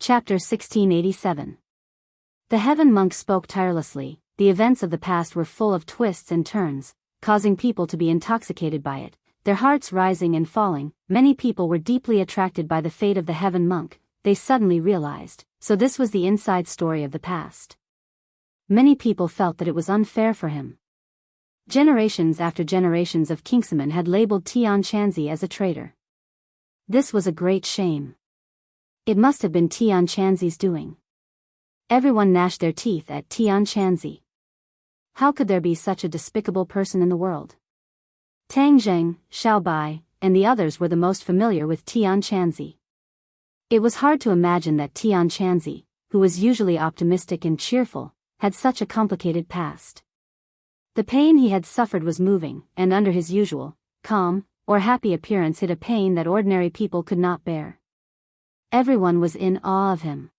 Chapter 1687. The heaven monk spoke tirelessly. The events of the past were full of twists and turns, causing people to be intoxicated by it, their hearts rising and falling. Many people were deeply attracted by the fate of the heaven monk. They suddenly realized, so this was the inside story of the past. Many people felt that it was unfair for him. Generations after generations of Kingsmen had labeled Tian Chanzi as a traitor. This was a great shame. It must have been Tian Chanzi's doing. Everyone gnashed their teeth at Tian Chanzi. How could there be such a despicable person in the world? Tang Zheng, Xiao Bai, and the others were the most familiar with Tian Chanzi. It was hard to imagine that Tian Chanzi, who was usually optimistic and cheerful, had such a complicated past. The pain he had suffered was moving, and under his usual, calm, or happy appearance hid a pain that ordinary people could not bear. Everyone was in awe of him.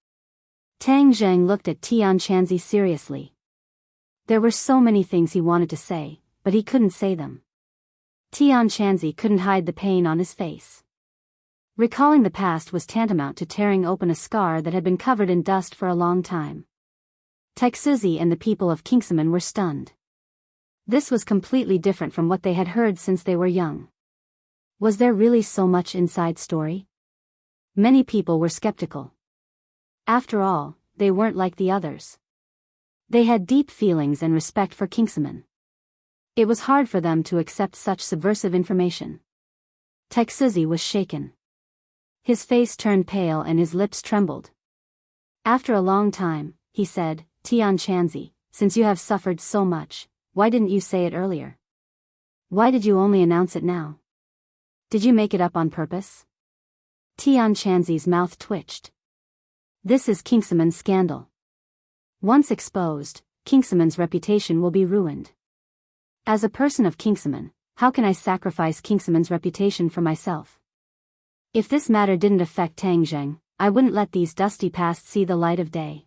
Tang Zheng looked at Tian Chanzi seriously. There were so many things he wanted to say, but he couldn't say them. Tian Chanzi couldn't hide the pain on his face. Recalling the past was tantamount to tearing open a scar that had been covered in dust for a long time. Taixuzi and the people of Kingsman were stunned. This was completely different from what they had heard since they were young. Was there really so much inside story? Many people were skeptical. After all, they weren't like the others. They had deep feelings and respect for Kingsman. It was hard for them to accept such subversive information. Taixuzi was shaken. His face turned pale and his lips trembled. After a long time, he said, Tian Chanzi, since you have suffered so much, why didn't you say it earlier? Why did you only announce it now? Did you make it up on purpose? Tian Chanzi's mouth twitched. This is Kingsman's scandal. Once exposed, Kingsman's reputation will be ruined. As a person of Kingsman, how can I sacrifice Kingsman's reputation for myself? If this matter didn't affect Tang Zheng, I wouldn't let these dusty pasts see the light of day.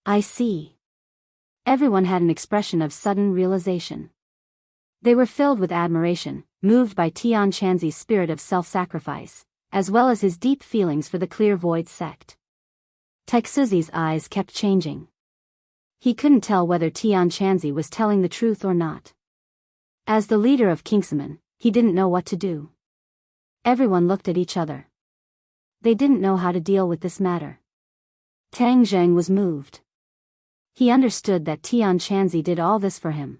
I see. Everyone had an expression of sudden realization. They were filled with admiration, moved by Tian Chanzi's spirit of self-sacrifice, as well as his deep feelings for the Clear Void sect. Taixuzi's eyes kept changing. He couldn't tell whether Tian Chanzi was telling the truth or not. As the leader of Kingsman, he didn't know what to do. Everyone looked at each other. They didn't know how to deal with this matter. Tang Zheng was moved. He understood that Tian Chanzi did all this for him.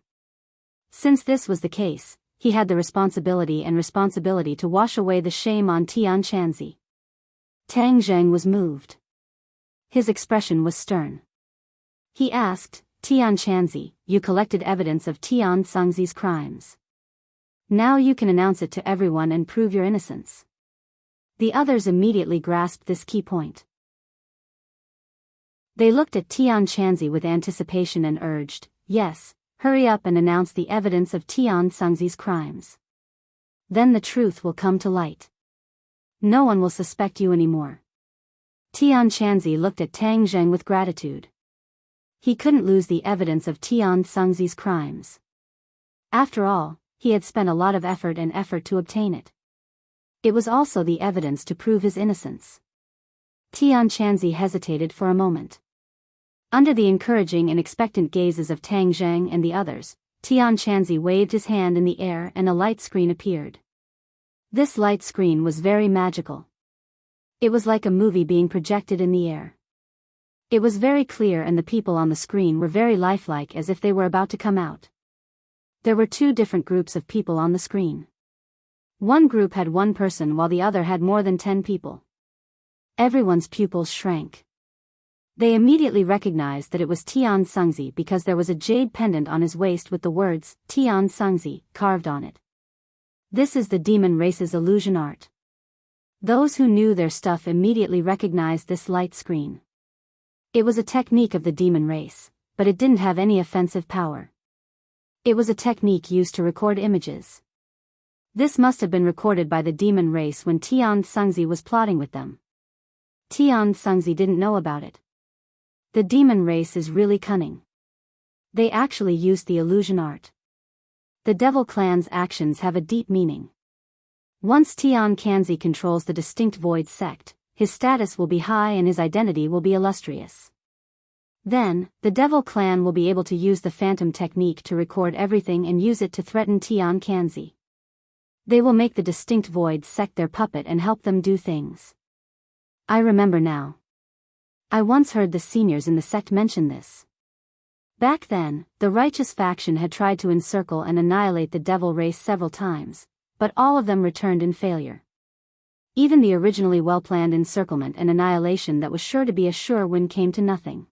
Since this was the case, he had the responsibility to wash away the shame on Tian Chanzi. Tang Zheng was moved. His expression was stern. He asked, Tian Chanzi, you collected evidence of Tian Sangzi's crimes. Now you can announce it to everyone and prove your innocence. The others immediately grasped this key point. They looked at Tian Chanzi with anticipation and urged, yes, hurry up and announce the evidence of Tian Sangzi's crimes. Then the truth will come to light. No one will suspect you anymore. Tian Chanzi looked at Tang Zheng with gratitude. He couldn't lose the evidence of Tian Sangzi's crimes. After all, he had spent a lot of effort to obtain it. It was also the evidence to prove his innocence. Tian Chanzi hesitated for a moment. Under the encouraging and expectant gazes of Tang Zheng and the others, Tian Chanzi waved his hand in the air and a light screen appeared. This light screen was very magical. It was like a movie being projected in the air. It was very clear and the people on the screen were very lifelike as if they were about to come out. There were two different groups of people on the screen. One group had one person while the other had more than 10 people. Everyone's pupils shrank. They immediately recognized that it was Tian Sangzi because there was a jade pendant on his waist with the words, Tian Sangzi, carved on it. This is the demon race's illusion art. Those who knew their stuff immediately recognized this light screen. It was a technique of the demon race, but it didn't have any offensive power. It was a technique used to record images. This must have been recorded by the demon race when Tian Sangzi was plotting with them. Tian Sangzi didn't know about it. The demon race is really cunning. They actually used the illusion art. The Devil Clan's actions have a deep meaning. Once Tian Chanzi controls the distinct Void sect, his status will be high and his identity will be illustrious. Then, the Devil clan will be able to use the Phantom technique to record everything and use it to threaten Tian Kanzi. They will make the distinct Void sect their puppet and help them do things. I remember now. I once heard the seniors in the sect mention this. Back then, the righteous faction had tried to encircle and annihilate the Devil race several times, but all of them returned in failure. Even the originally well-planned encirclement and annihilation that was sure to be a sure win came to nothing.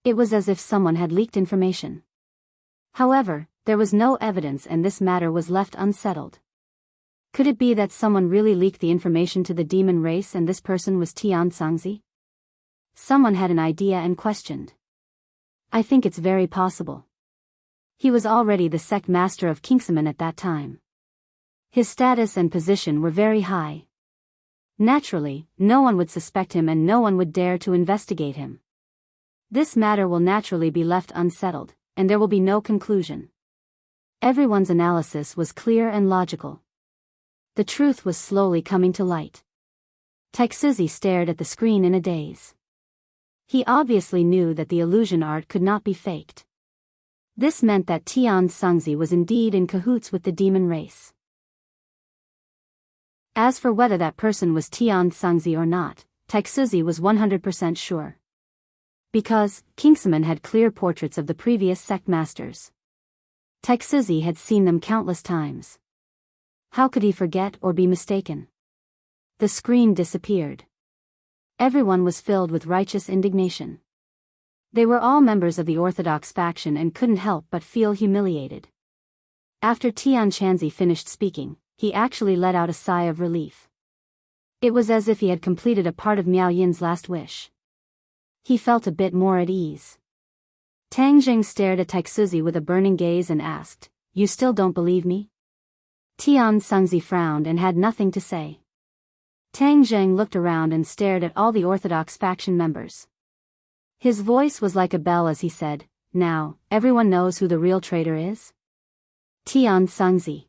It was as if someone had leaked information. However, there was no evidence and this matter was left unsettled. Could it be that someone really leaked the information to the demon race and this person was Tian Sangzi? Someone had an idea and questioned. I think it's very possible. He was already the sect master of Kingsman at that time. His status and position were very high. Naturally, no one would suspect him and no one would dare to investigate him. This matter will naturally be left unsettled, and there will be no conclusion. Everyone's analysis was clear and logical. The truth was slowly coming to light. Taixuzi stared at the screen in a daze. He obviously knew that the illusion art could not be faked. This meant that Tian Sangzi was indeed in cahoots with the demon race. As for whether that person was Tian Sangzi or not, Taixuzi was 100% sure. Because, Kingsman had clear portraits of the previous sect masters. Taixuzi had seen them countless times. How could he forget or be mistaken? The screen disappeared. Everyone was filled with righteous indignation. They were all members of the Orthodox faction and couldn't help but feel humiliated. After Tian Chanzi finished speaking, he actually let out a sigh of relief. It was as if he had completed a part of Miao Yin's last wish. He felt a bit more at ease. Tang Jing stared at Taixuzi with a burning gaze and asked, "You still don't believe me?" Tian Sangzi frowned and had nothing to say. Tang Jing looked around and stared at all the Orthodox faction members. His voice was like a bell as he said, "Now, everyone knows who the real traitor is? Tian Sangzi.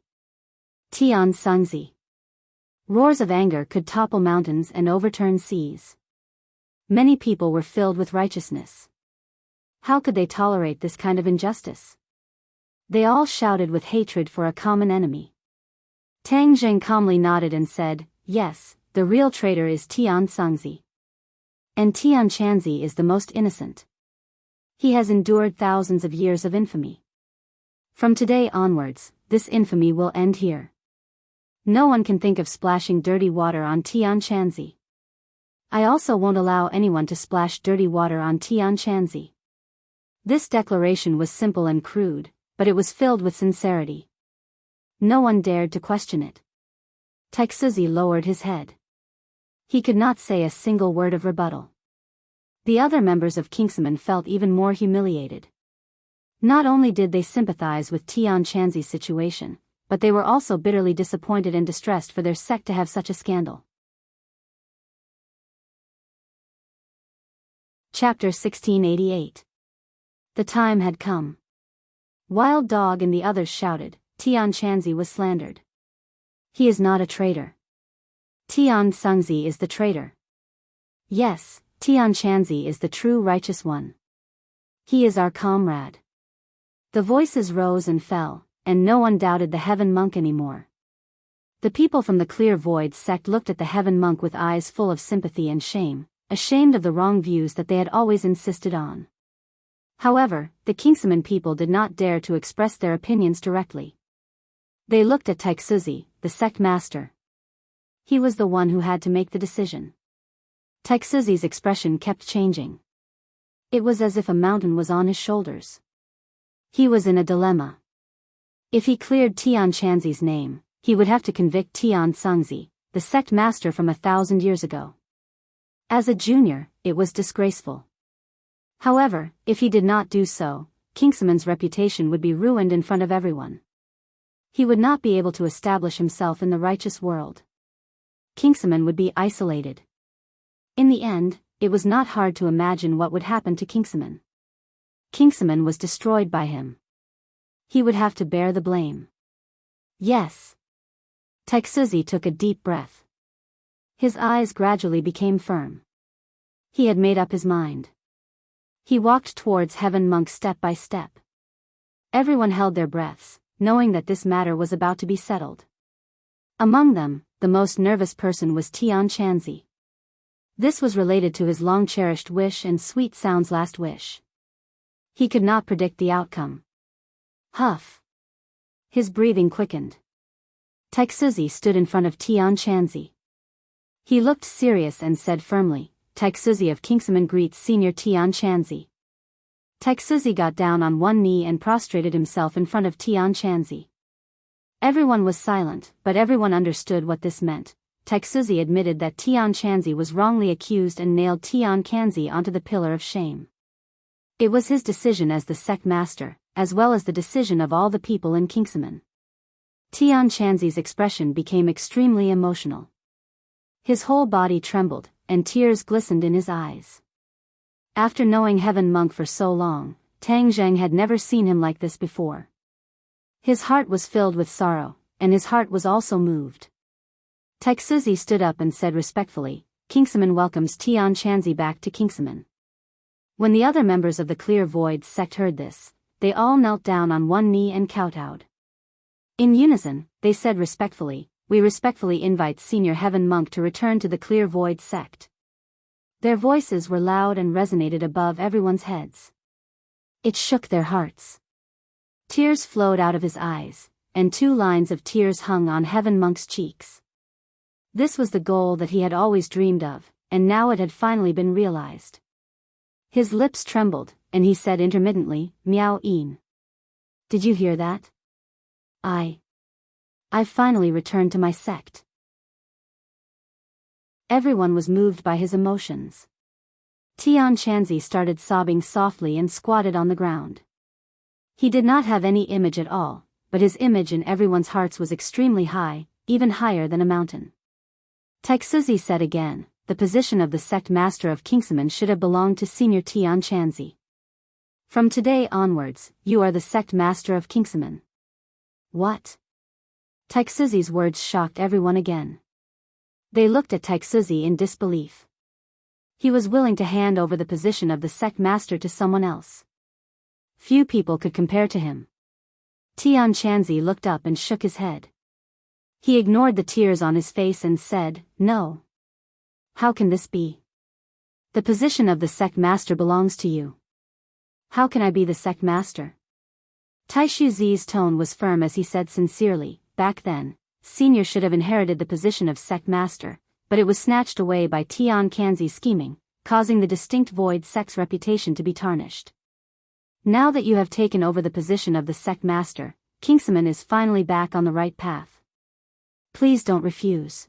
Tian Sangzi." Roars of anger could topple mountains and overturn seas. Many people were filled with righteousness. How could they tolerate this kind of injustice? They all shouted with hatred for a common enemy. Tang Jing calmly nodded and said, "Yes, the real traitor is Tian Sangzi. And Tian Chanzi is the most innocent. He has endured thousands of years of infamy. From today onwards, this infamy will end here. No one can think of splashing dirty water on Tian Chanzi. I also won't allow anyone to splash dirty water on Tian Chanzi." This declaration was simple and crude, but it was filled with sincerity. No one dared to question it. Taixuzi lowered his head. He could not say a single word of rebuttal. The other members of Kingsman felt even more humiliated. Not only did they sympathize with Tian Chanzi's situation, but they were also bitterly disappointed and distressed for their sect to have such a scandal. Chapter 1688. The time had come. Wild Dog and the others shouted, Tian Chanzi was slandered. He is not a traitor. Tian Sangzi is the traitor. Yes, Tian Chanzi is the true righteous one. He is our comrade. The voices rose and fell, and no one doubted the Heaven Monk anymore. The people from the Clear Void sect looked at the Heaven Monk with eyes full of sympathy and shame, ashamed of the wrong views that they had always insisted on. However, the Kingsman people did not dare to express their opinions directly. They looked at Taixuzi, the sect master. He was the one who had to make the decision. Taixuzi's expression kept changing. It was as if a mountain was on his shoulders. He was in a dilemma. If he cleared Tian Chanzi's name, he would have to convict Tian Sangzi, the sect master from 1,000 years ago. As a junior, it was disgraceful. However, if he did not do so, Kingsman's reputation would be ruined in front of everyone. He would not be able to establish himself in the righteous world. Kingsman would be isolated. In the end, it was not hard to imagine what would happen to Kingsman. Kingsman was destroyed by him. He would have to bear the blame. Yes. Taixuzi took a deep breath. His eyes gradually became firm. He had made up his mind. He walked towards Heaven Monk step by step. Everyone held their breaths, knowing that this matter was about to be settled. Among them, the most nervous person was Tian Chanzi. This was related to his long-cherished wish and Sweet Sound's last wish. He could not predict the outcome. Huff. His breathing quickened. Taixuzi stood in front of Tian Chanzi. He looked serious and said firmly, "Taixuzi of Kingsman greets Senior Tian Chanzi." Taixuzi got down on one knee and prostrated himself in front of Tian Chanzi. Everyone was silent, but everyone understood what this meant. Taixuzi admitted that Tian Chanzi was wrongly accused and nailed Tian Chanzi onto the pillar of shame. It was his decision as the sect master, as well as the decision of all the people in Kingsman. Tian Chanzi's expression became extremely emotional. His whole body trembled, and tears glistened in his eyes. After knowing Heaven Monk for so long, Tang Zheng had never seen him like this before. His heart was filled with sorrow, and his heart was also moved. Taixuzi stood up and said respectfully, "Kingsman welcomes Tian Chanzi back to Kingsman." When the other members of the Clear Void sect heard this, they all knelt down on one knee and kowtowed. In unison, they said respectfully, "We respectfully invite Senior Heaven Monk to return to the Clear Void sect." Their voices were loud and resonated above everyone's heads. It shook their hearts. Tears flowed out of his eyes, and 2 lines of tears hung on Heaven Monk's cheeks. This was the goal that he had always dreamed of, and now it had finally been realized. His lips trembled, and he said intermittently, "Miao Yin. Did you hear that? I finally returned to my sect." Everyone was moved by his emotions. Tian Chanzi started sobbing softly and squatted on the ground. He did not have any image at all, but his image in everyone's hearts was extremely high, even higher than a mountain. Taixuzi said again, "The position of the sect master of Kingsman should have belonged to Senior Tian Chanzi. From today onwards, you are the sect master of Kingsman." What? Taixuzi's words shocked everyone again. They looked at Taixuzi in disbelief. He was willing to hand over the position of the sect master to someone else. Few people could compare to him. Tian Chanzi looked up and shook his head. He ignored the tears on his face and said, "No. How can this be? The position of the sect master belongs to you. How can I be the sect master?" Taixuzi's tone was firm as he said sincerely, "Back then, Senior should have inherited the position of sect master, but it was snatched away by Tian Chanzi's scheming, causing the distinct Void sect's reputation to be tarnished. Now that you have taken over the position of the sect master, Kingsman is finally back on the right path. Please don't refuse."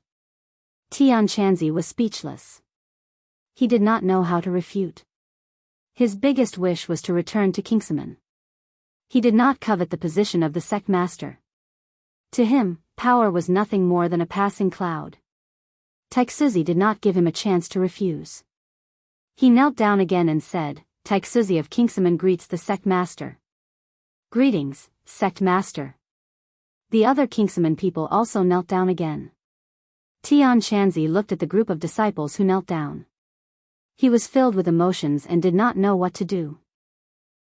Tian Chanzi was speechless. He did not know how to refute. His biggest wish was to return to Kingsman. He did not covet the position of the sect master. To him, power was nothing more than a passing cloud. Taixuzi did not give him a chance to refuse. He knelt down again and said, "Taixuzi of Kingsman greets the sect master." "Greetings, sect master." The other Kingsman people also knelt down again. Tian Chanzi looked at the group of disciples who knelt down. He was filled with emotions and did not know what to do.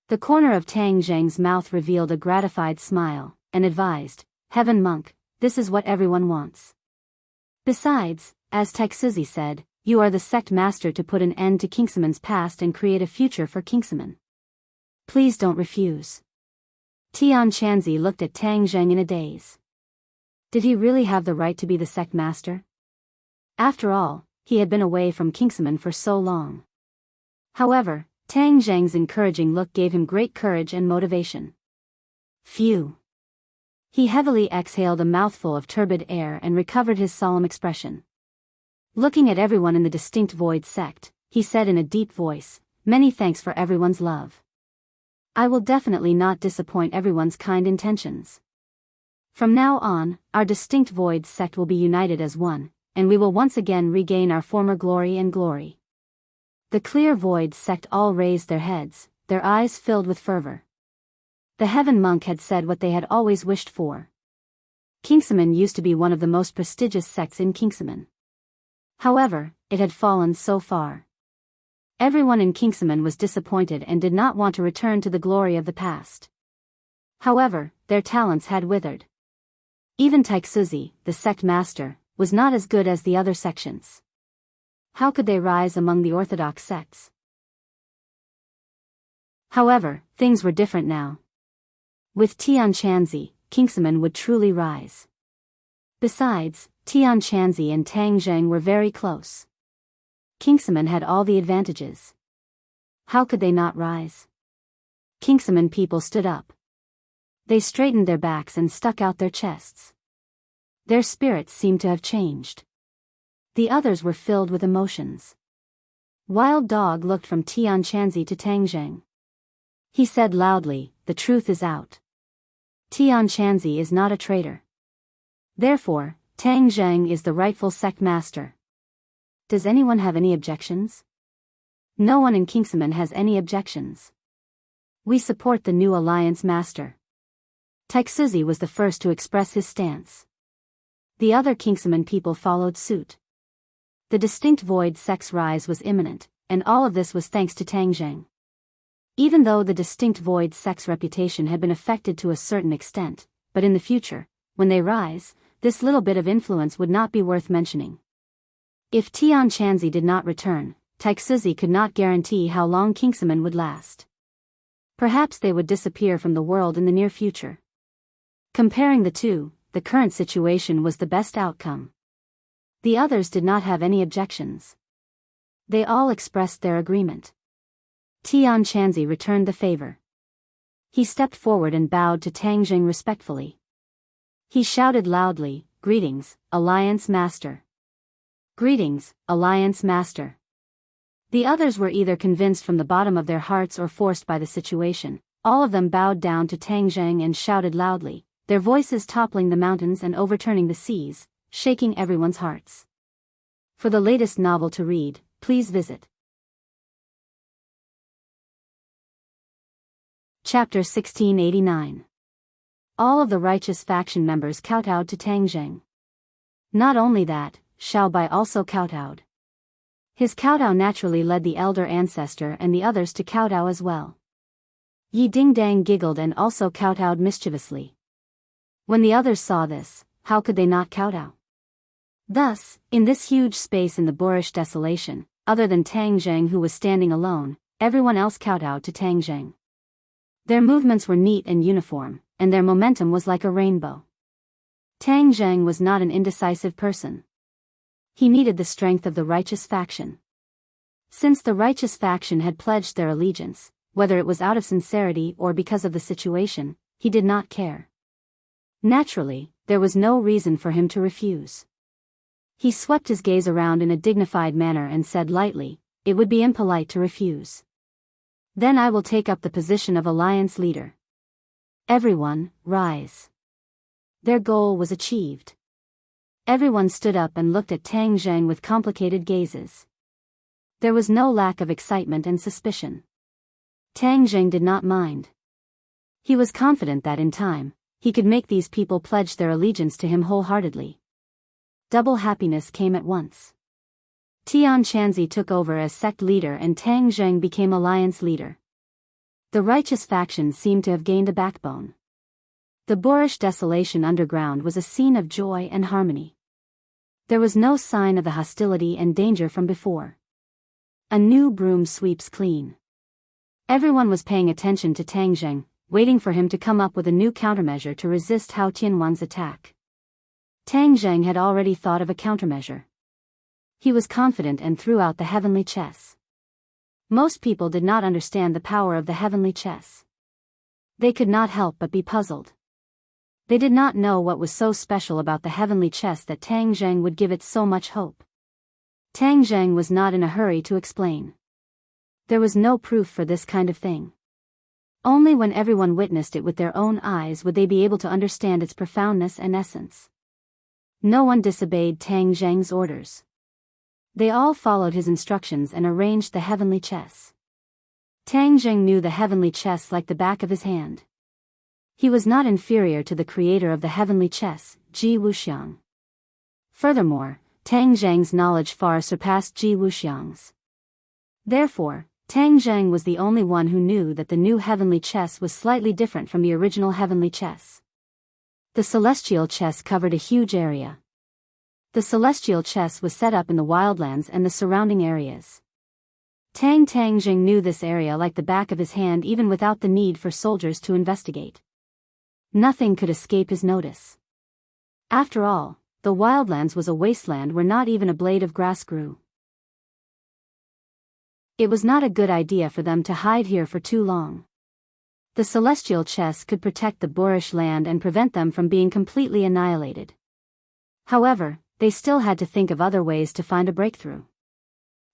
The corner of Tang Zheng's mouth revealed a gratified smile, and advised, "Heaven Monk, this is what everyone wants. Besides, as Taixuzi said, you are the sect master to put an end to Kingsman's past and create a future for Kingsman. Please don't refuse." Tian Chanzi looked at Tang Zheng in a daze. Did he really have the right to be the sect master? After all, he had been away from Kingsman for so long. However, Tang Zheng's encouraging look gave him great courage and motivation. Phew. He heavily exhaled a mouthful of turbid air and recovered his solemn expression. Looking at everyone in the distinct Void sect, he said in a deep voice, "Many thanks for everyone's love. I will definitely not disappoint everyone's kind intentions. From now on, our distinct Void sect will be united as one, and we will once again regain our former glory and glory." The Clear Void sect all raised their heads, their eyes filled with fervor. The Heaven Monk had said what they had always wished for. Kingsman used to be one of the most prestigious sects in Kingsman. However, it had fallen so far. Everyone in Kingsman was disappointed and did not want to return to the glory of the past. However, their talents had withered. Even Taiksuzi, the sect master, was not as good as the other sections. How could they rise among the orthodox sects? However, things were different now. With Tian Chanzi, Kingsman would truly rise. Besides, Tian Chanzi and Tang Zheng were very close. Kingsman had all the advantages. How could they not rise? Kingsman people stood up. They straightened their backs and stuck out their chests. Their spirits seemed to have changed. The others were filled with emotions. Wild Dog looked from Tian Chanzi to Tang Zheng. He said loudly, "The truth is out. Tian Chanzi is not a traitor. Therefore, Tang Zheng is the rightful sect master." Does anyone have any objections? No one in Kingsman has any objections. We support the new alliance master. Taiksuzi was the first to express his stance. The other Kingsman people followed suit. The distinct void sect's rise was imminent, and all of this was thanks to Tang Zheng. Even though the distinct void sect's reputation had been affected to a certain extent, but in the future, when they rise, this little bit of influence would not be worth mentioning. If Tian Chanzi did not return, Taiksuzi could not guarantee how long Kingsman would last. Perhaps they would disappear from the world in the near future. Comparing the two, the current situation was the best outcome. The others did not have any objections. They all expressed their agreement. Tian Chanzi returned the favor. He stepped forward and bowed to Tang Zheng respectfully. He shouted loudly, "Greetings, Alliance Master. Greetings, Alliance Master." The others were either convinced from the bottom of their hearts or forced by the situation. All of them bowed down to Tang Zheng and shouted loudly, their voices toppling the mountains and overturning the seas, shaking everyone's hearts. For the latest novel to read, please visit Chapter 1689. All of the righteous faction members kowtowed to Tang Zheng. Not only that, Xiaobai also kowtowed. His kowtow naturally led the elder ancestor and the others to kowtow as well. Yi Dingdang giggled and also kowtowed mischievously. When the others saw this, how could they not kowtow? Thus, in this huge space in the boorish desolation, other than Tang Zheng who was standing alone, everyone else kowtowed to Tang Zheng. Their movements were neat and uniform, and their momentum was like a rainbow. Tang Zheng was not an indecisive person. He needed the strength of the righteous faction. Since the righteous faction had pledged their allegiance, whether it was out of sincerity or because of the situation, he did not care. Naturally, there was no reason for him to refuse. He swept his gaze around in a dignified manner and said lightly, "It would be impolite to refuse. Then I will take up the position of alliance leader. Everyone, rise." Their goal was achieved. Everyone stood up and looked at Tang Zheng with complicated gazes. There was no lack of excitement and suspicion. Tang Zheng did not mind. He was confident that in time, he could make these people pledge their allegiance to him wholeheartedly. Double happiness came at once. Tian Chanzi took over as sect leader and Tang Zheng became alliance leader. The righteous faction seemed to have gained a backbone. The boorish desolation underground was a scene of joy and harmony. There was no sign of the hostility and danger from before. A new broom sweeps clean. Everyone was paying attention to Tang Zheng, waiting for him to come up with a new countermeasure to resist Hao Tianwan's attack. Tang Zheng had already thought of a countermeasure. He was confident and threw out the heavenly chess. Most people did not understand the power of the heavenly chess. They could not help but be puzzled. They did not know what was so special about the heavenly chess that Tang Zheng would give it so much hope. Tang Zheng was not in a hurry to explain. There was no proof for this kind of thing. Only when everyone witnessed it with their own eyes would they be able to understand its profoundness and essence. No one disobeyed Tang Zheng's orders. They all followed his instructions and arranged the heavenly chess. Tang Zheng knew the heavenly chess like the back of his hand. He was not inferior to the creator of the heavenly chess, Ji Wuxiang. Furthermore, Tang Zhang's knowledge far surpassed Ji Wuxiang's. Therefore, Tang Zhang was the only one who knew that the new heavenly chess was slightly different from the original heavenly chess. The celestial chess covered a huge area. The celestial chess was set up in the wildlands and the surrounding areas. Tang Zhang knew this area like the back of his hand even without the need for soldiers to investigate. Nothing could escape his notice. After all, the wildlands was a wasteland where not even a blade of grass grew. It was not a good idea for them to hide here for too long. The celestial chess could protect the boorish land and prevent them from being completely annihilated. However, they still had to think of other ways to find a breakthrough.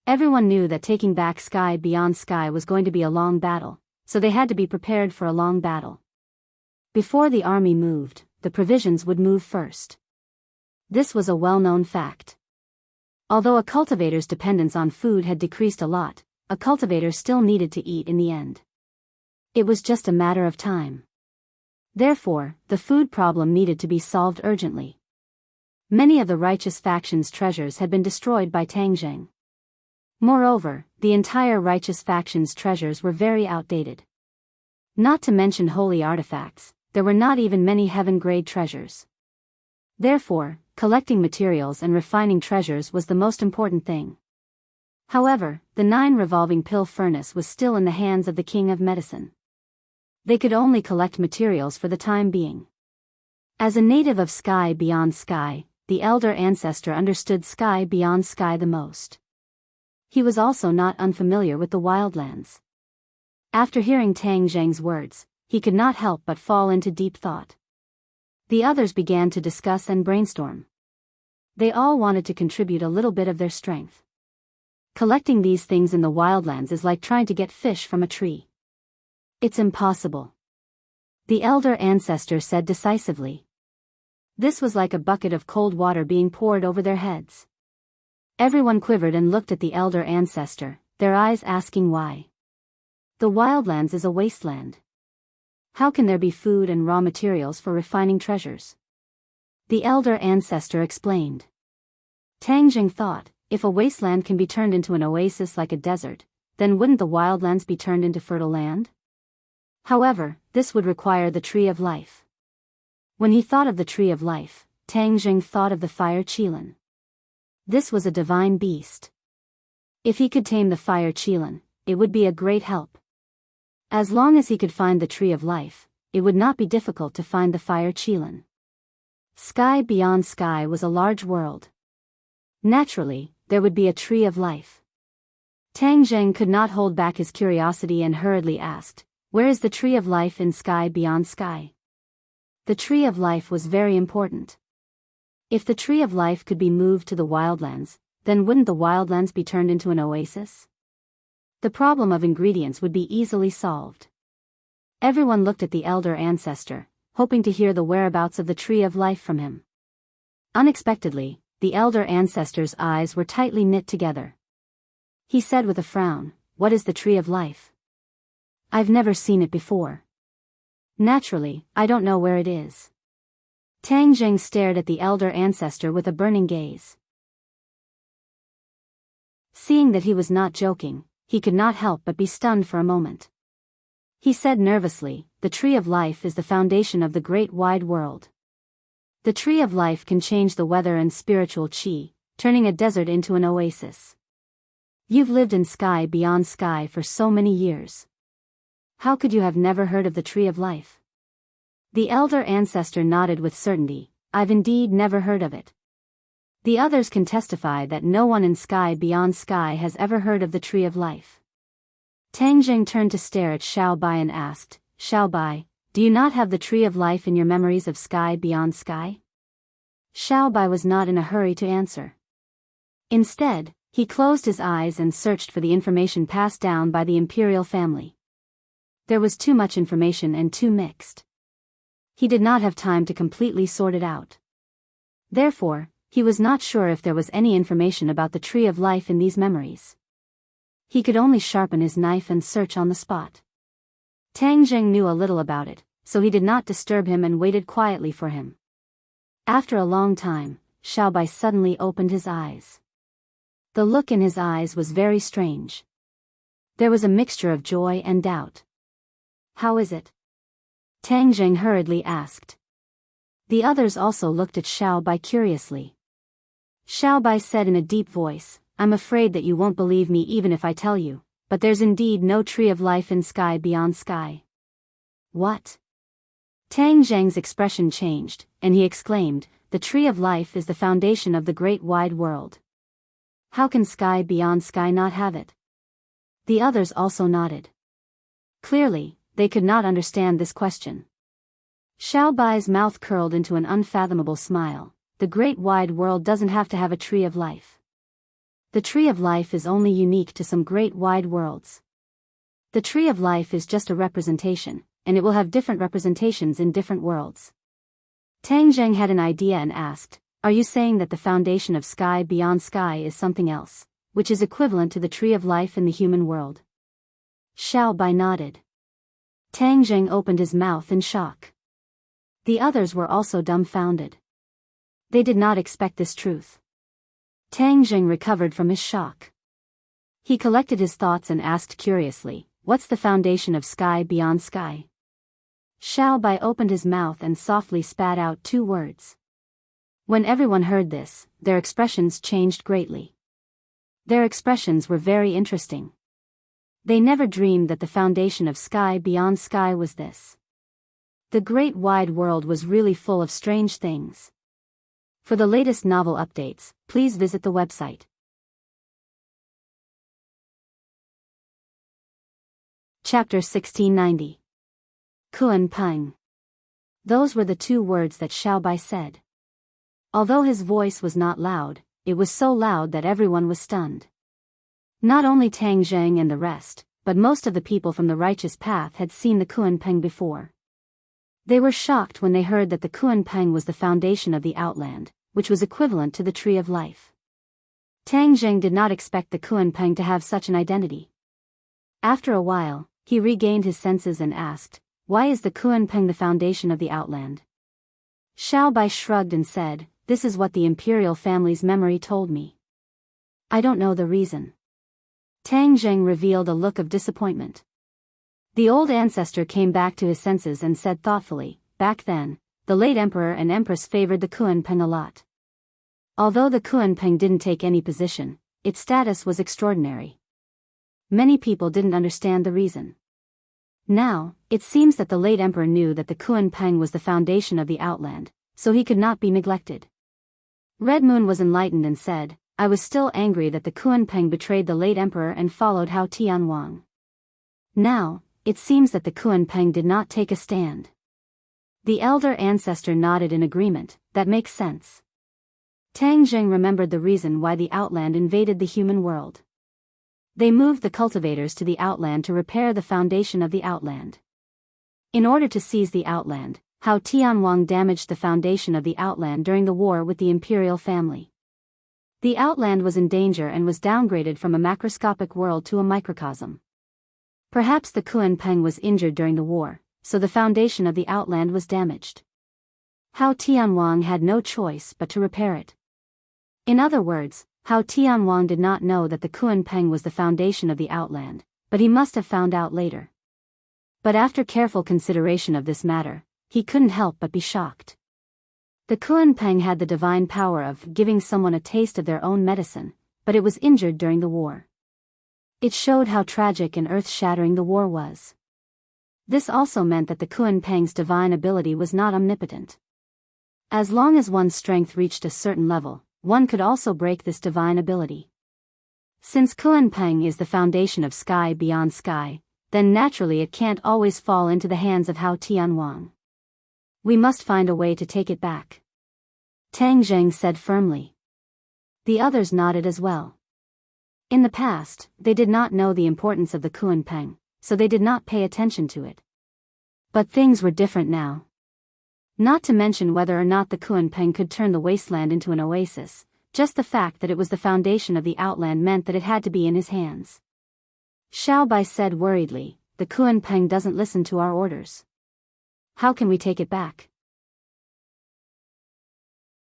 Everyone knew that taking back Sky Beyond Sky was going to be a long battle, so they had to be prepared for a long battle. Before the army moved, the provisions would move first. This was a well-known fact. Although a cultivator's dependence on food had decreased a lot, a cultivator still needed to eat in the end. It was just a matter of time. Therefore, the food problem needed to be solved urgently. Many of the righteous faction's treasures had been destroyed by Tang Zhang. Moreover, the entire righteous faction's treasures were very outdated. Not to mention holy artifacts, there were not even many heaven-grade treasures. Therefore, collecting materials and refining treasures was the most important thing. However, the 9-revolving pill furnace was still in the hands of the king of medicine. They could only collect materials for the time being. As a native of Sky Beyond Sky, the elder ancestor understood Sky Beyond Sky the most. He was also not unfamiliar with the wildlands. After hearing Tang Zhang's words, he could not help but fall into deep thought. The others began to discuss and brainstorm. They all wanted to contribute a little bit of their strength. Collecting these things in the wildlands is like trying to get fish from a tree. It's impossible. The elder ancestor said decisively. This was like a bucket of cold water being poured over their heads. Everyone quivered and looked at the elder ancestor, their eyes asking why. The wildlands is a wasteland. How can there be food and raw materials for refining treasures? The elder ancestor explained. Tang Zhang thought, if a wasteland can be turned into an oasis like a desert, then wouldn't the wildlands be turned into fertile land? However, this would require the Tree of Life. When he thought of the Tree of Life, Tang Zhang thought of the fire qilin. This was a divine beast. If he could tame the fire qilin, it would be a great help. As long as he could find the Tree of Life, it would not be difficult to find the fire qilin. Sky Beyond Sky was a large world. Naturally, there would be a Tree of Life. Tang Zhang could not hold back his curiosity and hurriedly asked, "Where is the Tree of Life in Sky Beyond Sky?" The Tree of Life was very important. If the Tree of Life could be moved to the wildlands, then wouldn't the wildlands be turned into an oasis? The problem of ingredients would be easily solved. Everyone looked at the elder ancestor, hoping to hear the whereabouts of the Tree of Life from him. Unexpectedly, the elder ancestor's eyes were tightly knit together. He said with a frown, "What is the Tree of Life? I've never seen it before. Naturally, I don't know where it is." Tang Zhang stared at the elder ancestor with a burning gaze. Seeing that he was not joking, he could not help but be stunned for a moment. He said nervously, "The Tree of Life is the foundation of the great wide world. The Tree of Life can change the weather and spiritual qi, turning a desert into an oasis. You've lived in Sky Beyond Sky for so many years. How could you have never heard of the Tree of Life?" The elder ancestor nodded with certainty, "I've indeed never heard of it." The others can testify that no one in Sky Beyond Sky has ever heard of the Tree of Life. Tang Zhang turned to stare at Xiao Bai and asked, "Xiao Bai, do you not have the Tree of Life in your memories of Sky Beyond Sky?" Xiao Bai was not in a hurry to answer. Instead, he closed his eyes and searched for the information passed down by the imperial family. There was too much information and too mixed. He did not have time to completely sort it out. Therefore, he was not sure if there was any information about the Tree of Life in these memories. He could only sharpen his knife and search on the spot. Tang Zhang knew a little about it, so he did not disturb him and waited quietly for him. After a long time, Xiaobai suddenly opened his eyes. The look in his eyes was very strange. There was a mixture of joy and doubt. "How is it?" Tang Zheng hurriedly asked. The others also looked at Xiaobai curiously. Xiaobai said in a deep voice, "I'm afraid that you won't believe me even if I tell you, but there's indeed no tree of life in sky beyond sky." "What?" Tang Zheng's expression changed, and he exclaimed, "The tree of life is the foundation of the great wide world. How can sky beyond sky not have it?" The others also nodded. Clearly, they could not understand this question. Xiaobai's mouth curled into an unfathomable smile. The great wide world doesn't have to have a tree of life. The tree of life is only unique to some great wide worlds. The tree of life is just a representation, and it will have different representations in different worlds. Tang Zheng had an idea and asked, "Are you saying that the foundation of sky beyond sky is something else, which is equivalent to the tree of life in the human world?" Xiaobai nodded. Tang Zheng opened his mouth in shock. The others were also dumbfounded. They did not expect this truth. Tang Zheng recovered from his shock. He collected his thoughts and asked curiously, "What's the foundation of sky beyond sky?" Xiaobai opened his mouth and softly spat out 2 words. When everyone heard this, their expressions changed greatly. Their expressions were very interesting. They never dreamed that the foundation of sky beyond sky was this. The great wide world was really full of strange things. For the latest novel updates, please visit the website. Chapter 1690. Kuan Peng. Those were the 2 words that Xiaobai said. Although his voice was not loud, it was so loud that everyone was stunned. Not only Tang Zheng and the rest, but most of the people from the righteous path had seen the Kuan Peng before. They were shocked when they heard that the Kuan Peng was the foundation of the Outland, which was equivalent to the tree of life. Tang Zheng did not expect the Kuan Peng to have such an identity. After a while, he regained his senses and asked, "Why is the Kuan Peng the foundation of the Outland?" Xiaobai shrugged and said, "This is what the imperial family's memory told me. I don't know the reason." Tang Zheng revealed a look of disappointment. The old ancestor came back to his senses and said thoughtfully, "Back then, the late emperor and empress favored the Kuan Peng a lot. Although the Kuan Peng didn't take any position, its status was extraordinary. Many people didn't understand the reason. Now, it seems that the late emperor knew that the Kuan Peng was the foundation of the Outland, so he could not be neglected." Red Moon was enlightened and said, "I was still angry that the Kuan Peng betrayed the late emperor and followed Hao Tianwang. Now, it seems that the Kuan Peng did not take a stand." The elder ancestor nodded in agreement, "That makes sense." Tang Zheng remembered the reason why the Outland invaded the human world. They moved the cultivators to the Outland to repair the foundation of the Outland. In order to seize the Outland, Hao Tianwang damaged the foundation of the Outland during the war with the imperial family. The Outland was in danger and was downgraded from a macroscopic world to a microcosm. Perhaps the Kuan Peng was injured during the war, so the foundation of the Outland was damaged. Hao Tianwang had no choice but to repair it. In other words, Hao Tianwang did not know that the Kuan Peng was the foundation of the Outland, but he must have found out later. But after careful consideration of this matter, he couldn't help but be shocked. The Kuan Peng had the divine power of giving someone a taste of their own medicine, but it was injured during the war. It showed how tragic and earth-shattering the war was. This also meant that the Kuan Peng's divine ability was not omnipotent. As long as one's strength reached a certain level, one could also break this divine ability. Since Kuan Peng is the foundation of sky beyond sky, then naturally it can't always fall into the hands of Hao Tianwang. We must find a way to take it back. Tang Zheng said firmly. The others nodded as well. In the past, they did not know the importance of the Kuan Peng, so they did not pay attention to it. But things were different now. Not to mention whether or not the Kuan Peng could turn the wasteland into an oasis, just the fact that it was the foundation of the Outland meant that it had to be in his hands. Xiaobai said worriedly, "The Kuan Peng doesn't listen to our orders. How can we take it back?"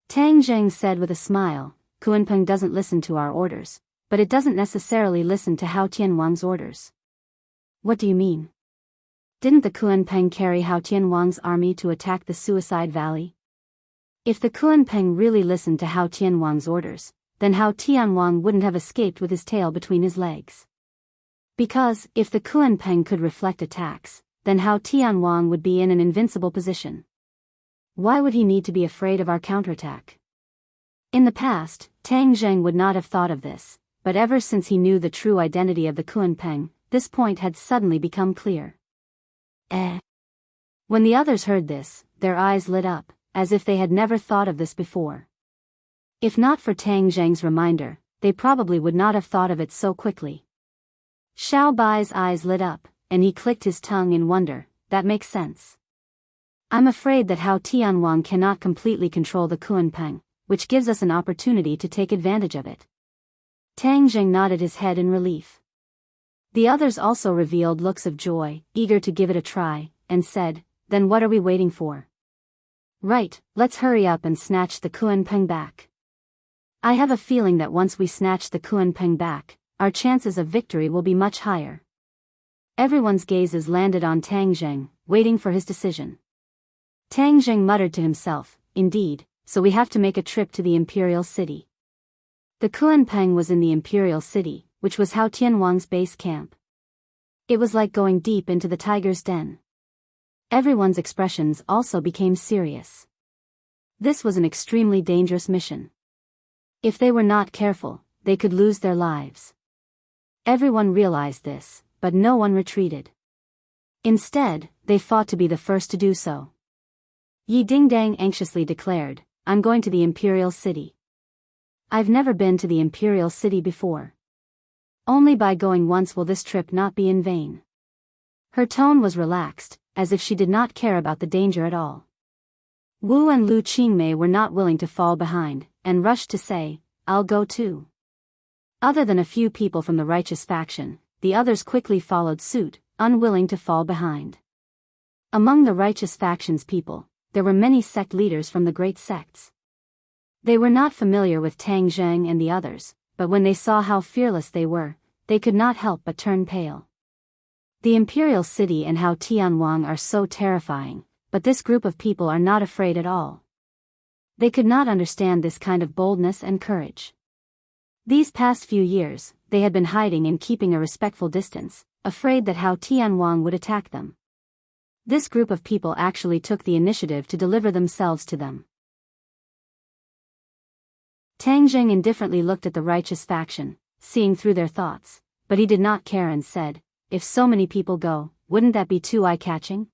Tang Zheng said with a smile, Kuanpeng doesn't listen to our orders, but it doesn't necessarily listen to Hao Tianwang's orders. What do you mean? Didn't the Kuanpeng carry Hao Tianwang's army to attack the Suicide Valley? If the Kuanpeng really listened to Hao Tianwang's orders, then Hao Tianwang wouldn't have escaped with his tail between his legs. Because, if the Kuanpeng could reflect attacks, then Hao Tianwang would be in an invincible position. Why would he need to be afraid of our counterattack? In the past, Tang Zheng would not have thought of this, but ever since he knew the true identity of the Kuanpeng, this point had suddenly become clear. When the others heard this, their eyes lit up, as if they had never thought of this before. If not for Tang Zheng's reminder, they probably would not have thought of it so quickly. Xiao Bai's eyes lit up, and he clicked his tongue in wonder. That makes sense. I'm afraid that Hao Tianwang cannot completely control the Kuanpeng, which gives us an opportunity to take advantage of it. Tang Zheng nodded his head in relief. The others also revealed looks of joy, eager to give it a try, and said, then what are we waiting for? Right, let's hurry up and snatch the Kuanpeng back. I have a feeling that once we snatch the Kuanpeng back, our chances of victory will be much higher. Everyone's gazes landed on Tang Zheng, waiting for his decision. Tang Zheng muttered to himself, indeed, so we have to make a trip to the Imperial City. The Kuanpeng was in the Imperial City, which was Hao Tianwang's base camp. It was like going deep into the tiger's den. Everyone's expressions also became serious. This was an extremely dangerous mission. If they were not careful, they could lose their lives. Everyone realized this, but no one retreated. Instead, they fought to be the first to do so. Yi Dingdang anxiously declared, I'm going to the Imperial City. I've never been to the Imperial City before. Only by going once will this trip not be in vain. Her tone was relaxed, as if she did not care about the danger at all. Wu and Lu Qingmei were not willing to fall behind, and rushed to say, I'll go too. Other than a few people from the righteous faction, the others quickly followed suit, unwilling to fall behind. Among the righteous faction's people, there were many sect leaders from the great sects. They were not familiar with Tang Zheng and the others, but when they saw how fearless they were, they could not help but turn pale. The Imperial City and Hao Tianwang are so terrifying, but this group of people are not afraid at all. They could not understand this kind of boldness and courage. These past few years, they had been hiding and keeping a respectful distance, afraid that Hao Tianwang would attack them. This group of people actually took the initiative to deliver themselves to them. Tang Zheng indifferently looked at the righteous faction, seeing through their thoughts, but he did not care and said, if so many people go, wouldn't that be too eye-catching?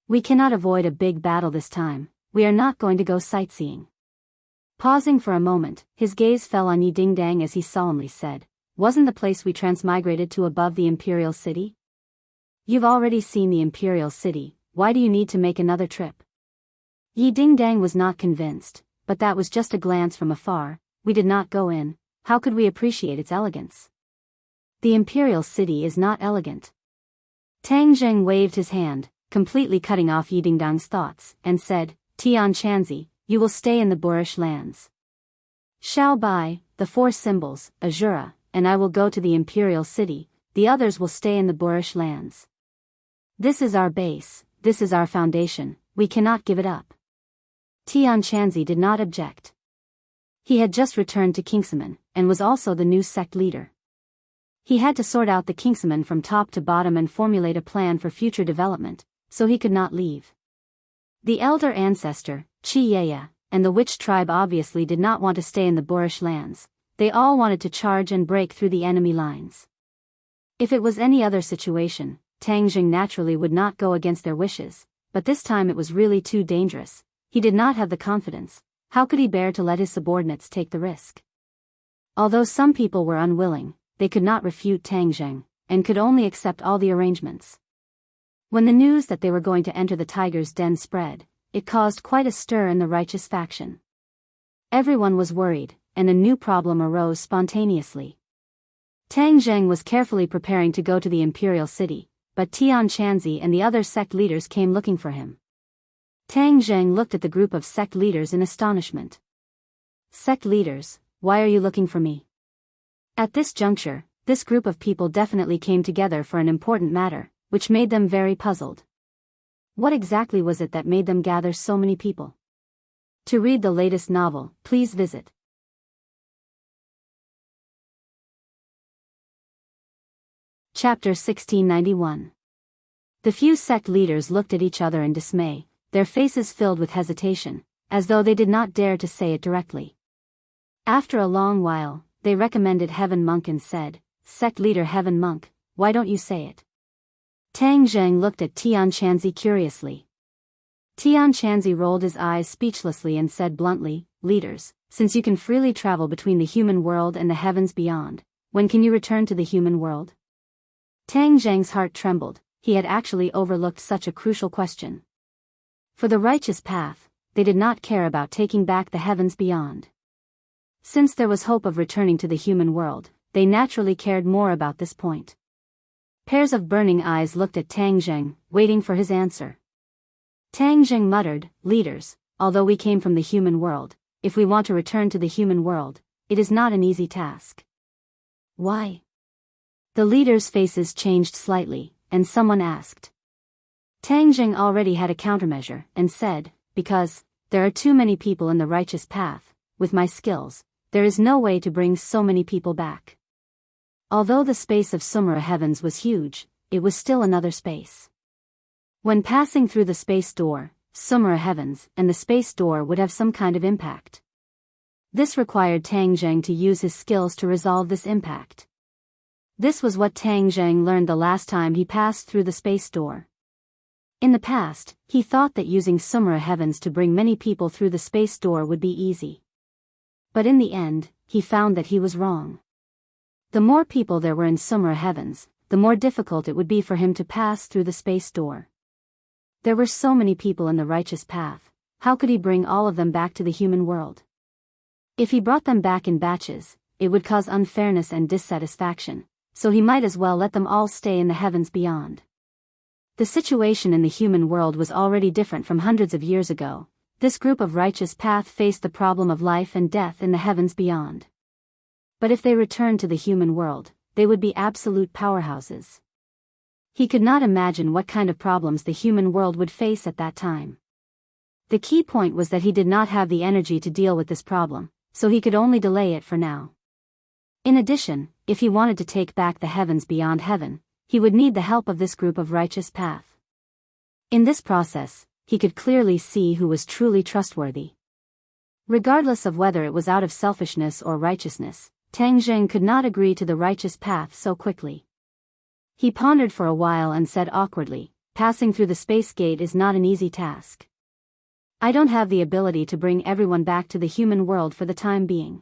We cannot avoid a big battle this time, we are not going to go sightseeing. Pausing for a moment, his gaze fell on Yi Dingdang as he solemnly said, wasn't the place we transmigrated to above the Imperial City? You've already seen the Imperial City, why do you need to make another trip? Yi Dingdang was not convinced, but that was just a glance from afar. We did not go in, how could we appreciate its elegance? The Imperial City is not elegant. Tang Zheng waved his hand, completely cutting off Yi Dingdang's thoughts, and said, Tian Chanzi, you will stay in the boorish lands. Xiao Bai, the four symbols, Azura, and I will go to the Imperial City, the others will stay in the boorish lands. This is our base, this is our foundation, we cannot give it up. Tian Chanzi did not object. He had just returned to Kingsman, and was also the new sect leader. He had to sort out the Kingsman from top to bottom and formulate a plan for future development, so he could not leave. The elder ancestor, Chi Yaya, and the witch tribe obviously did not want to stay in the boorish lands, they all wanted to charge and break through the enemy lines. If it was any other situation, Tang Zheng naturally would not go against their wishes, but this time it was really too dangerous, he did not have the confidence, how could he bear to let his subordinates take the risk? Although some people were unwilling, they could not refute Tang Zheng, and could only accept all the arrangements. When the news that they were going to enter the tiger's den spread, it caused quite a stir in the righteous faction. Everyone was worried, and a new problem arose spontaneously. Tang Zheng was carefully preparing to go to the Imperial City, but Tian Chanzi and the other sect leaders came looking for him. Tang Zheng looked at the group of sect leaders in astonishment. Sect leaders, why are you looking for me? At this juncture, this group of people definitely came together for an important matter, which made them very puzzled. What exactly was it that made them gather so many people? To read the latest novel, please visit Chapter 1691. The few sect leaders looked at each other in dismay, their faces filled with hesitation, as though they did not dare to say it directly. After a long while, they recommended Heaven Monk and said, "Sect leader Heaven Monk, why don't you say it?" Tang Zheng looked at Tian Chanzi curiously. Tian Chanzi rolled his eyes speechlessly and said bluntly, "Leaders, since you can freely travel between the human world and the heavens beyond, when can you return to the human world?" Tang Zheng's heart trembled, he had actually overlooked such a crucial question. For the righteous path, they did not care about taking back the heavens beyond. Since there was hope of returning to the human world, they naturally cared more about this point. Pairs of burning eyes looked at Tang Zheng, waiting for his answer. Tang Zheng muttered, "Leaders, although we came from the human world, if we want to return to the human world, it is not an easy task." "Why?" The leaders' faces changed slightly, and someone asked. Tang Zheng already had a countermeasure, and said, "Because there are too many people in the righteous path. With my skills, there is no way to bring so many people back." Although the space of Sumera heavens was huge, it was still another space. When passing through the space door, Sumera heavens and the space door would have some kind of impact. This required Tang Zheng to use his skills to resolve this impact. This was what Tang Zheng learned the last time he passed through the space door. In the past, he thought that using Sumera heavens to bring many people through the space door would be easy. But in the end, he found that he was wrong. The more people there were in Sumera heavens, the more difficult it would be for him to pass through the space door. There were so many people in the righteous path, how could he bring all of them back to the human world? If he brought them back in batches, it would cause unfairness and dissatisfaction, so he might as well let them all stay in the heavens beyond. The situation in the human world was already different from hundreds of years ago. This group of righteous path faced the problem of life and death in the heavens beyond. But if they returned to the human world, they would be absolute powerhouses. He could not imagine what kind of problems the human world would face at that time. The key point was that he did not have the energy to deal with this problem, so he could only delay it for now. In addition, if he wanted to take back the heavens beyond heaven, he would need the help of this group of righteous path. In this process, he could clearly see who was truly trustworthy. Regardless of whether it was out of selfishness or righteousness, Tang Zheng could not agree to the righteous path so quickly. He pondered for a while and said awkwardly, "Passing through the space gate is not an easy task. I don't have the ability to bring everyone back to the human world for the time being."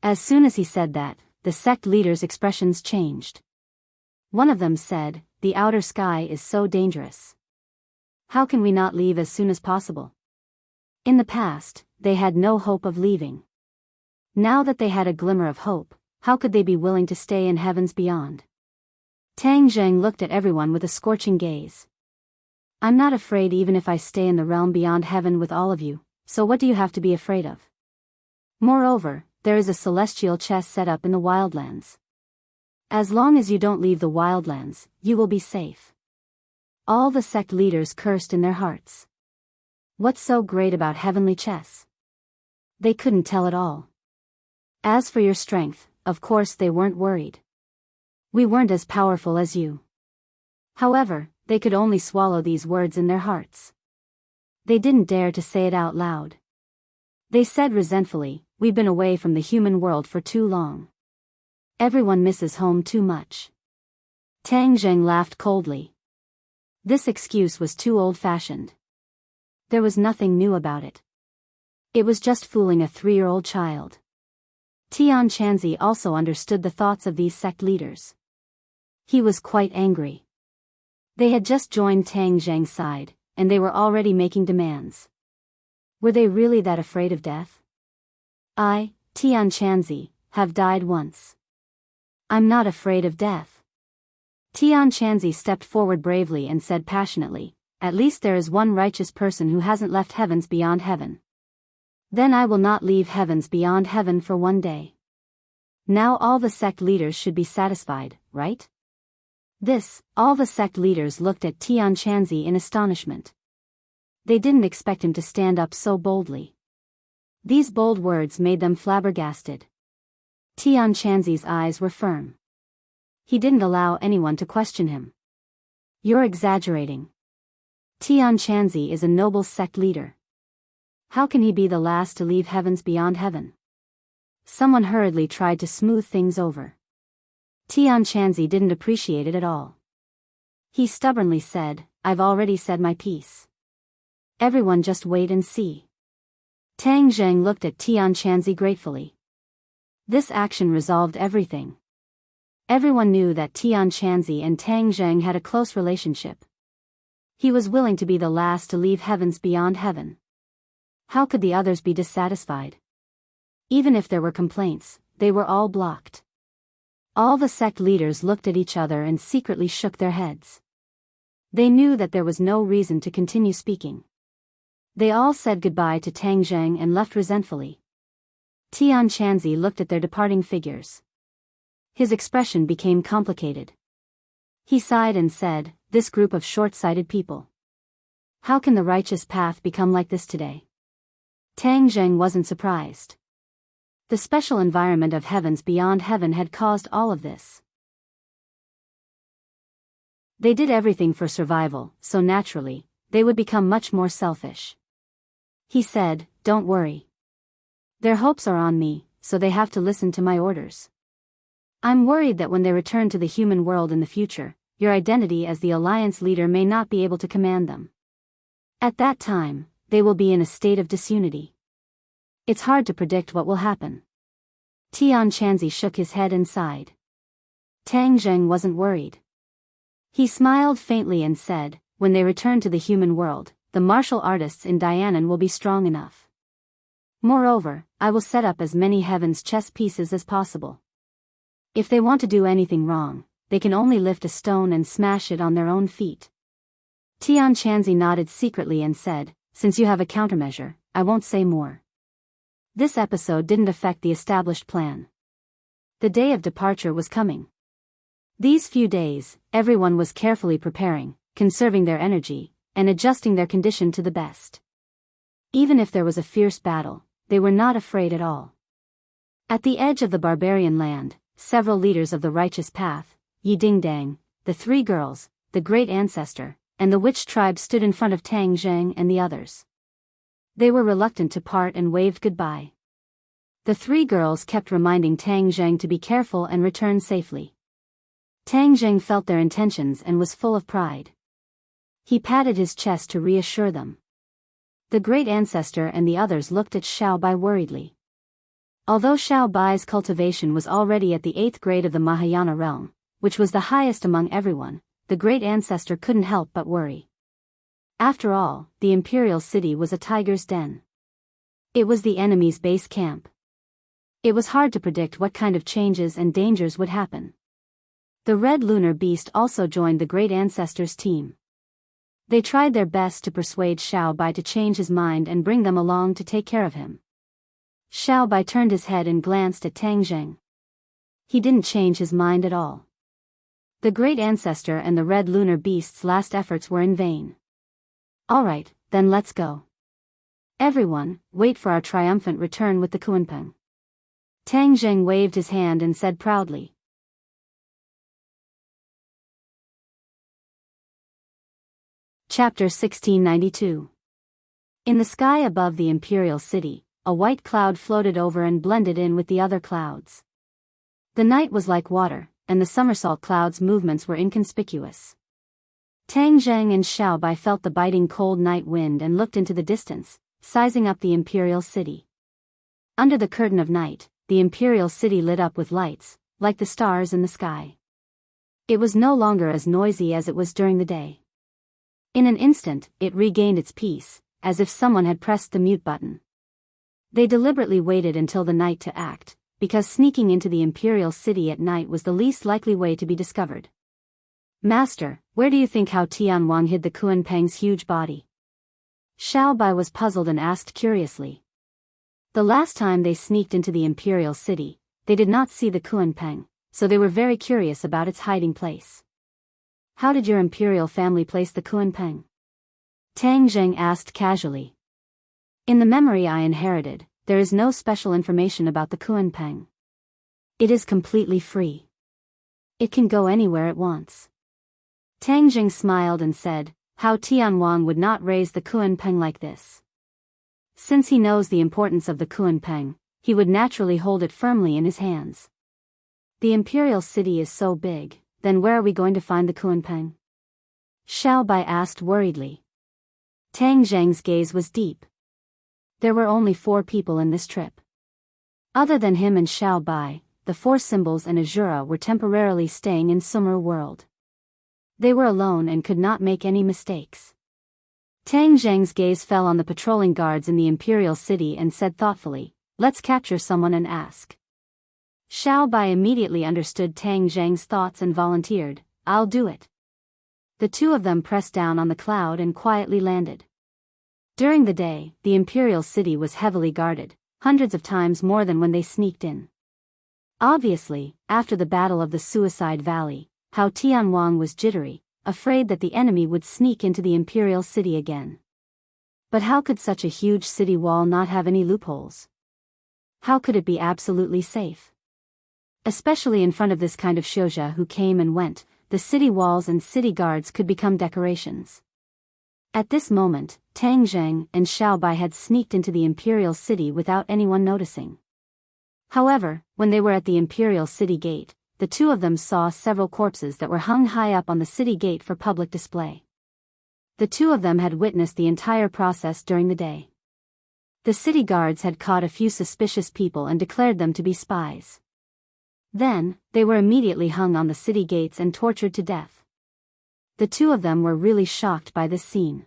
As soon as he said that, the sect leaders' expressions changed. One of them said, "The outer sky is so dangerous. How can we not leave as soon as possible?" In the past, they had no hope of leaving. Now that they had a glimmer of hope, how could they be willing to stay in heavens beyond? Tang Zheng looked at everyone with a scorching gaze. "I'm not afraid even if I stay in the realm beyond heaven with all of you, so what do you have to be afraid of? Moreover, there is a celestial chest set up in the wildlands. As long as you don't leave the wildlands, you will be safe." All the sect leaders cursed in their hearts. What's so great about heavenly chess? They couldn't tell at all. As for your strength, of course they weren't worried. "We weren't as powerful as you." However, they could only swallow these words in their hearts. They didn't dare to say it out loud. They said resentfully, "We've been away from the human world for too long. Everyone misses home too much." Tang Zheng laughed coldly. This excuse was too old-fashioned. There was nothing new about it. It was just fooling a 3-year-old child. Tian Chanzi also understood the thoughts of these sect leaders. He was quite angry. They had just joined Tang Zheng's side, and they were already making demands. Were they really that afraid of death? "I, Tian Chanzi, have died once. I'm not afraid of death." Tian Chanzi stepped forward bravely and said passionately, "At least there is one righteous person who hasn't left heavens beyond heaven. Then I will not leave heavens beyond heaven for one day. Now all the sect leaders should be satisfied, right? All the sect leaders looked at Tian Chanzi in astonishment. They didn't expect him to stand up so boldly. These bold words made them flabbergasted. Tian Chanzi's eyes were firm. He didn't allow anyone to question him. You're exaggerating. Tian Chanzi is a noble sect leader. How can he be the last to leave heavens beyond heaven? Someone hurriedly tried to smooth things over. Tian Chanzi didn't appreciate it at all. He stubbornly said, I've already said my piece. Everyone just wait and see. Tang Zheng looked at Tian Chanzi gratefully. This action resolved everything. Everyone knew that Tian Chanzi and Tang Zheng had a close relationship. He was willing to be the last to leave heavens beyond heaven. How could the others be dissatisfied? Even if there were complaints, they were all blocked. All the sect leaders looked at each other and secretly shook their heads. They knew that there was no reason to continue speaking. They all said goodbye to Tang Zheng and left resentfully. Tian Chanzi looked at their departing figures. His expression became complicated. He sighed and said, this group of short-sighted people. How can the righteous path become like this today? Tang Zheng wasn't surprised. The special environment of heavens beyond heaven had caused all of this. They did everything for survival, so naturally, they would become much more selfish. He said, don't worry. Their hopes are on me, so they have to listen to my orders. I'm worried that when they return to the human world in the future, your identity as the alliance leader may not be able to command them. At that time, they will be in a state of disunity. It's hard to predict what will happen. Tian Chanzi shook his head and sighed. Tang Zheng wasn't worried. He smiled faintly and said, when they return to the human world, the martial artists in Dianan will be strong enough. Moreover, I will set up as many heavens chess pieces as possible. If they want to do anything wrong, they can only lift a stone and smash it on their own feet. Tian Chanzi nodded secretly and said, since you have a countermeasure, I won't say more. This episode didn't affect the established plan. The day of departure was coming. These few days, everyone was carefully preparing, conserving their energy, and adjusting their condition to the best. Even if there was a fierce battle, they were not afraid at all. At the edge of the barbarian land, several leaders of the righteous path, Yi Dingdang, the three girls, the great ancestor, and the witch tribe stood in front of Tang Zheng and the others. They were reluctant to part and waved goodbye. The three girls kept reminding Tang Zheng to be careful and return safely. Tang Zheng felt their intentions and was full of pride. He patted his chest to reassure them. The great ancestor and the others looked at Xiao Bai worriedly. Although Xiao Bai's cultivation was already at the 8th grade of the Mahayana realm, which was the highest among everyone, the great ancestor couldn't help but worry. After all, the imperial city was a tiger's den. It was the enemy's base camp. It was hard to predict what kind of changes and dangers would happen. The red lunar beast also joined the great ancestor's team. They tried their best to persuade Xiao Bai to change his mind and bring them along to take care of him. Xiao Bai turned his head and glanced at Tang Zheng. He didn't change his mind at all. The great ancestor and the red lunar beast's last efforts were in vain. All right, then let's go. Everyone, wait for our triumphant return with the Kunpeng. Tang Zheng waved his hand and said proudly. Chapter 1692. In the sky above the imperial city, a white cloud floated over and blended in with the other clouds. The night was like water, and the somersault cloud's movements were inconspicuous. Tang Zheng and Xiao Bai felt the biting cold night wind and looked into the distance, sizing up the imperial city. Under the curtain of night, the imperial city lit up with lights, like the stars in the sky. It was no longer as noisy as it was during the day. In an instant, it regained its peace, as if someone had pressed the mute button. They deliberately waited until the night to act, because sneaking into the imperial city at night was the least likely way to be discovered. Master, where do you think Hao Tianwang hid the Kunpeng's huge body? Xiao Bai was puzzled and asked curiously. The last time they sneaked into the imperial city, they did not see the Kuanpeng, so they were very curious about its hiding place. How did your imperial family place the Kuanpeng? Tang Zheng asked casually. In the memory I inherited, there is no special information about the Kuanpeng. It is completely free. It can go anywhere it wants. Tang Zheng smiled and said, how Tianwang would not raise the Kuanpeng like this. Since he knows the importance of the Kuanpeng, he would naturally hold it firmly in his hands. The imperial city is so big, then where are we going to find the Kuanpeng? Xiao Bai asked worriedly. Tang Zheng's gaze was deep. There were only 4 people in this trip. Other than him and Xiao Bai, the 4 symbols and Azura were temporarily staying in Sumer world. They were alone and could not make any mistakes. Tang Zheng's gaze fell on the patrolling guards in the imperial city and said thoughtfully, let's capture someone and ask. Xiao Bai immediately understood Tang Zheng's thoughts and volunteered, I'll do it. The 2 of them pressed down on the cloud and quietly landed. During the day, the imperial city was heavily guarded, hundreds of times more than when they sneaked in. Obviously, after the Battle of the Suicide Valley, Hao Tianwang was jittery, afraid that the enemy would sneak into the imperial city again. But how could such a huge city wall not have any loopholes? How could it be absolutely safe? Especially in front of this kind of Shouja who came and went, the city walls and city guards could become decorations. At this moment, Tang Zheng and Xiao Bai had sneaked into the imperial city without anyone noticing. However, when they were at the imperial city gate, the 2 of them saw several corpses that were hung high up on the city gate for public display. The 2 of them had witnessed the entire process during the day. The city guards had caught a few suspicious people and declared them to be spies. Then, they were immediately hung on the city gates and tortured to death. The 2 of them were really shocked by this scene.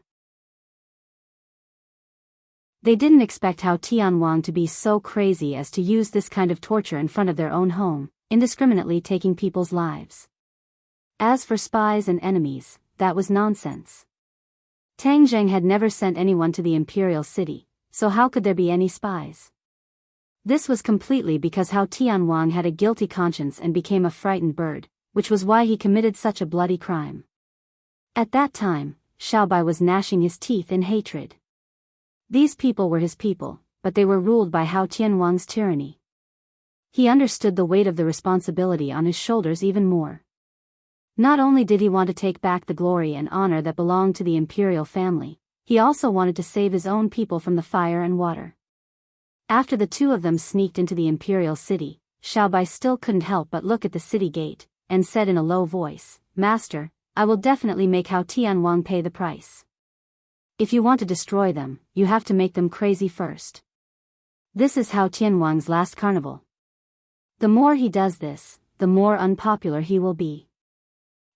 They didn't expect Hao Tianwang to be so crazy as to use this kind of torture in front of their own home, indiscriminately taking people's lives. As for spies and enemies, that was nonsense. Tang Zheng had never sent anyone to the imperial city, so how could there be any spies? This was completely because Hao Tianwang had a guilty conscience and became a frightened bird, which was why he committed such a bloody crime. At that time, Xiao Bai was gnashing his teeth in hatred. These people were his people, but they were ruled by Hao Tianwang's tyranny. He understood the weight of the responsibility on his shoulders even more. Not only did he want to take back the glory and honor that belonged to the imperial family, he also wanted to save his own people from the fire and water. After the 2 of them sneaked into the imperial city, Xiao Bai still couldn't help but look at the city gate, and said in a low voice, Master, I will definitely make Hao Tianwang pay the price. If you want to destroy them, you have to make them crazy first. This is Hao Tianwang's last carnival. The more he does this, the more unpopular he will be.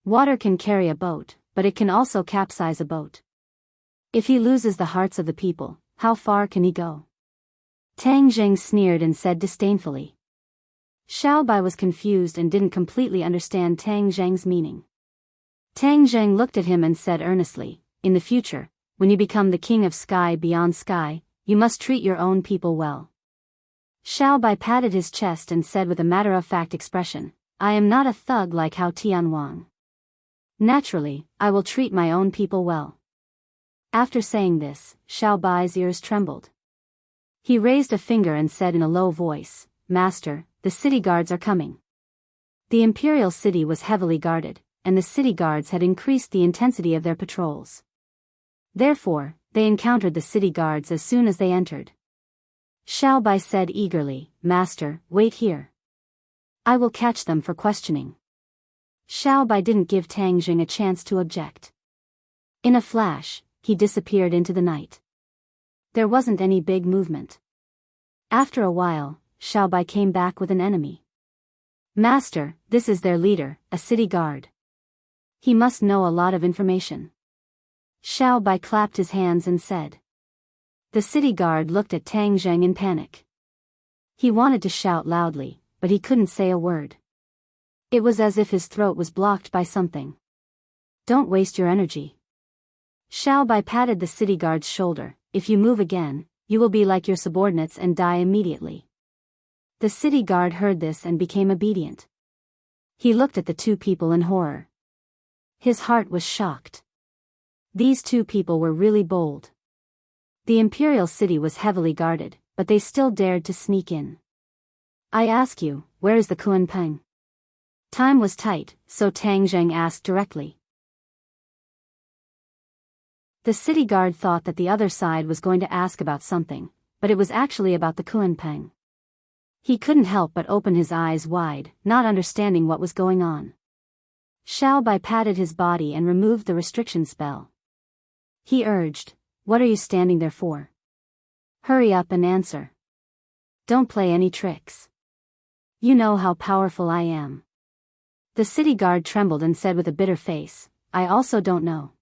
Water can carry a boat, but it can also capsize a boat. If he loses the hearts of the people, how far can he go? Tang Zheng sneered and said disdainfully. Xiao Bai was confused and didn't completely understand Tang Zheng's meaning. Tang Zheng looked at him and said earnestly, in the future, when you become the king of sky beyond sky, you must treat your own people well. Xiao Bai patted his chest and said with a matter-of-fact expression, I am not a thug like Hao Tianwang. Naturally, I will treat my own people well. After saying this, Xiao Bai's ears trembled. He raised a finger and said in a low voice, Master, the city guards are coming. The imperial city was heavily guarded, and the city guards had increased the intensity of their patrols. Therefore, they encountered the city guards as soon as they entered. Xiao Bai said eagerly, Master, wait here. I will catch them for questioning. Xiao Bai didn't give Tang Zheng a chance to object. In a flash, he disappeared into the night. There wasn't any big movement. After a while, Xiao Bai came back with an enemy. Master, this is their leader, a city guard. He must know a lot of information. Xiao Bai clapped his hands and said. The city guard looked at Tang Zheng in panic. He wanted to shout loudly, but he couldn't say a word. It was as if his throat was blocked by something. Don't waste your energy. Xiao Bai patted the city guard's shoulder. If you move again, you will be like your subordinates and die immediately." The city guard heard this and became obedient. He looked at the two people in horror. His heart was shocked. These two people were really bold. The imperial city was heavily guarded, but they still dared to sneak in. "I ask you, where is the Kunpeng?" Time was tight, so Tang Zheng asked directly. The city guard thought that the other side was going to ask about something, but it was actually about the Kunpeng. He couldn't help but open his eyes wide, not understanding what was going on. Xiao Bai patted his body and removed the restriction spell. He urged, "What are you standing there for? Hurry up and answer. Don't play any tricks. You know how powerful I am." The city guard trembled and said with a bitter face, "I also don't know."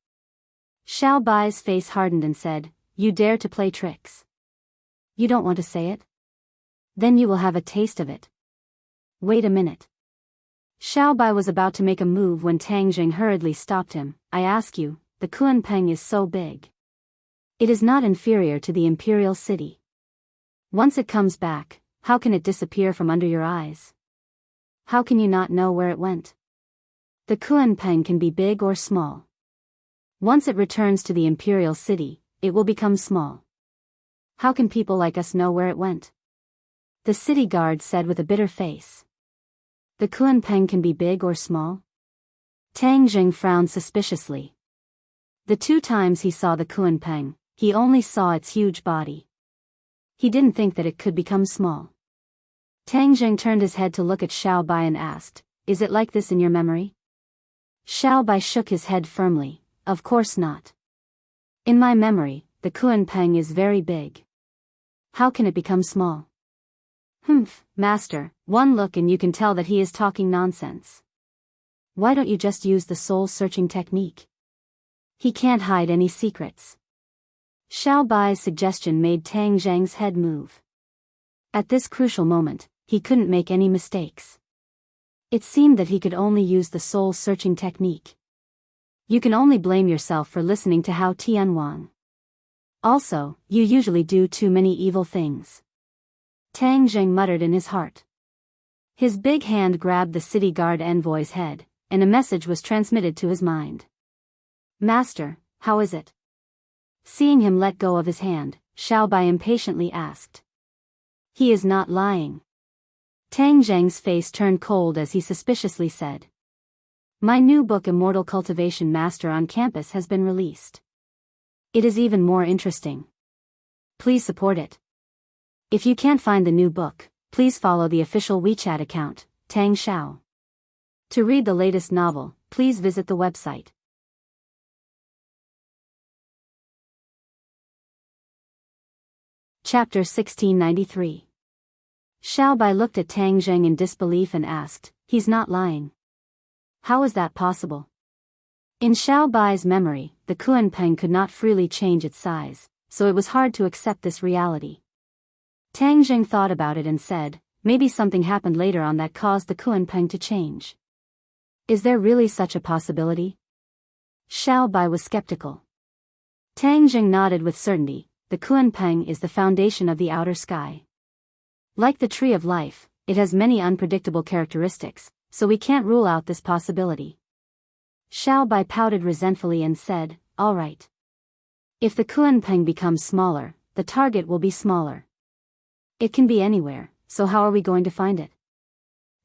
Xiao Bai's face hardened and said, "You dare to play tricks? You don't want to say it? Then you will have a taste of it. Wait a minute." Xiao Bai was about to make a move when Tang Jing hurriedly stopped him. "I ask you, the Kunpeng is so big. It is not inferior to the imperial city. Once it comes back, how can it disappear from under your eyes? How can you not know where it went? The Kunpeng can be big or small. Once it returns to the imperial city, it will become small. How can people like us know where it went?" The city guard said with a bitter face. "The Kunpeng can be big or small?" Tang Jing frowned suspiciously. The two times he saw the Kunpeng, he only saw its huge body. He didn't think that it could become small. Tang Jing turned his head to look at Xiao Bai and asked, "Is it like this in your memory?" Xiao Bai shook his head firmly. "Of course not. In my memory, the Kunpeng is very big. How can it become small?" "Humph, master, one look and you can tell that he is talking nonsense. Why don't you just use the soul-searching technique? He can't hide any secrets." Xiao Bai's suggestion made Tang Zhang's head move. At this crucial moment, he couldn't make any mistakes. It seemed that he could only use the soul-searching technique. You can only blame yourself for listening to Hao Tianwang. Also, you usually do too many evil things. Tang Zheng muttered in his heart. His big hand grabbed the city guard envoy's head, and a message was transmitted to his mind. "Master, how is it?" Seeing him let go of his hand, Xiao Bai impatiently asked. "He is not lying." Tang Zheng's face turned cold as he suspiciously said, "My new book Immortal Cultivation Master on campus has been released. It is even more interesting. Please support it. If you can't find the new book, please follow the official WeChat account, Tang Xiao. To read the latest novel, please visit the website." Chapter 1693. Xiao Bai looked at Tang Zheng in disbelief and asked, "He's not lying. How is that possible?" In Xiao Bai's memory, the Kunpeng could not freely change its size, so it was hard to accept this reality. Tang Zheng thought about it and said, "Maybe something happened later on that caused the Kunpeng to change. Is there really such a possibility?" Xiao Bai was skeptical. Tang Zheng nodded with certainty. The Kunpeng is the foundation of the outer sky. Like the tree of life, it has many unpredictable characteristics, so we can't rule out this possibility. Xiao Bai pouted resentfully and said, "All right. If the Kunpeng becomes smaller, the target will be smaller. It can be anywhere, so how are we going to find it?"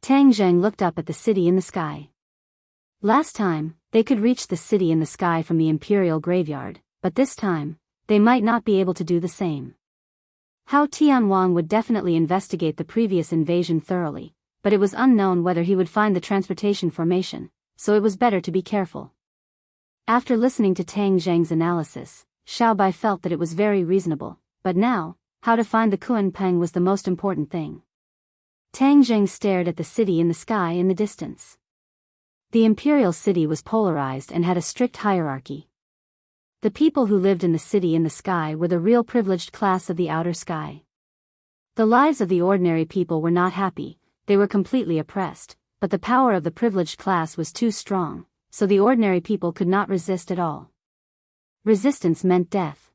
Tang Zheng looked up at the city in the sky. Last time, they could reach the city in the sky from the imperial graveyard, but this time, they might not be able to do the same. Hao Tianwang would definitely investigate the previous invasion thoroughly, but it was unknown whether he would find the transportation formation, so it was better to be careful. After listening to Tang Zheng's analysis, Xiao Bai felt that it was very reasonable, but now, how to find the Kunpeng was the most important thing. Tang Zheng stared at the city in the sky in the distance. The imperial city was polarized and had a strict hierarchy. The people who lived in the city in the sky were the real privileged class of the outer sky. The lives of the ordinary people were not happy, they were completely oppressed, but the power of the privileged class was too strong, so the ordinary people could not resist at all. Resistance meant death.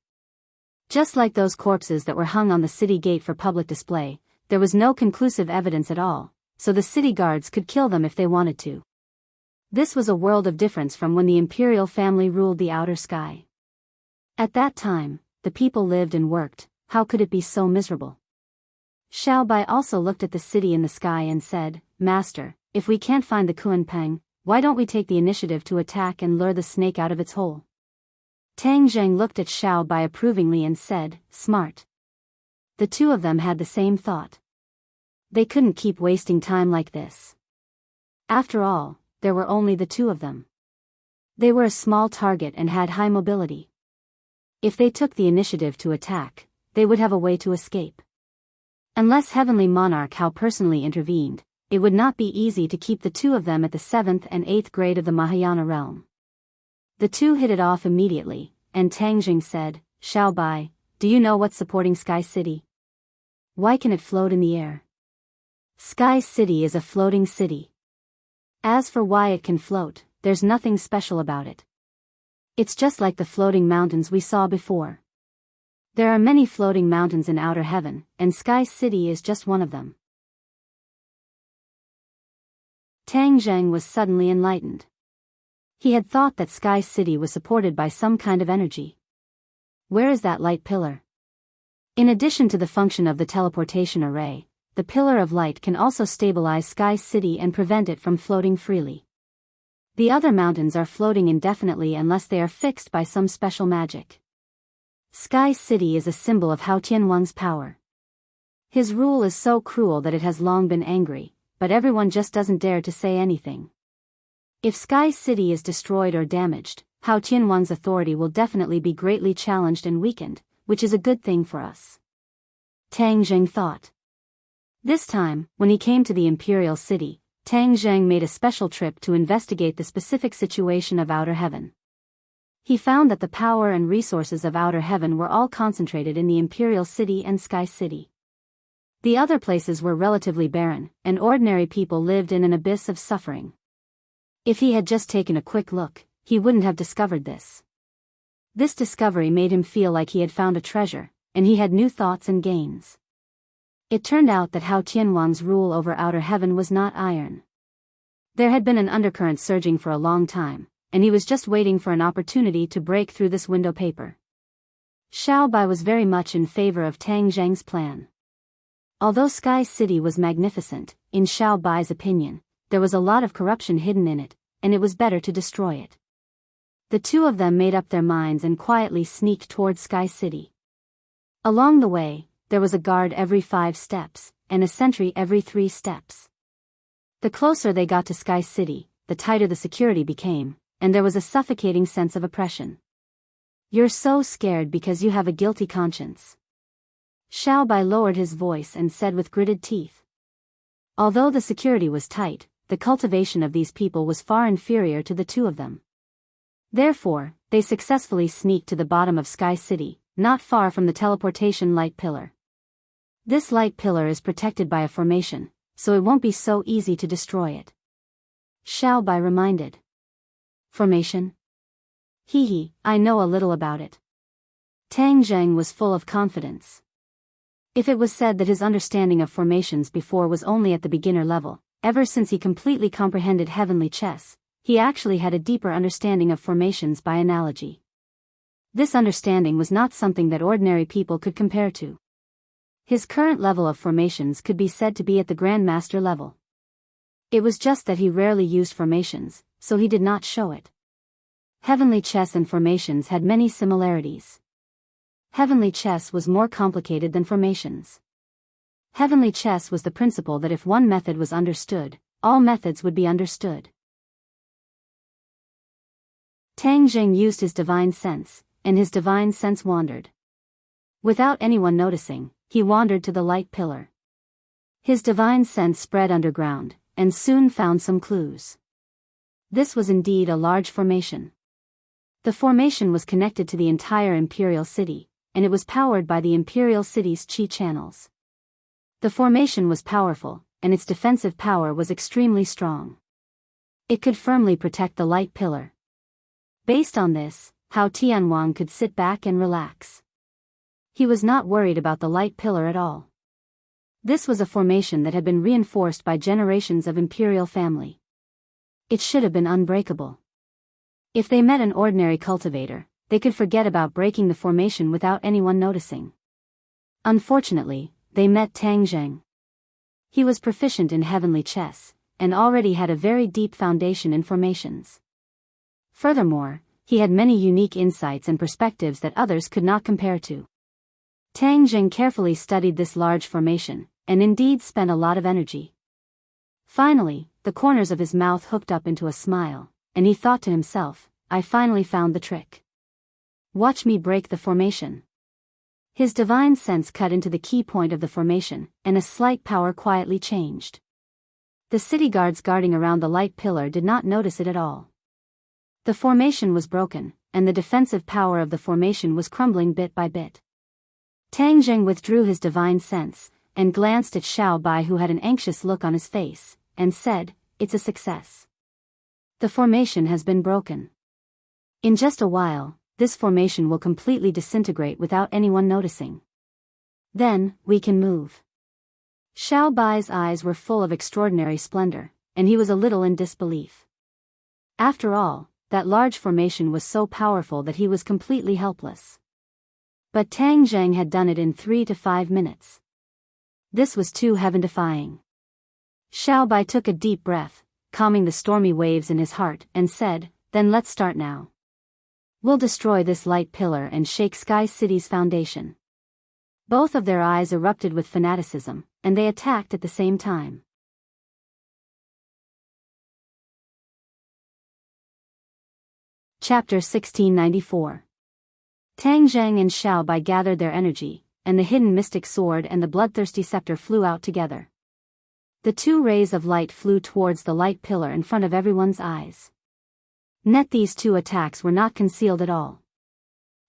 Just like those corpses that were hung on the city gate for public display, there was no conclusive evidence at all, so the city guards could kill them if they wanted to. This was a world of difference from when the imperial family ruled the outer sky. At that time, the people lived and worked. How could it be so miserable? Xiao Bai also looked at the city in the sky and said, "Master, if we can't find the Kuanpeng, why don't we take the initiative to attack and lure the snake out of its hole?" Tang Zheng looked at Xiao Bai approvingly and said, "Smart." The two of them had the same thought. They couldn't keep wasting time like this. After all, there were only the two of them. They were a small target and had high mobility. If they took the initiative to attack, they would have a way to escape. Unless Heavenly Monarch Hao personally intervened, it would not be easy to keep the two of them at the 7th and 8th grade of the Mahayana realm. The two hit it off immediately, and Tang Jing said, "Xiao Bai, do you know what's supporting Sky City? Why can it float in the air?" Sky City is a floating city. As for why it can float, there's nothing special about it. It's just like the floating mountains we saw before. There are many floating mountains in outer heaven, and Sky City is just one of them. Tang Zheng was suddenly enlightened. He had thought that Sky City was supported by some kind of energy. Where is that light pillar? In addition to the function of the teleportation array, the pillar of light can also stabilize Sky City and prevent it from floating freely. The other mountains are floating indefinitely unless they are fixed by some special magic. Sky City is a symbol of Hao Tianwang's power. His rule is so cruel that it has long been angry, but everyone just doesn't dare to say anything. If Sky City is destroyed or damaged, Hao Tianwang's authority will definitely be greatly challenged and weakened, which is a good thing for us. Tang Zheng thought. This time, when he came to the imperial city, Tang Zheng made a special trip to investigate the specific situation of outer heaven. He found that the power and resources of outer heaven were all concentrated in the imperial city and Sky City. The other places were relatively barren, and ordinary people lived in an abyss of suffering. If he had just taken a quick look, he wouldn't have discovered this. This discovery made him feel like he had found a treasure, and he had new thoughts and gains. It turned out that Hao Tianwang's rule over outer heaven was not iron. There had been an undercurrent surging for a long time, and he was just waiting for an opportunity to break through this window paper. Xiao Bai was very much in favor of Tang Zheng's plan. Although Sky City was magnificent, in Xiao Bai's opinion, there was a lot of corruption hidden in it, and it was better to destroy it. The two of them made up their minds and quietly sneaked toward Sky City. Along the way, there was a guard every 5 steps, and a sentry every 3 steps. The closer they got to Sky City, the tighter the security became, and there was a suffocating sense of oppression. "You're so scared because you have a guilty conscience." Xiao Bai lowered his voice and said with gritted teeth. Although the security was tight, the cultivation of these people was far inferior to the two of them. Therefore, they successfully sneaked to the bottom of Sky City, not far from the teleportation light pillar. This light pillar is protected by a formation, so it won't be so easy to destroy it. Xiao Bai reminded. Formation? Hee, I know a little about it. Tang Zheng was full of confidence. If it was said that his understanding of formations before was only at the beginner level, ever since he completely comprehended heavenly chess, he actually had a deeper understanding of formations by analogy. This understanding was not something that ordinary people could compare to. His current level of formations could be said to be at the Grandmaster level. It was just that he rarely used formations, so he did not show it. Heavenly chess and formations had many similarities. Heavenly chess was more complicated than formations. Heavenly chess was the principle that if one method was understood, all methods would be understood. Tang Zheng used his divine sense, and his divine sense wandered. Without anyone noticing, he wandered to the light pillar. His divine sense spread underground, and soon found some clues. This was indeed a large formation. The formation was connected to the entire imperial city, and it was powered by the imperial city's qi channels. The formation was powerful, and its defensive power was extremely strong. It could firmly protect the light pillar. Based on this, Hao Tianwang could sit back and relax. He was not worried about the light pillar at all. This was a formation that had been reinforced by generations of imperial family. It should have been unbreakable. If they met an ordinary cultivator, they could forget about breaking the formation without anyone noticing. Unfortunately, they met Tang Zheng. He was proficient in heavenly chess, and already had a very deep foundation in formations. Furthermore, he had many unique insights and perspectives that others could not compare to. Tang Zheng carefully studied this large formation, and indeed spent a lot of energy. Finally, the corners of his mouth hooked up into a smile, and he thought to himself, I finally found the trick. Watch me break the formation. His divine sense cut into the key point of the formation, and a slight power quietly changed. The city guards guarding around the light pillar did not notice it at all. The formation was broken, and the defensive power of the formation was crumbling bit by bit. Tang Zheng withdrew his divine sense, and glanced at Xiao Bai, who had an anxious look on his face, and said, It's a success. The formation has been broken. In just a while, this formation will completely disintegrate without anyone noticing. Then, we can move. Xiao Bai's eyes were full of extraordinary splendor, and he was a little in disbelief. After all, that large formation was so powerful that he was completely helpless. But Tang Zheng had done it in 3 to 5 minutes. This was too heaven-defying. Xiao Bai took a deep breath, calming the stormy waves in his heart, and said, Then let's start now. We'll destroy this light pillar and shake Sky City's foundation. Both of their eyes erupted with fanaticism, and they attacked at the same time. Chapter 1694. Tang Zheng and Xiao Bai gathered their energy, and the hidden mystic sword and the bloodthirsty scepter flew out together. The two rays of light flew towards the light pillar in front of everyone's eyes. Yet these two attacks were not concealed at all.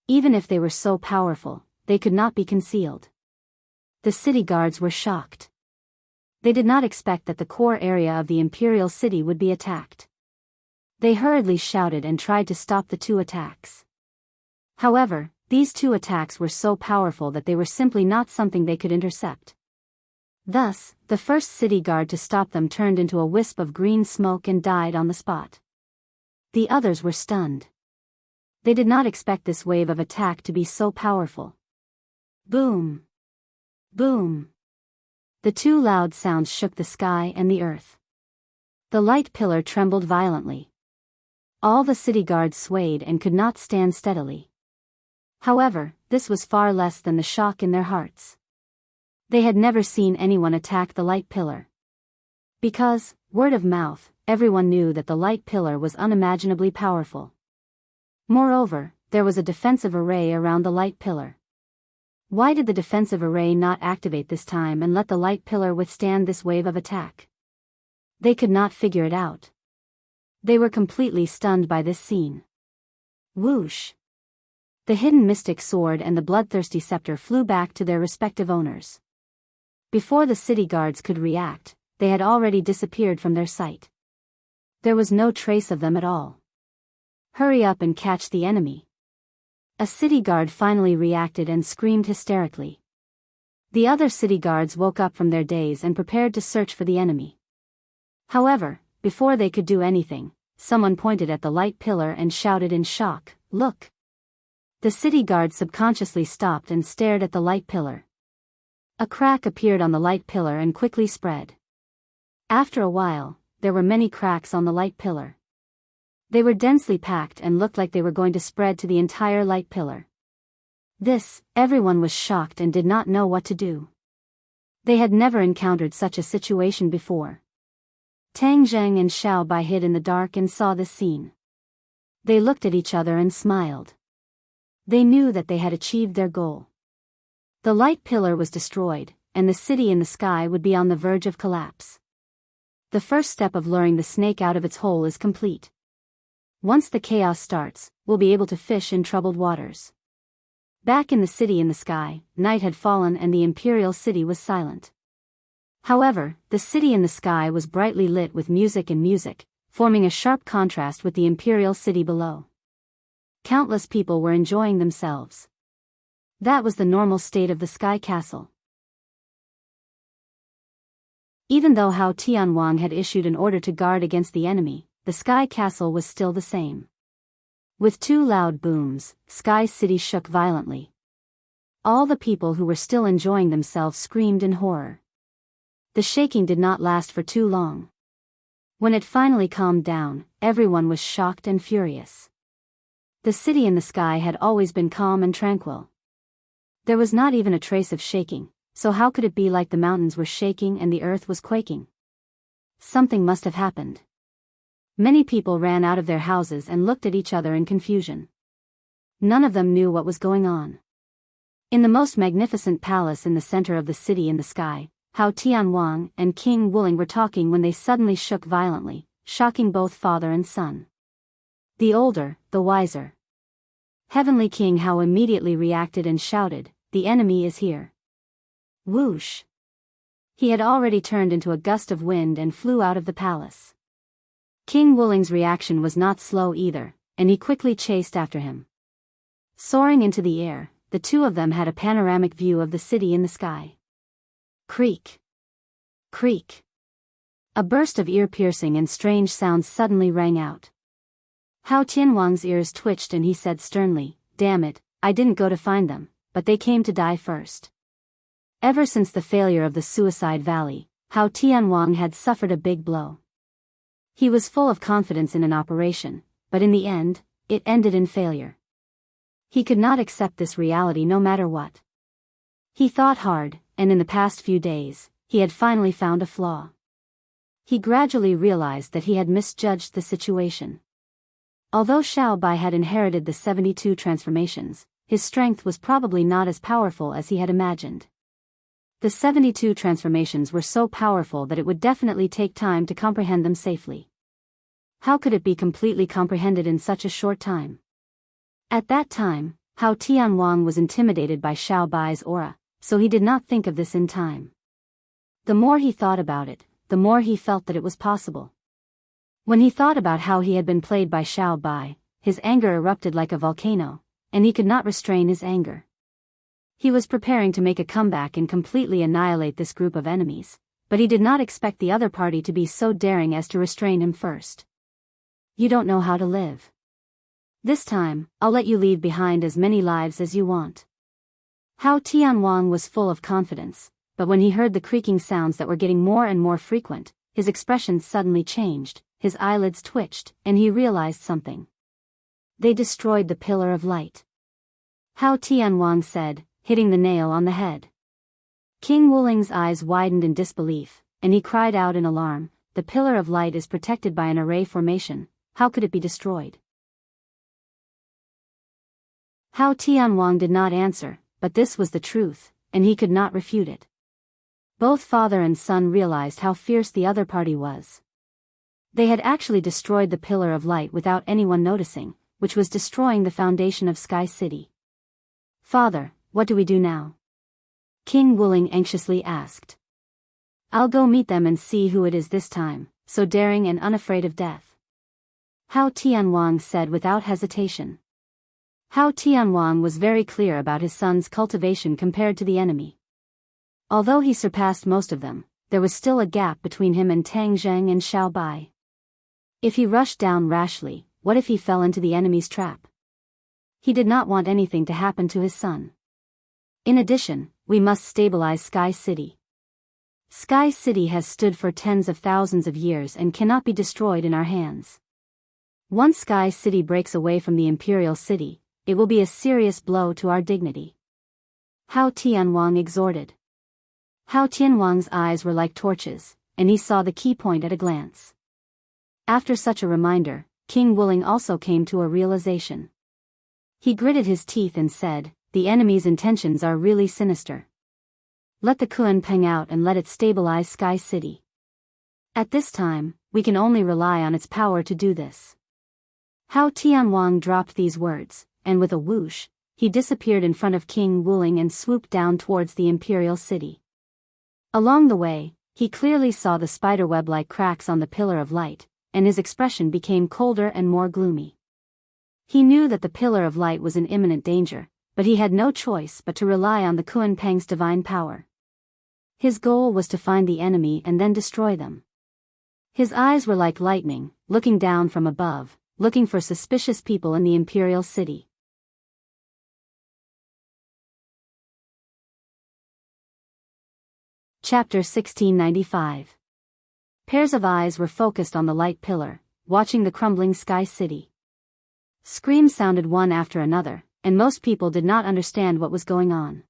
Even if they were so powerful, they could not be concealed. The city guards were shocked. They did not expect that the core area of the imperial city would be attacked. They hurriedly shouted and tried to stop the two attacks. However, these two attacks were so powerful that they were simply not something they could intercept. Thus, the first city guard to stop them turned into a wisp of green smoke and died on the spot. The others were stunned. They did not expect this wave of attack to be so powerful. Boom! Boom! The two loud sounds shook the sky and the earth. The light pillar trembled violently. All the city guards swayed and could not stand steadily. However, this was far less than the shock in their hearts. They had never seen anyone attack the light pillar. Because, word of mouth, everyone knew that the light pillar was unimaginably powerful. Moreover, there was a defensive array around the light pillar. Why did the defensive array not activate this time and let the light pillar withstand this wave of attack? They could not figure it out. They were completely stunned by this scene. Whoosh! The hidden mystic sword and the bloodthirsty scepter flew back to their respective owners. Before the city guards could react, they had already disappeared from their sight. There was no trace of them at all. Hurry up and catch the enemy. A city guard finally reacted and screamed hysterically. The other city guards woke up from their daze and prepared to search for the enemy. However, before they could do anything, someone pointed at the light pillar and shouted in shock, "Look!" The city guard subconsciously stopped and stared at the light pillar. A crack appeared on the light pillar and quickly spread. After a while, there were many cracks on the light pillar. They were densely packed and looked like they were going to spread to the entire light pillar. Everyone was shocked and did not know what to do. They had never encountered such a situation before. Tang Zheng and Xiao Bai hid in the dark and saw this scene. They looked at each other and smiled. They knew that they had achieved their goal. The light pillar was destroyed, and the city in the sky would be on the verge of collapse. The first step of luring the snake out of its hole is complete. Once the chaos starts, we'll be able to fish in troubled waters. Back in the city in the sky, night had fallen and the imperial city was silent. However, the city in the sky was brightly lit with music, forming a sharp contrast with the imperial city below. Countless people were enjoying themselves. That was the normal state of the Sky Castle. Even though Hao Tianwang had issued an order to guard against the enemy, the Sky Castle was still the same. With two loud booms, Sky City shook violently. All the people who were still enjoying themselves screamed in horror. The shaking did not last for too long. When it finally calmed down, everyone was shocked and furious. The city in the sky had always been calm and tranquil. There was not even a trace of shaking, so how could it be like the mountains were shaking and the earth was quaking? Something must have happened. Many people ran out of their houses and looked at each other in confusion. None of them knew what was going on. In the most magnificent palace in the center of the city in the sky, Hao Tianwang and King Wuling were talking when they suddenly shook violently, shocking both father and son. The older, the wiser. Heavenly King Hao immediately reacted and shouted, "The enemy is here." Whoosh! He had already turned into a gust of wind and flew out of the palace. King Wuling's reaction was not slow either, and he quickly chased after him. Soaring into the air, the two of them had a panoramic view of the city in the sky. Creak! Creak! A burst of ear-piercing and strange sounds suddenly rang out. Hao Tianwang's ears twitched and he said sternly, "Damn it, I didn't go to find them, but they came to die first." Ever since the failure of the Suicide Valley, Hao Tianwang had suffered a big blow. He was full of confidence in an operation, but in the end, it ended in failure. He could not accept this reality no matter what. He thought hard, and in the past few days, he had finally found a flaw. He gradually realized that he had misjudged the situation. Although Xiao Bai had inherited the 72 transformations, his strength was probably not as powerful as he had imagined. The 72 transformations were so powerful that it would definitely take time to comprehend them safely. How could it be completely comprehended in such a short time? At that time, Hao Tianwang was intimidated by Xiao Bai's aura, so he did not think of this in time. The more he thought about it, the more he felt that it was possible. When he thought about how he had been played by Xiao Bai, his anger erupted like a volcano, and he could not restrain his anger. He was preparing to make a comeback and completely annihilate this group of enemies, but he did not expect the other party to be so daring as to restrain him first. "You don't know how to live. This time, I'll let you leave behind as many lives as you want." Hao Tianwang was full of confidence, but when he heard the creaking sounds that were getting more and more frequent, his expression suddenly changed, his eyelids twitched, and he realized something. They destroyed the pillar of light. Hao Tianwang said, hitting the nail on the head. King Wuling's eyes widened in disbelief, and he cried out in alarm, "The pillar of light is protected by an array formation, how could it be destroyed?" Hao Tianwang did not answer, but this was the truth, and he could not refute it. Both father and son realized how fierce the other party was. They had actually destroyed the pillar of light without anyone noticing, which was destroying the foundation of Sky City. "Father, what do we do now?" King Wuling anxiously asked. "I'll go meet them and see who it is this time, so daring and unafraid of death," Hao Tianwang said without hesitation. Hao Tianwang was very clear about his son's cultivation compared to the enemy. Although he surpassed most of them, there was still a gap between him and Tang Zheng and Xiao Bai. If he rushed down rashly, what if he fell into the enemy's trap? He did not want anything to happen to his son. In addition, we must stabilize Sky City. Sky City has stood for tens of thousands of years and cannot be destroyed in our hands. Once Sky City breaks away from the Imperial City, it will be a serious blow to our dignity. Hao Tianwang exhorted. Hao Tianwang's eyes were like torches, and he saw the key point at a glance. After such a reminder, King Wuling also came to a realization. He gritted his teeth and said, "The enemy's intentions are really sinister. Let the Kun Peng out and let it stabilize Sky City. At this time, we can only rely on its power to do this." Hao Tianwang dropped these words, and with a whoosh, he disappeared in front of King Wuling and swooped down towards the Imperial City. Along the way, he clearly saw the spiderweb-like cracks on the pillar of light, and his expression became colder and more gloomy. He knew that the pillar of light was in imminent danger, but he had no choice but to rely on the Kunpeng's divine power. His goal was to find the enemy and then destroy them. His eyes were like lightning, looking down from above, looking for suspicious people in the imperial city. Chapter 1695. Pairs of eyes were focused on the light pillar, watching the crumbling sky city. Screams sounded one after another, and most people did not understand what was going on.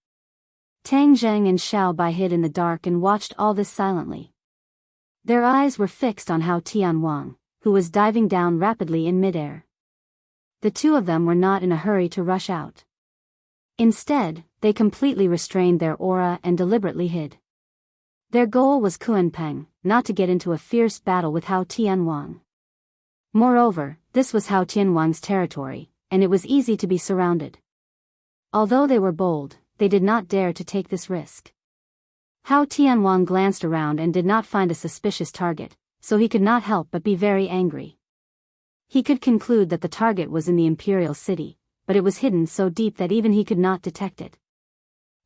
Tang Zheng and Xiao Bai hid in the dark and watched all this silently. Their eyes were fixed on Hao Tianwang, who was diving down rapidly in midair. The two of them were not in a hurry to rush out. Instead, they completely restrained their aura and deliberately hid. Their goal was Kunpeng, not to get into a fierce battle with Hao Tianwang. Moreover, this was Hao Tianwang's territory, and it was easy to be surrounded. Although they were bold, they did not dare to take this risk. Hao Tianwang glanced around and did not find a suspicious target, so he could not help but be very angry. He could conclude that the target was in the imperial city, but it was hidden so deep that even he could not detect it.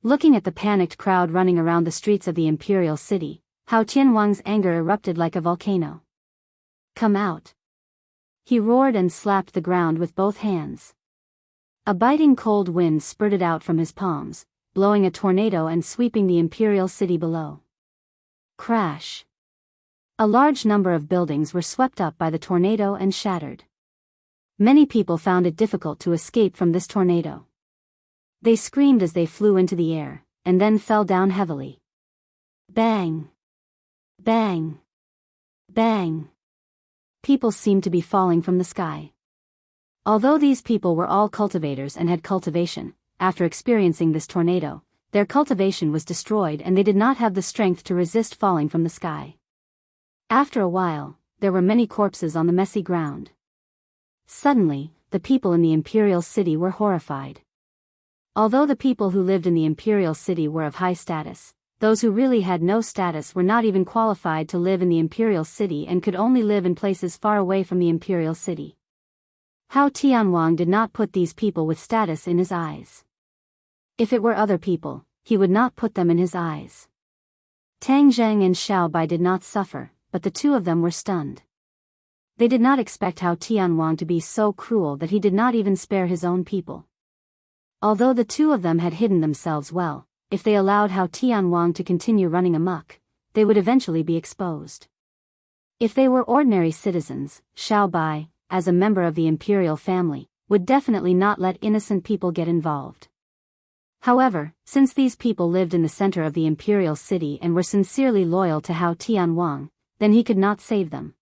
Looking at the panicked crowd running around the streets of the imperial city, Hao Tianwang's anger erupted like a volcano. "Come out!" He roared and slapped the ground with both hands. A biting cold wind spurted out from his palms, blowing a tornado and sweeping the imperial city below. Crash! A large number of buildings were swept up by the tornado and shattered. Many people found it difficult to escape from this tornado. They screamed as they flew into the air, and then fell down heavily. Bang! Bang! Bang! People seemed to be falling from the sky. Although these people were all cultivators and had cultivation, after experiencing this tornado, their cultivation was destroyed and they did not have the strength to resist falling from the sky. After a while, there were many corpses on the messy ground. Suddenly, the people in the imperial city were horrified. Although the people who lived in the imperial city were of high status, those who really had no status were not even qualified to live in the imperial city and could only live in places far away from the imperial city. Hao Tianwang did not put these people with status in his eyes. If it were other people, he would not put them in his eyes. Tang Zheng and Xiao Bai did not suffer, but the two of them were stunned. They did not expect Hao Tianwang to be so cruel that he did not even spare his own people. Although the two of them had hidden themselves well, if they allowed Hao Tianwang to continue running amok, they would eventually be exposed. If they were ordinary citizens, Xiao Bai, as a member of the imperial family, would definitely not let innocent people get involved. However, since these people lived in the center of the imperial city and were sincerely loyal to Hao Tianwang, then he could not save them.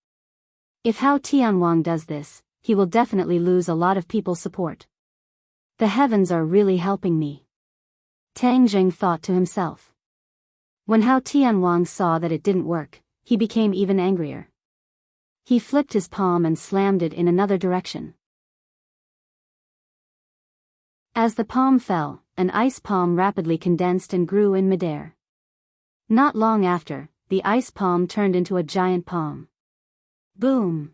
If Hao Tianwang does this, he will definitely lose a lot of people's support. The heavens are really helping me, Tang Zheng thought to himself. When Hao Tianwang saw that it didn't work, he became even angrier. He flipped his palm and slammed it in another direction. As the palm fell, an ice palm rapidly condensed and grew in midair. Not long after, the ice palm turned into a giant palm. Boom!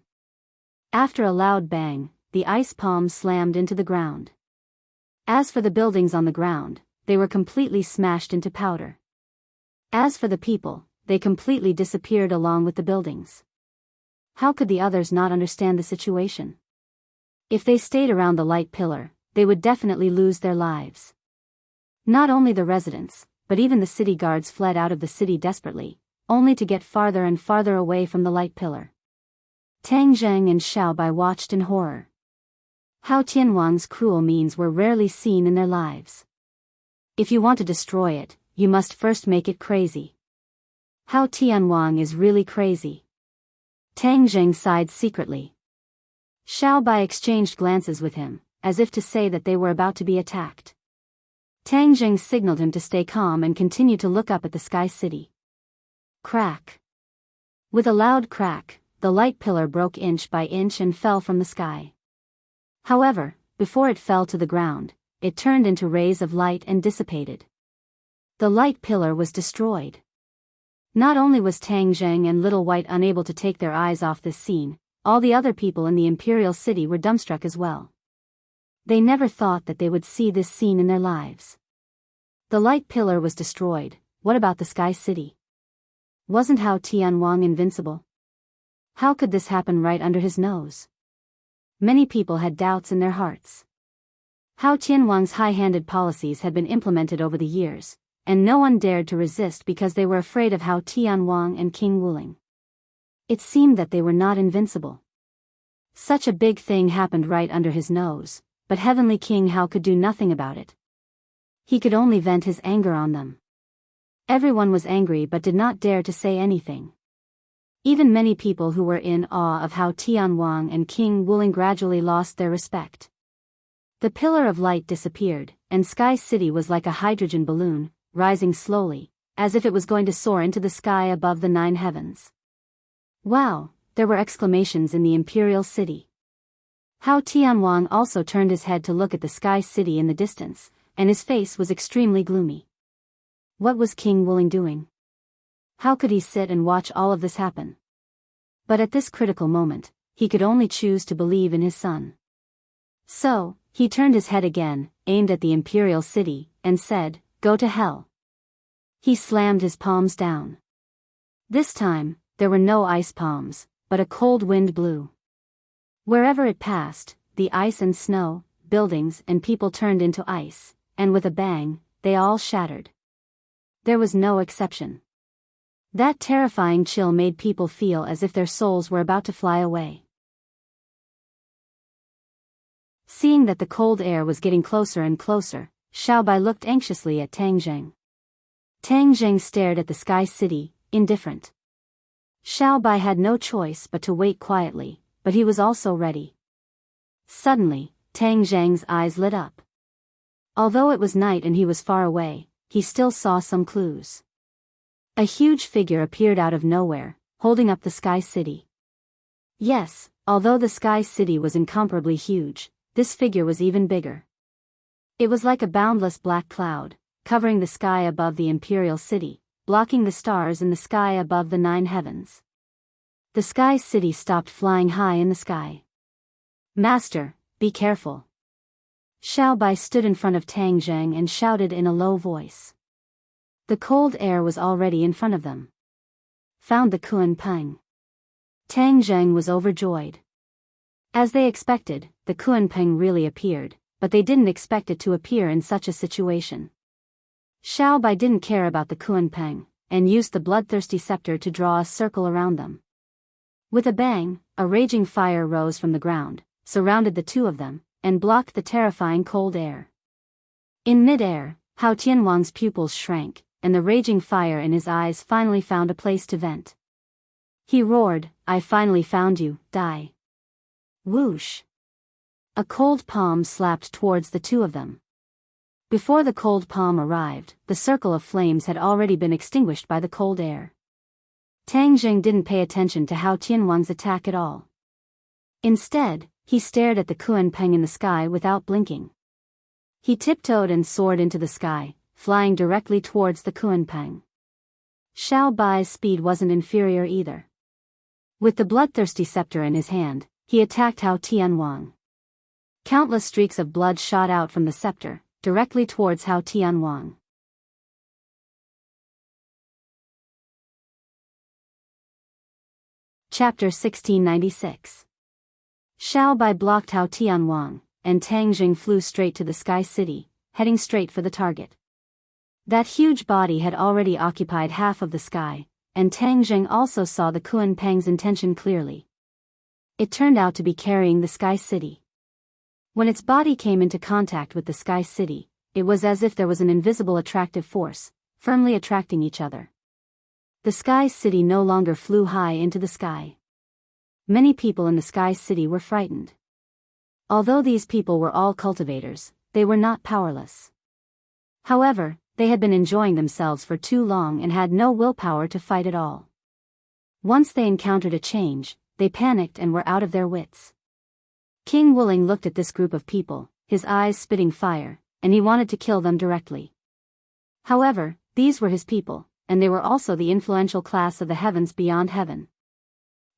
After a loud bang, the ice palm slammed into the ground. As for the buildings on the ground, they were completely smashed into powder. As for the people, they completely disappeared along with the buildings. How could the others not understand the situation? If they stayed around the light pillar, they would definitely lose their lives. Not only the residents, but even the city guards fled out of the city desperately, only to get farther and farther away from the light pillar. Tang Zheng and Xiao Bai watched in horror. Hao Tianwang's cruel means were rarely seen in their lives. If you want to destroy it, you must first make it crazy. Hao Tianwang is really crazy. Tang Zheng sighed secretly. Xiao Bai exchanged glances with him, as if to say that they were about to be attacked. Tang Zheng signaled him to stay calm and continue to look up at the sky city. Crack! With a loud crack, the light pillar broke inch by inch and fell from the sky. However, before it fell to the ground, it turned into rays of light and dissipated. The light pillar was destroyed. Not only was Tang Zheng and Little White unable to take their eyes off this scene, all the other people in the imperial city were dumbstruck as well. They never thought that they would see this scene in their lives. The light pillar was destroyed. What about the Sky City? Wasn't Hao Tianwang invincible? How could this happen right under his nose? Many people had doubts in their hearts. Hao Tianwang's high-handed policies had been implemented over the years, and no one dared to resist because they were afraid of Hao Tianwang and King Wuling. It seemed that they were not invincible. Such a big thing happened right under his nose, but Heavenly King Hao could do nothing about it. He could only vent his anger on them. Everyone was angry but did not dare to say anything. Even many people who were in awe of Hao Tianwang and King Wuling gradually lost their respect. The pillar of light disappeared, and Sky City was like a hydrogen balloon, rising slowly, as if it was going to soar into the sky above the 9 heavens. Wow, there were exclamations in the Imperial City. Hao Tianwang also turned his head to look at the Sky City in the distance, and his face was extremely gloomy. What was King Wuling doing? How could he sit and watch all of this happen? But at this critical moment, he could only choose to believe in his son. So, he turned his head again, aimed at the Imperial City, and said, "Go to hell." He slammed his palms down. This time, there were no ice palms, but a cold wind blew. Wherever it passed, the ice and snow, buildings and people turned into ice, and with a bang, they all shattered. There was no exception. That terrifying chill made people feel as if their souls were about to fly away. Seeing that the cold air was getting closer and closer, Xiaobai looked anxiously at Tang Zheng. Tang Zheng stared at the Sky City, indifferent. Xiaobai had no choice but to wait quietly, but he was also ready. Suddenly, Tang Zheng's eyes lit up. Although it was night and he was far away, he still saw some clues. A huge figure appeared out of nowhere, holding up the Sky City. Yes, although the Sky City was incomparably huge, this figure was even bigger. It was like a boundless black cloud, covering the sky above the Imperial City, blocking the stars in the sky above the 9 heavens. The Sky City stopped flying high in the sky. "Master, be careful." Xiaobai stood in front of Tang Zheng and shouted in a low voice. The cold air was already in front of them. "Found the Kuan Peng." Tang Zheng was overjoyed. As they expected, the Kuan Peng really appeared, but they didn't expect it to appear in such a situation. Xiaobai didn't care about the Kuan Peng, and used the bloodthirsty scepter to draw a circle around them. With a bang, a raging fire rose from the ground, surrounded the two of them, and blocked the terrifying cold air. In mid-air, Hao Tianwang's pupils shrank, and the raging fire in his eyes finally found a place to vent. He roared, "I finally found you, die." Whoosh! A cold palm slapped towards the two of them. Before the cold palm arrived, the circle of flames had already been extinguished by the cold air. Tang Zheng didn't pay attention to Hao Tianwang's attack at all. Instead, he stared at the Kuan Peng in the sky without blinking. He tiptoed and soared into the sky, flying directly towards the Kuan Peng. Xiao Bai's speed wasn't inferior either. With the bloodthirsty scepter in his hand, he attacked Hao Tianwang. Countless streaks of blood shot out from the scepter, directly towards Hao Tianwang. Chapter 1696. Xiao Bai blocked Hao Tianwang, and Tang Zheng flew straight to the Sky City, heading straight for the target. That huge body had already occupied half of the sky, and Tang Zheng also saw the Kuan Peng's intention clearly. It turned out to be carrying the Sky City. When its body came into contact with the Sky City, it was as if there was an invisible attractive force, firmly attracting each other. The Sky City no longer flew high into the sky. Many people in the Sky City were frightened. Although these people were all cultivators, they were not powerless. However, they had been enjoying themselves for too long and had no willpower to fight at all. Once they encountered a change, they panicked and were out of their wits. King Wuling looked at this group of people, his eyes spitting fire, and he wanted to kill them directly. However, these were his people, and they were also the influential class of the heavens beyond heaven.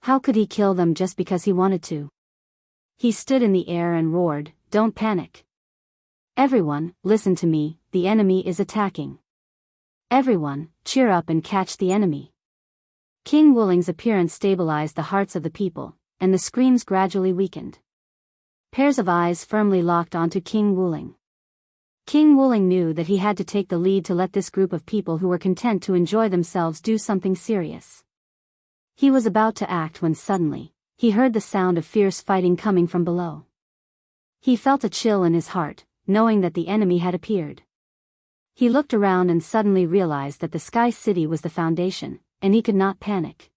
How could he kill them just because he wanted to? He stood in the air and roared, don't panic. Everyone, listen to me, the enemy is attacking. Everyone, cheer up and catch the enemy. King Wuling's appearance stabilized the hearts of the people, and the screams gradually weakened. Pairs of eyes firmly locked onto King Wuling. King Wuling knew that he had to take the lead to let this group of people who were content to enjoy themselves do something serious. He was about to act when suddenly, he heard the sound of fierce fighting coming from below. He felt a chill in his heart, knowing that the enemy had appeared. He looked around and suddenly realized that the Sky City was the foundation, and he could not panic.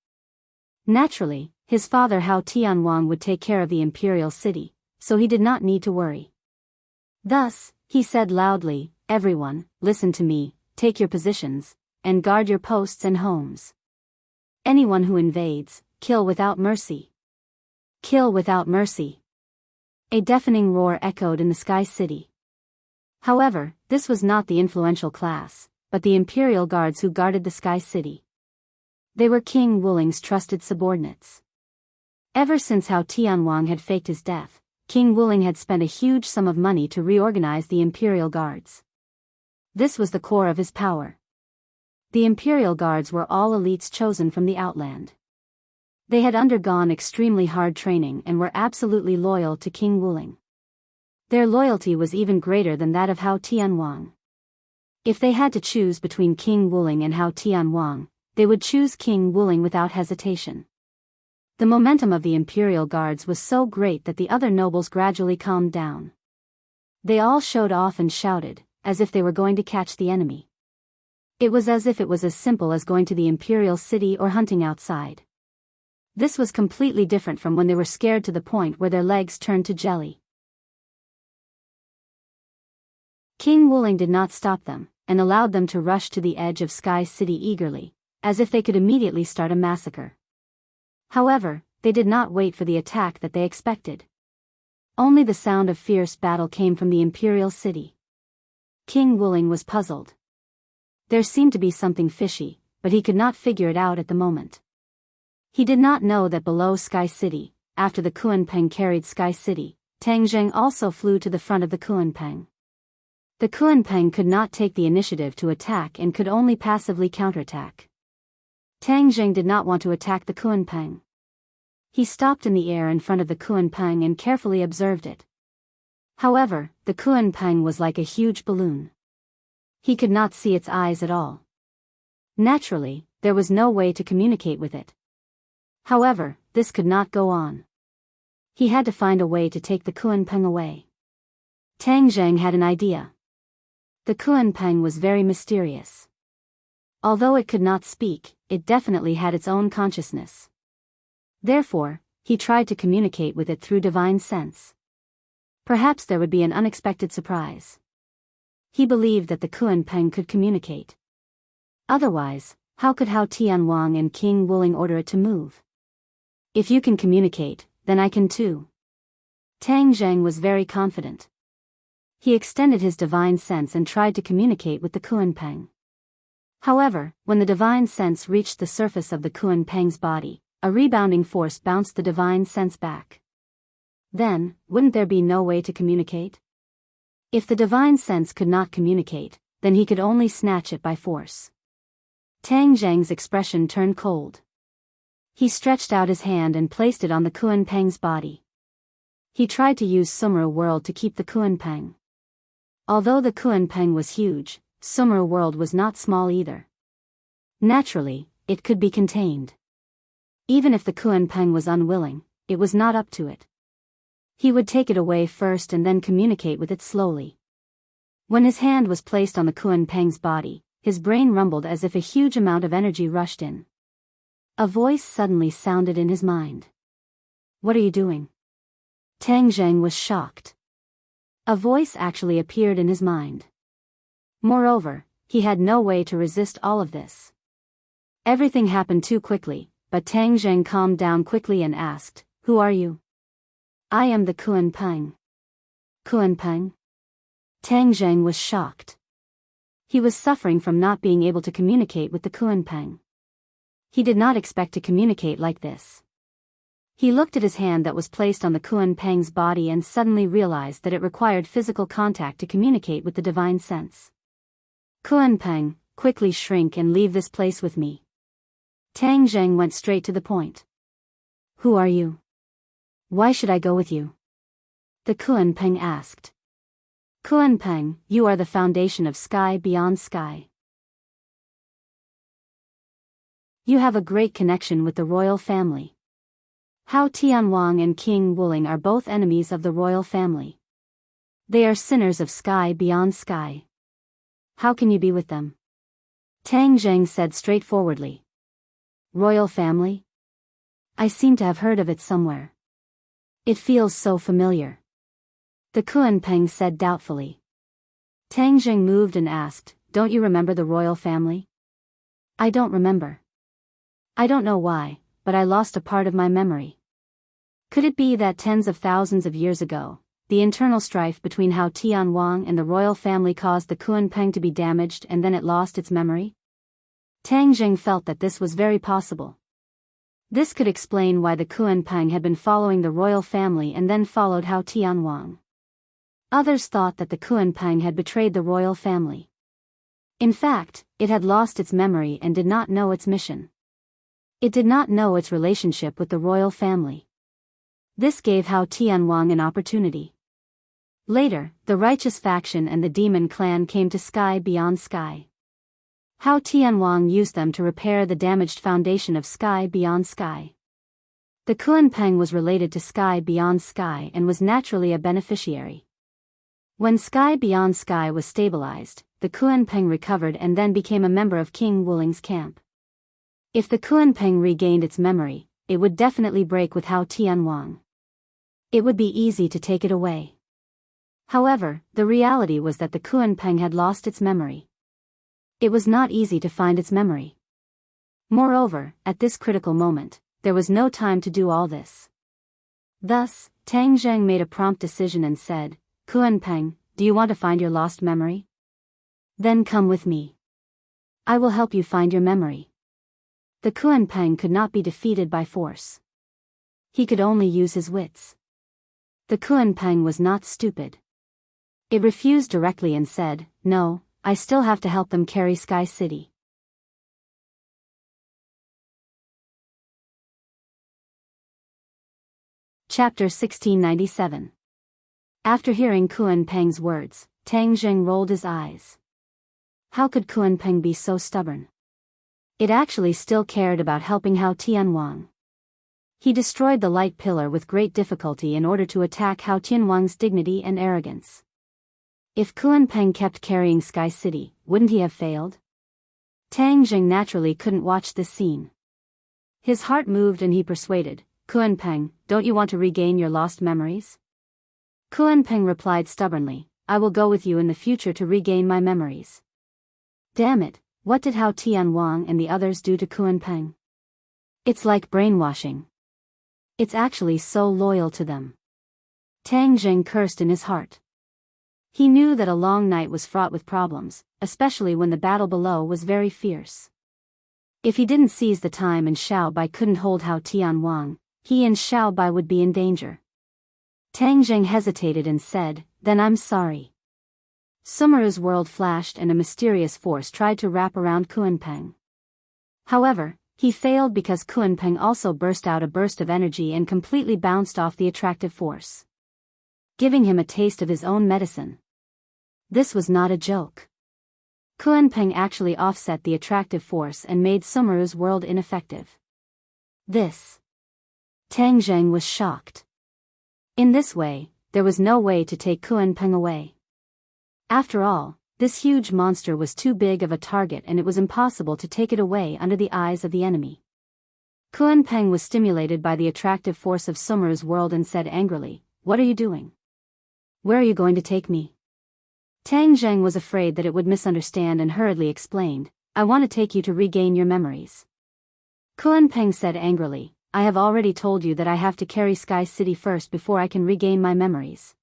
Naturally, his father Hao Tianwang would take care of the imperial city, so he did not need to worry. Thus, he said loudly, everyone, listen to me, take your positions, and guard your posts and homes. Anyone who invades, kill without mercy. Kill without mercy. A deafening roar echoed in the Sky City. However, this was not the influential class, but the imperial guards who guarded the Sky City. They were King Wuling's trusted subordinates. Ever since Hao Tianwang had faked his death, King Wuling had spent a huge sum of money to reorganize the imperial guards. This was the core of his power. The imperial guards were all elites chosen from the outland. They had undergone extremely hard training and were absolutely loyal to King Wuling. Their loyalty was even greater than that of Hao Tianwang. If they had to choose between King Wuling and Hao Tianwang, they would choose King Wuling without hesitation. The momentum of the imperial guards was so great that the other nobles gradually calmed down. They all showed off and shouted, as if they were going to catch the enemy. It was as if it was as simple as going to the imperial city or hunting outside. This was completely different from when they were scared to the point where their legs turned to jelly. King Wuling did not stop them, and allowed them to rush to the edge of Sky City eagerly, as if they could immediately start a massacre. However, they did not wait for the attack that they expected. Only the sound of fierce battle came from the imperial city. King Wuling was puzzled. There seemed to be something fishy, but he could not figure it out at the moment. He did not know that below Sky City, after the Kuanpeng carried Sky City, Tang Zheng also flew to the front of the Kuanpeng. The Kuanpeng could not take the initiative to attack and could only passively counterattack. Tang Zheng did not want to attack the Kuanpeng. He stopped in the air in front of the Kuanpeng and carefully observed it. However, the Kuanpeng was like a huge balloon. He could not see its eyes at all. Naturally, there was no way to communicate with it. However, this could not go on. He had to find a way to take the Kuanpeng away. Tang Zheng had an idea. The Kuanpeng was very mysterious. Although it could not speak, it definitely had its own consciousness. Therefore, he tried to communicate with it through divine sense. Perhaps there would be an unexpected surprise. He believed that the Kuanpeng could communicate. Otherwise, how could Hao Tianwang and King Wuling order it to move? If you can communicate, then I can too. Tang Zheng was very confident. He extended his divine sense and tried to communicate with the Kuanpeng. However, when the divine sense reached the surface of the Kuanpeng's body, a rebounding force bounced the divine sense back. Then, wouldn't there be no way to communicate? If the divine sense could not communicate, then he could only snatch it by force. Tang Zheng's expression turned cold. He stretched out his hand and placed it on the Kuanpeng's body. He tried to use Sumra World to keep the Kuanpeng. Although the Kuanpeng was huge, Sumra World was not small either. Naturally, it could be contained. Even if the Kuanpeng was unwilling, it was not up to it. He would take it away first and then communicate with it slowly. When his hand was placed on the Kuanpeng's body, his brain rumbled as if a huge amount of energy rushed in. A voice suddenly sounded in his mind. "What are you doing?" Tang Zheng was shocked. A voice actually appeared in his mind. Moreover, he had no way to resist all of this. Everything happened too quickly, but Tang Zheng calmed down quickly and asked, "Who are you?" "I am the Kuanpeng." "Kuanpeng?" Tang Zheng was shocked. He was suffering from not being able to communicate with the Kuanpeng. He did not expect to communicate like this. He looked at his hand that was placed on the Kuan Peng's body and suddenly realized that it required physical contact to communicate with the divine sense. Kuan Peng, quickly shrink and leave this place with me. Tang Zheng went straight to the point. Who are you? Why should I go with you? The Kuan Peng asked. Kuan Peng, you are the foundation of sky beyond sky. You have a great connection with the royal family. Hao Tianwang and King Wuling are both enemies of the royal family. They are sinners of sky beyond sky. How can you be with them? Tang Zheng said straightforwardly. Royal family? I seem to have heard of it somewhere. It feels so familiar. The Kuan Peng said doubtfully. Tang Zheng moved and asked, don't you remember the royal family? I don't remember. I don't know why, but I lost a part of my memory. Could it be that tens of thousands of years ago, the internal strife between Hao Tianwang and the royal family caused the Kuan Peng to be damaged and then it lost its memory? Tang Zheng felt that this was very possible. This could explain why the Kuan Peng had been following the royal family and then followed Hao Tianwang. Others thought that the Kuan Peng had betrayed the royal family. In fact, it had lost its memory and did not know its mission. It did not know its relationship with the royal family. This gave Hao Tianwang an opportunity. Later, the righteous faction and the demon clan came to Sky Beyond Sky. Hao Tianwang used them to repair the damaged foundation of Sky Beyond Sky. The Kuan Peng was related to Sky Beyond Sky and was naturally a beneficiary. When Sky Beyond Sky was stabilized, the Kuan Peng recovered and then became a member of King Wuling's camp. If the Kuan Peng regained its memory, it would definitely break with Hao Tianwang. It would be easy to take it away. However, the reality was that the Kuan Peng had lost its memory. It was not easy to find its memory. Moreover, at this critical moment, there was no time to do all this. Thus, Tang Zheng made a prompt decision and said, Kuan Peng, do you want to find your lost memory? Then come with me. I will help you find your memory. The Kuan Peng could not be defeated by force. He could only use his wits. The Kuan Peng was not stupid. It refused directly and said, no, I still have to help them carry Sky City. Chapter 1697. After hearing Kuan Peng's words, Tang Zheng rolled his eyes. How could Kuan Peng be so stubborn? It actually still cared about helping Hao Tianwang. He destroyed the light pillar with great difficulty in order to attack Hao Tianwang's dignity and arrogance. If Kuan Peng kept carrying Sky City, wouldn't he have failed? Tang Zheng naturally couldn't watch this scene. His heart moved and he persuaded, Kuan Peng, don't you want to regain your lost memories? Kuan Peng replied stubbornly, I will go with you in the future to regain my memories. Damn it, what did Hao Tianwang and the others do to Kuan Peng? It's like brainwashing. It's actually so loyal to them. Tang Zheng cursed in his heart. He knew that a long night was fraught with problems, especially when the battle below was very fierce. If he didn't seize the time and Xiao Bai couldn't hold Hao Tianwang, he and Xiao Bai would be in danger. Tang Zheng hesitated and said, then I'm sorry. Sumeru's world flashed and a mysterious force tried to wrap around Kuan Peng. However, he failed because Kuan Peng also burst out a burst of energy and completely bounced off the attractive force, giving him a taste of his own medicine. This was not a joke. Kuan Peng actually offset the attractive force and made Sumeru's world ineffective. Tang Zheng was shocked. In this way, there was no way to take Kuan Peng away. After all, this huge monster was too big of a target and it was impossible to take it away under the eyes of the enemy. Kuan Peng was stimulated by the attractive force of Sumeru's world and said angrily, what are you doing? Where are you going to take me? Tang Zheng was afraid that it would misunderstand and hurriedly explained, I want to take you to regain your memories. Kuan Peng said angrily, I have already told you that I have to carry Sky City first before I can regain my memories.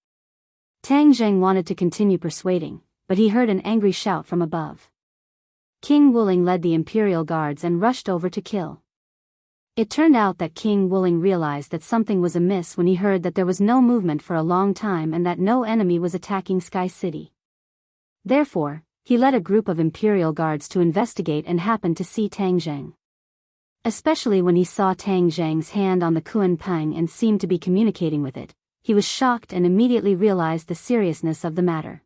Tang Zheng wanted to continue persuading, but he heard an angry shout from above. King Wuling led the imperial guards and rushed over to kill. It turned out that King Wuling realized that something was amiss when he heard that there was no movement for a long time and that no enemy was attacking Sky City. Therefore, he led a group of Imperial Guards to investigate and happened to see Tang Zheng. Especially when he saw Tang Zheng's hand on the Kuan Pang and seemed to be communicating with it, he was shocked and immediately realized the seriousness of the matter.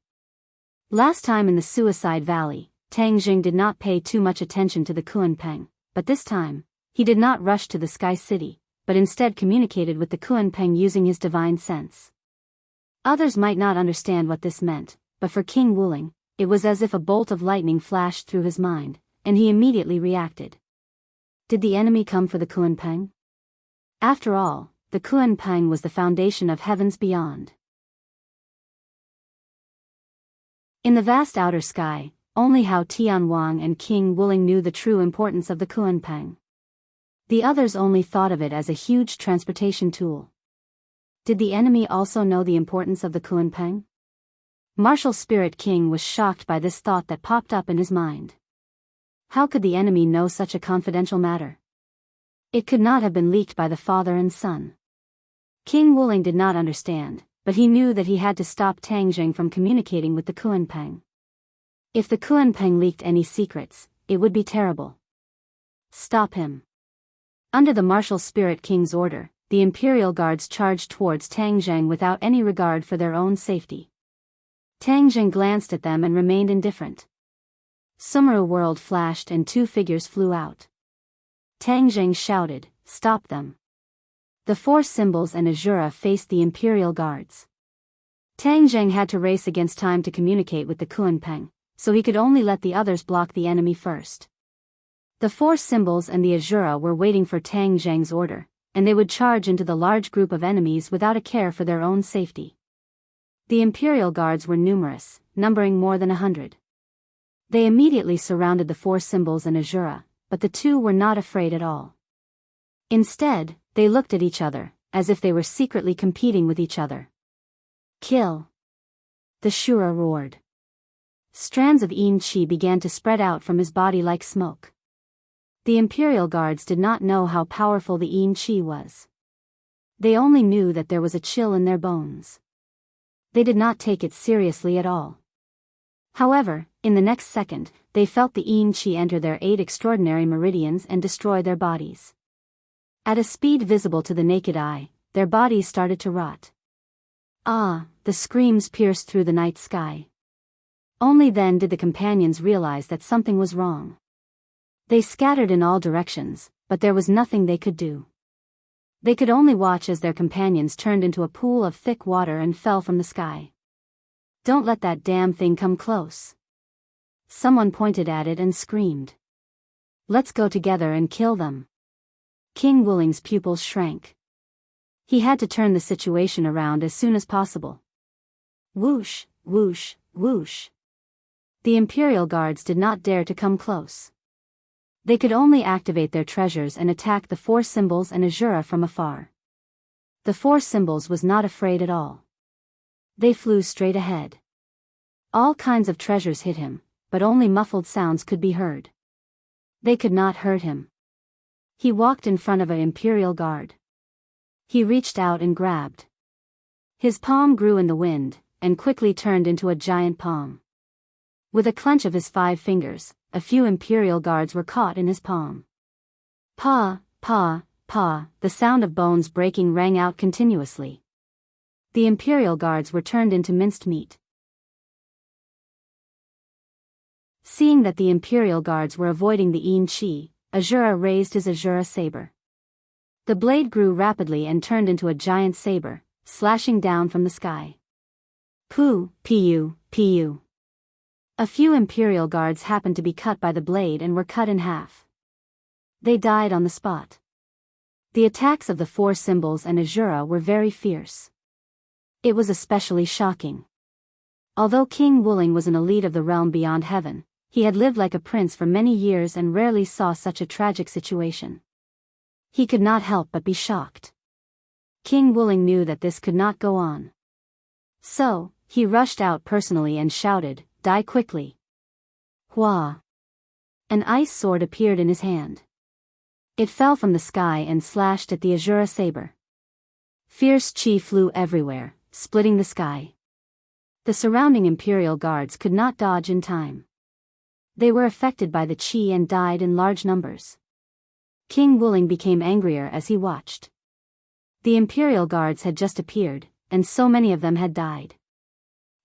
Last time in the Suicide Valley, Tang Zheng did not pay too much attention to the Kuan Pang, but this time, he did not rush to the Sky City, but instead communicated with the Kuan Pang using his divine sense. Others might not understand what this meant, but for King Wuling, it was as if a bolt of lightning flashed through his mind, and he immediately reacted. Did the enemy come for the Kuan Pang? After all, the Kuan Pang was the foundation of heavens beyond. In the vast outer sky, only Hao Tianwang and King Wuling knew the true importance of the Kuan Pang. The others only thought of it as a huge transportation tool. Did the enemy also know the importance of the Kuan Pang? Martial Spirit King was shocked by this thought that popped up in his mind. How could the enemy know such a confidential matter? It could not have been leaked by the father and son. King Wuling did not understand, but he knew that he had to stop Tang Zheng from communicating with the Kuan Pang. If the Kuan Pang leaked any secrets, it would be terrible. Stop him. Under the Martial Spirit King's order, the Imperial Guards charged towards Tang Zheng without any regard for their own safety. Tang Zheng glanced at them and remained indifferent. Sumeru World flashed and two figures flew out. Tang Zheng shouted, "Stop them." The four symbols and Azura faced the Imperial Guards. Tang Zheng had to race against time to communicate with the Kuan Pang, so he could only let the others block the enemy first. The four symbols and the Azura were waiting for Tang Zheng's order, and they would charge into the large group of enemies without a care for their own safety. The Imperial Guards were numerous, numbering more than 100. They immediately surrounded the four symbols and Azura, but the two were not afraid at all. Instead, they looked at each other, as if they were secretly competing with each other. Kill! The Shura roared. Strands of Yin Qi began to spread out from his body like smoke. The Imperial Guards did not know how powerful the Yin Qi was. They only knew that there was a chill in their bones. They did not take it seriously at all. However, in the next second, they felt the Yin Qi enter their 8 extraordinary meridians and destroy their bodies. At a speed visible to the naked eye, their bodies started to rot. Ah, the screams pierced through the night sky. Only then did the companions realize that something was wrong. They scattered in all directions, but there was nothing they could do. They could only watch as their companions turned into a pool of thick water and fell from the sky. "Don't let that damn thing come close." Someone pointed at it and screamed. "Let's go together and kill them." King Wuling's pupils shrank. He had to turn the situation around as soon as possible. Whoosh, whoosh, whoosh. The Imperial Guards did not dare to come close. They could only activate their treasures and attack the four symbols and Azura from afar. The four symbols was not afraid at all. They flew straight ahead. All kinds of treasures hit him, but only muffled sounds could be heard. They could not hurt him. He walked in front of an Imperial Guard. He reached out and grabbed. His palm grew in the wind, and quickly turned into a giant palm. With a clench of his 5 fingers, a few Imperial Guards were caught in his palm. Pa, pa, pa, the sound of bones breaking rang out continuously. The Imperial Guards were turned into minced meat. Seeing that the Imperial Guards were avoiding the Yin Qi, Azura raised his Azura saber. The blade grew rapidly and turned into a giant saber, slashing down from the sky. Pu, pu, pu. A few Imperial Guards happened to be cut by the blade and were cut in half. They died on the spot. The attacks of the four symbols and Azura were very fierce. It was especially shocking. Although King Wuling was an elite of the realm beyond heaven, he had lived like a prince for many years and rarely saw such a tragic situation. He could not help but be shocked. King Wuling knew that this could not go on. So, he rushed out personally and shouted, "Die quickly." Hua! An ice sword appeared in his hand. It fell from the sky and slashed at the Azura saber. Fierce chi flew everywhere, splitting the sky. The surrounding Imperial guards could not dodge in time. They were affected by the chi and died in large numbers. King Wuling became angrier as he watched. The Imperial guards had just appeared, and so many of them had died.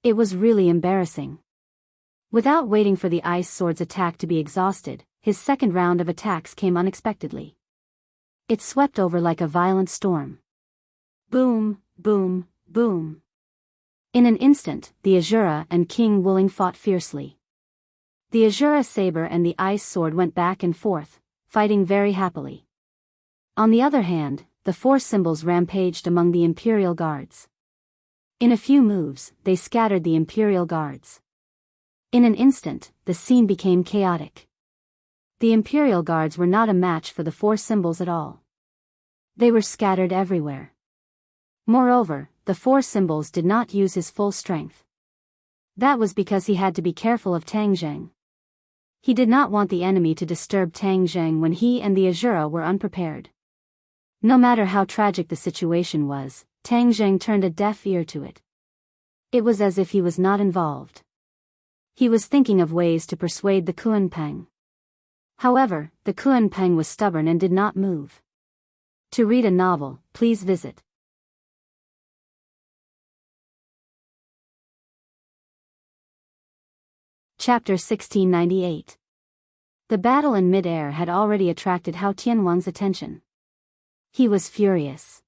It was really embarrassing. Without waiting for the ice sword's attack to be exhausted, his second round of attacks came unexpectedly. It swept over like a violent storm. Boom, boom, boom. In an instant, the Azura and King Wuling fought fiercely. The Azura saber and the ice sword went back and forth, fighting very happily. On the other hand, the four symbols rampaged among the Imperial guards. In a few moves, they scattered the Imperial guards. In an instant, the scene became chaotic. The Imperial guards were not a match for the four symbols at all. They were scattered everywhere. Moreover, the four symbols did not use his full strength. That was because he had to be careful of Tang Zheng. He did not want the enemy to disturb Tang Zheng when he and the Azura were unprepared. No matter how tragic the situation was, Tang Zheng turned a deaf ear to it. It was as if he was not involved. He was thinking of ways to persuade the Kunpeng. However, the Kunpeng was stubborn and did not move. To read a novel, please visit Chapter 1698. The battle in mid-air had already attracted Hao Tianwang's attention. He was furious.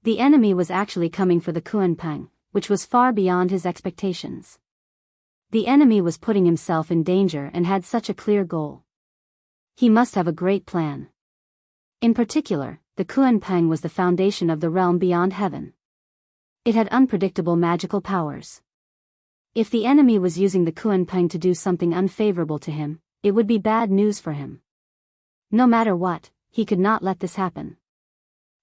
The enemy was actually coming for the Kunpeng, which was far beyond his expectations. The enemy was putting himself in danger and had such a clear goal. He must have a great plan. In particular, the Kunpeng was the foundation of the realm beyond heaven. It had unpredictable magical powers. If the enemy was using the Kunpeng to do something unfavorable to him, it would be bad news for him. No matter what, he could not let this happen.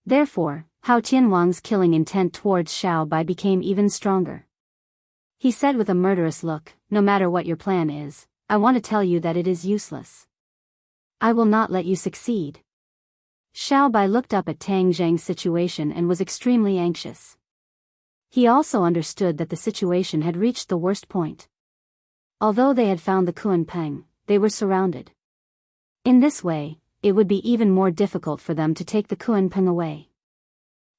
Therefore, Hao Tianwang's killing intent towards Xiao Bai became even stronger. He said with a murderous look, "No matter what your plan is, I want to tell you that it is useless. I will not let you succeed." Xiao Bai looked up at Tang Zheng's situation and was extremely anxious. He also understood that the situation had reached the worst point. Although they had found the Kunpeng, they were surrounded. In this way, it would be even more difficult for them to take the Kunpeng away.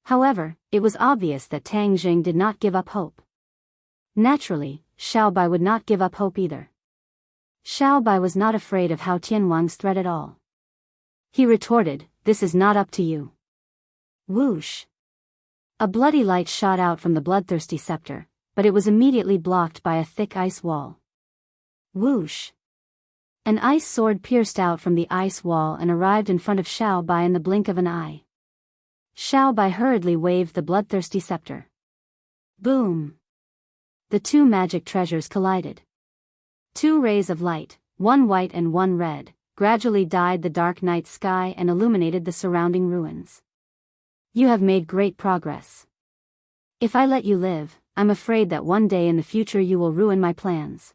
However, it was obvious that Tang Zheng did not give up hope. Naturally, Xiao Bai would not give up hope either. Xiao Bai was not afraid of Hao Tianwang's threat at all. He retorted, "This is not up to you." Whoosh! A bloody light shot out from the bloodthirsty scepter, but it was immediately blocked by a thick ice wall. Whoosh! An ice sword pierced out from the ice wall and arrived in front of Xiao Bai in the blink of an eye. Xiao Bai hurriedly waved the bloodthirsty scepter. Boom! The two magic treasures collided. Two rays of light, one white and one red, gradually dyed the dark night sky and illuminated the surrounding ruins. You have made great progress. If I let you live, I'm afraid that one day in the future you will ruin my plans.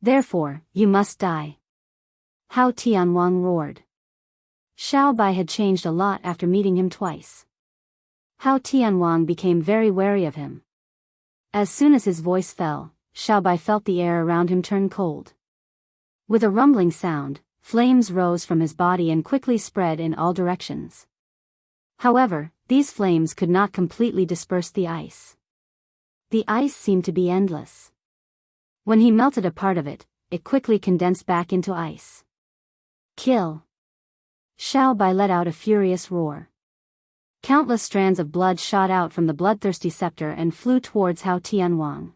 Therefore, you must die. Hao Tianwang roared. Xiao Bai had changed a lot after meeting him twice. Hao Tianwang became very wary of him. As soon as his voice fell, Xiao Bai felt the air around him turn cold. With a rumbling sound, flames rose from his body and quickly spread in all directions. However, these flames could not completely disperse the ice. The ice seemed to be endless. When he melted a part of it, it quickly condensed back into ice. Kill! Xiao Bai let out a furious roar. Countless strands of blood shot out from the bloodthirsty scepter and flew towards Hao Tianwang.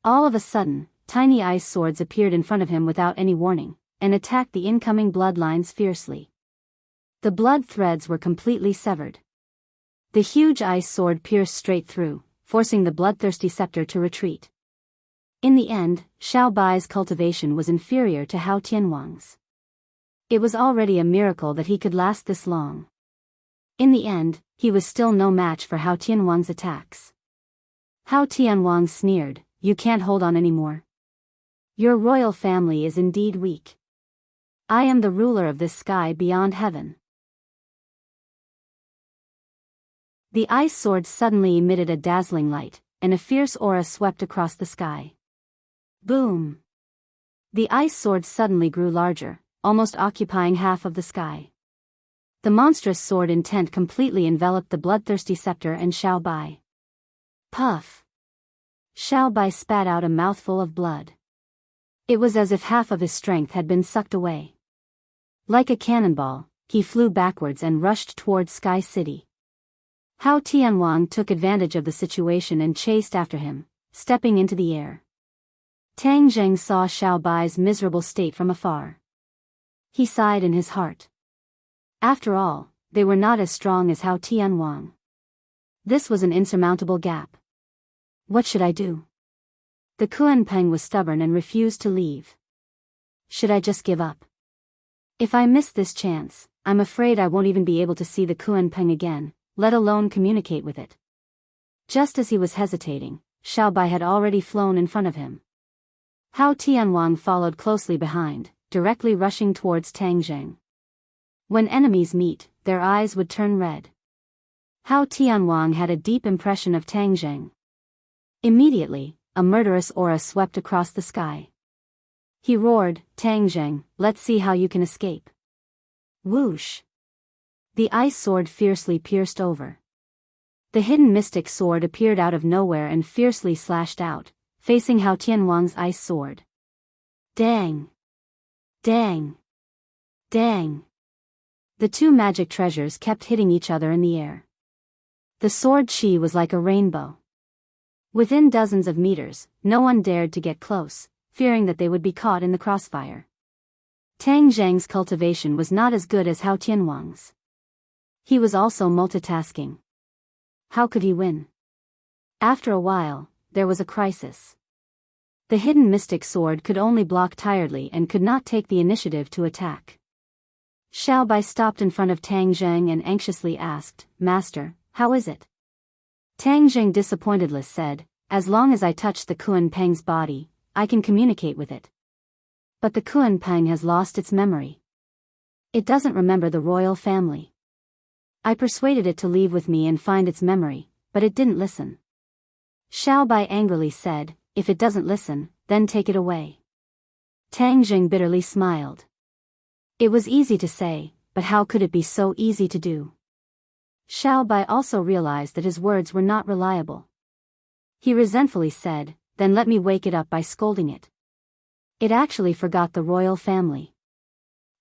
All of a sudden, tiny ice swords appeared in front of him without any warning, and attacked the incoming bloodlines fiercely. The blood threads were completely severed. The huge ice sword pierced straight through, forcing the bloodthirsty scepter to retreat. In the end, Xiao Bai's cultivation was inferior to Hao Tianwang's. It was already a miracle that he could last this long. In the end, he was still no match for Hao Tianwang's attacks. Hao Tianwang sneered, "You can't hold on anymore. Your royal family is indeed weak. I am the ruler of this sky beyond heaven. The ice sword suddenly emitted a dazzling light, and a fierce aura swept across the sky. Boom! The ice sword suddenly grew larger, almost occupying half of the sky. The monstrous sword intent completely enveloped the bloodthirsty scepter and Xiao Bai. Puff! Xiao Bai spat out a mouthful of blood. It was as if half of his strength had been sucked away. Like a cannonball, he flew backwards and rushed towards Sky City. Hao Tianwang took advantage of the situation and chased after him, stepping into the air. Tang Zheng saw Xiao Bai's miserable state from afar. He sighed in his heart. After all, they were not as strong as Hao Tianwang. This was an insurmountable gap. What should I do? The Kuanpeng was stubborn and refused to leave. Should I just give up? If I miss this chance, I'm afraid I won't even be able to see the Kuanpeng again, let alone communicate with it. Just as he was hesitating, Xiao Bai had already flown in front of him. Hao Tianwang followed closely behind, directly rushing towards Tang Zheng. When enemies meet, their eyes would turn red. Hao Tianwang had a deep impression of Tang Zheng. Immediately, a murderous aura swept across the sky. He roared, "Tang Zheng, let's see how you can escape." Whoosh! The ice sword fiercely pierced over. The hidden mystic sword appeared out of nowhere and fiercely slashed out, facing Hao Tianwang's ice sword. Dang! Dang! Dang! The two magic treasures kept hitting each other in the air. The sword chi was like a rainbow. Within dozens of meters, no one dared to get close, fearing that they would be caught in the crossfire. Tang Zheng's cultivation was not as good as Hao Tianwang's. He was also multitasking. How could he win? After a while, there was a crisis. The hidden mystic sword could only block tiredly and could not take the initiative to attack. Xiao Bai stopped in front of Tang Zheng and anxiously asked, "Master, how is it?" Tang Zheng disappointedly said, "As long as I touch the Kuanpeng's body, I can communicate with it. But the Kuanpeng has lost its memory. It doesn't remember the royal family. I persuaded it to leave with me and find its memory, but it didn't listen." Xiao Bai angrily said, "If it doesn't listen, then take it away." Tang Zheng bitterly smiled. It was easy to say, but how could it be so easy to do? Xiao Bai also realized that his words were not reliable. He resentfully said, "Then let me wake it up by scolding it." It actually forgot the royal family.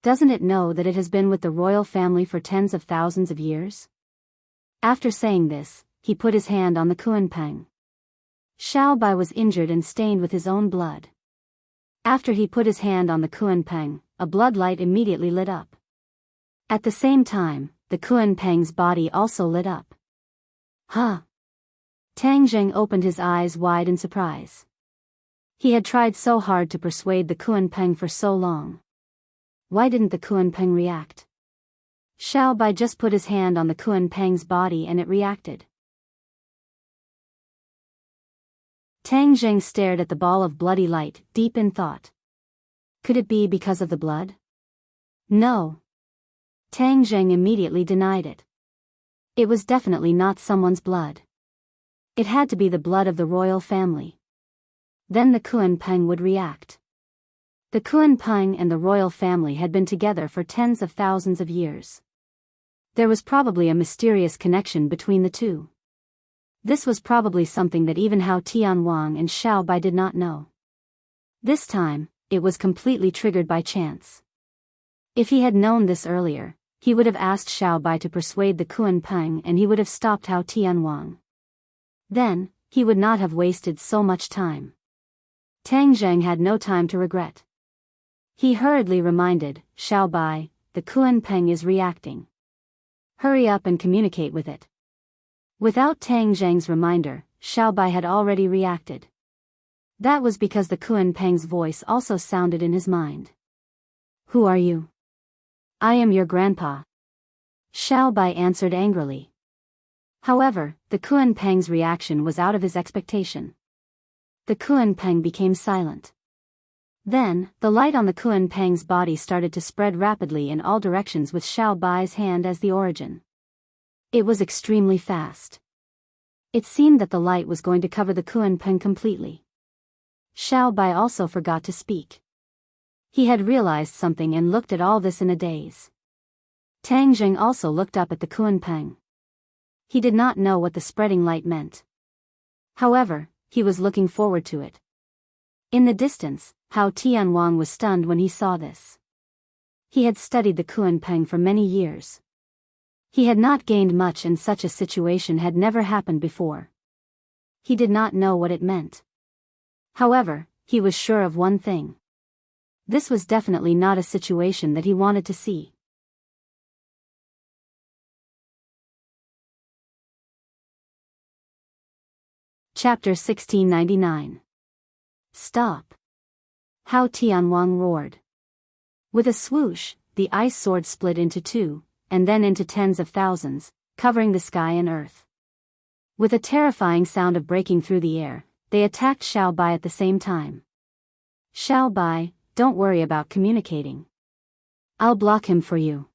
Doesn't it know that it has been with the royal family for tens of thousands of years? After saying this, he put his hand on the Kuanpeng. Xiao Bai was injured and stained with his own blood. After he put his hand on the Kuanpeng, a blood light immediately lit up. At the same time, the Kuanpeng's body also lit up. Huh! Tang Zheng opened his eyes wide in surprise. He had tried so hard to persuade the Kuanpeng for so long. Why didn't the Kuanpeng react? Xiao Bai just put his hand on the Kuanpeng's body and it reacted. Tang Zheng stared at the ball of bloody light, deep in thought. Could it be because of the blood? No. Tang Zheng immediately denied it. It was definitely not someone's blood. It had to be the blood of the royal family. Then the Kuanpeng would react. The Kuanpeng and the royal family had been together for tens of thousands of years. There was probably a mysterious connection between the two. This was probably something that even Hao Tianwang and Xiao Bai did not know. This time, it was completely triggered by chance. If he had known this earlier, he would have asked Xiao Bai to persuade the Kuanpeng and he would have stopped Hao Tianwang. Then, he would not have wasted so much time. Tang Zheng had no time to regret. He hurriedly reminded, "Xiao Bai, the Kuanpeng is reacting. Hurry up and communicate with it." Without Tang Zheng's reminder, Xiao Bai had already reacted. That was because the Kuanpeng's voice also sounded in his mind. "Who are you?" "I am your grandpa." Xiao Bai answered angrily. However, the Kuanpeng's reaction was out of his expectation. The Kuanpeng became silent. Then, the light on the Kuan Peng's body started to spread rapidly in all directions with Xiao Bai's hand as the origin. It was extremely fast. It seemed that the light was going to cover the Kuan Peng completely. Xiao Bai also forgot to speak. He had realized something and looked at all this in a daze. Tang Jing also looked up at the Kuan Peng. He did not know what the spreading light meant. However, he was looking forward to it. In the distance, Hao Tianwang was stunned when he saw this. He had studied the Kuan Peng for many years. He had not gained much and such a situation had never happened before. He did not know what it meant. However, he was sure of one thing. This was definitely not a situation that he wanted to see. Chapter 1699. Stop! Hao Tianwang roared. With a swoosh, the ice sword split into two, and then into tens of thousands, covering the sky and earth. With a terrifying sound of breaking through the air, they attacked Xiao Bai at the same time. Xiao Bai, don't worry about communicating. I'll block him for you.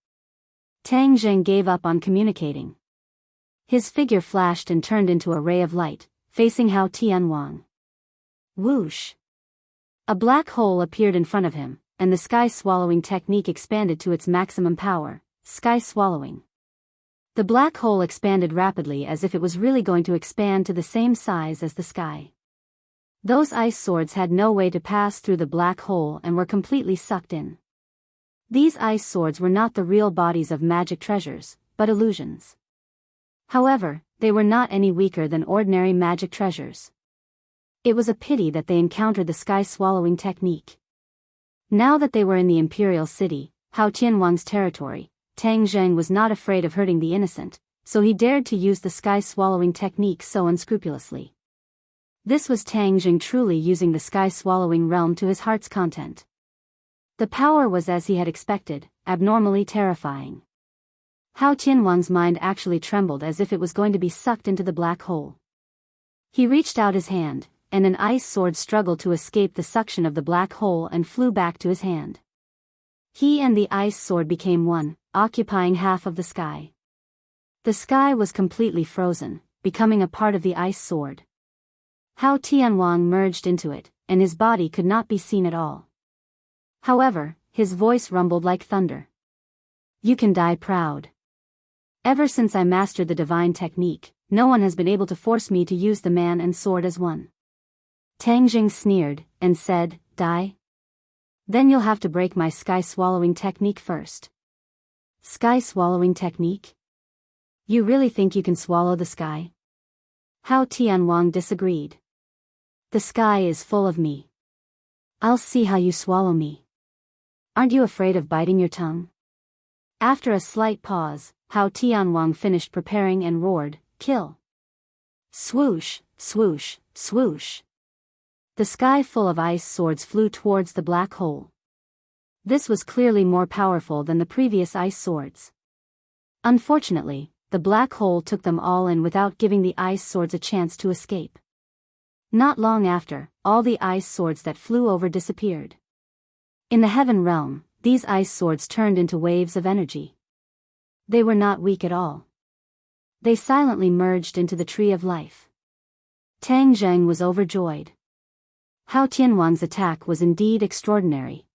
Tang Jing gave up on communicating. His figure flashed and turned into a ray of light, facing Hao Tianwang. Whoosh! A black hole appeared in front of him, and the sky swallowing technique expanded to its maximum power, sky swallowing. The black hole expanded rapidly as if it was really going to expand to the same size as the sky. Those ice swords had no way to pass through the black hole and were completely sucked in. These ice swords were not the real bodies of magic treasures, but illusions. However, they were not any weaker than ordinary magic treasures. It was a pity that they encountered the sky-swallowing technique. Now that they were in the imperial city, Hao Tianwang's territory, Tang Zheng was not afraid of hurting the innocent, so he dared to use the sky-swallowing technique so unscrupulously. This was Tang Zheng truly using the sky-swallowing realm to his heart's content. The power was as he had expected, abnormally terrifying. Hao Tianwang's mind actually trembled as if it was going to be sucked into the black hole. He reached out his hand, and an ice sword struggled to escape the suction of the black hole and flew back to his hand. He and the ice sword became one, occupying half of the sky. The sky was completely frozen, becoming a part of the ice sword. Hao Tianwang merged into it, and his body could not be seen at all. However, his voice rumbled like thunder. You can die proud. Ever since I mastered the divine technique, no one has been able to force me to use the man and sword as one. Tang Jing sneered, and said, Die? Then you'll have to break my sky-swallowing technique first. Sky-swallowing technique? You really think you can swallow the sky? Hao Tianwang disagreed. The sky is full of me. I'll see how you swallow me. Aren't you afraid of biting your tongue? After a slight pause, Hao Tianwang finished preparing and roared, Kill! Swoosh, swoosh, swoosh. The sky full of ice swords flew towards the black hole. This was clearly more powerful than the previous ice swords. Unfortunately, the black hole took them all in without giving the ice swords a chance to escape. Not long after, all the ice swords that flew over disappeared. In the heaven realm, these ice swords turned into waves of energy. They were not weak at all. They silently merged into the tree of life. Tang Zheng was overjoyed. Hao Tianwang's attack was indeed extraordinary.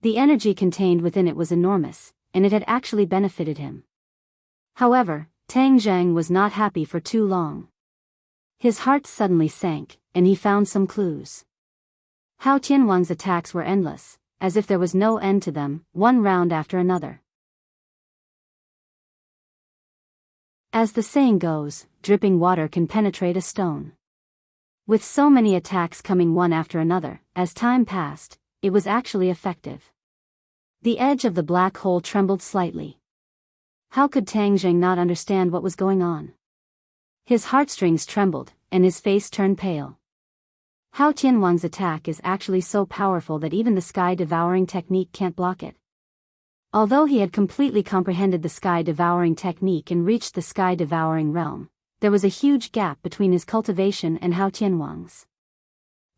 The energy contained within it was enormous, and it had actually benefited him. However, Tang Zheng was not happy for too long. His heart suddenly sank, and he found some clues. Hao Tianwang's attacks were endless, as if there was no end to them, one round after another. As the saying goes, dripping water can penetrate a stone. With so many attacks coming one after another, as time passed, it was actually effective. The edge of the black hole trembled slightly. How could Tang Zheng not understand what was going on? His heartstrings trembled, and his face turned pale. Hao Tianwang's attack is actually so powerful that even the sky-devouring technique can't block it. Although he had completely comprehended the sky-devouring technique and reached the sky-devouring realm, there was a huge gap between his cultivation and Hao Tianwang's.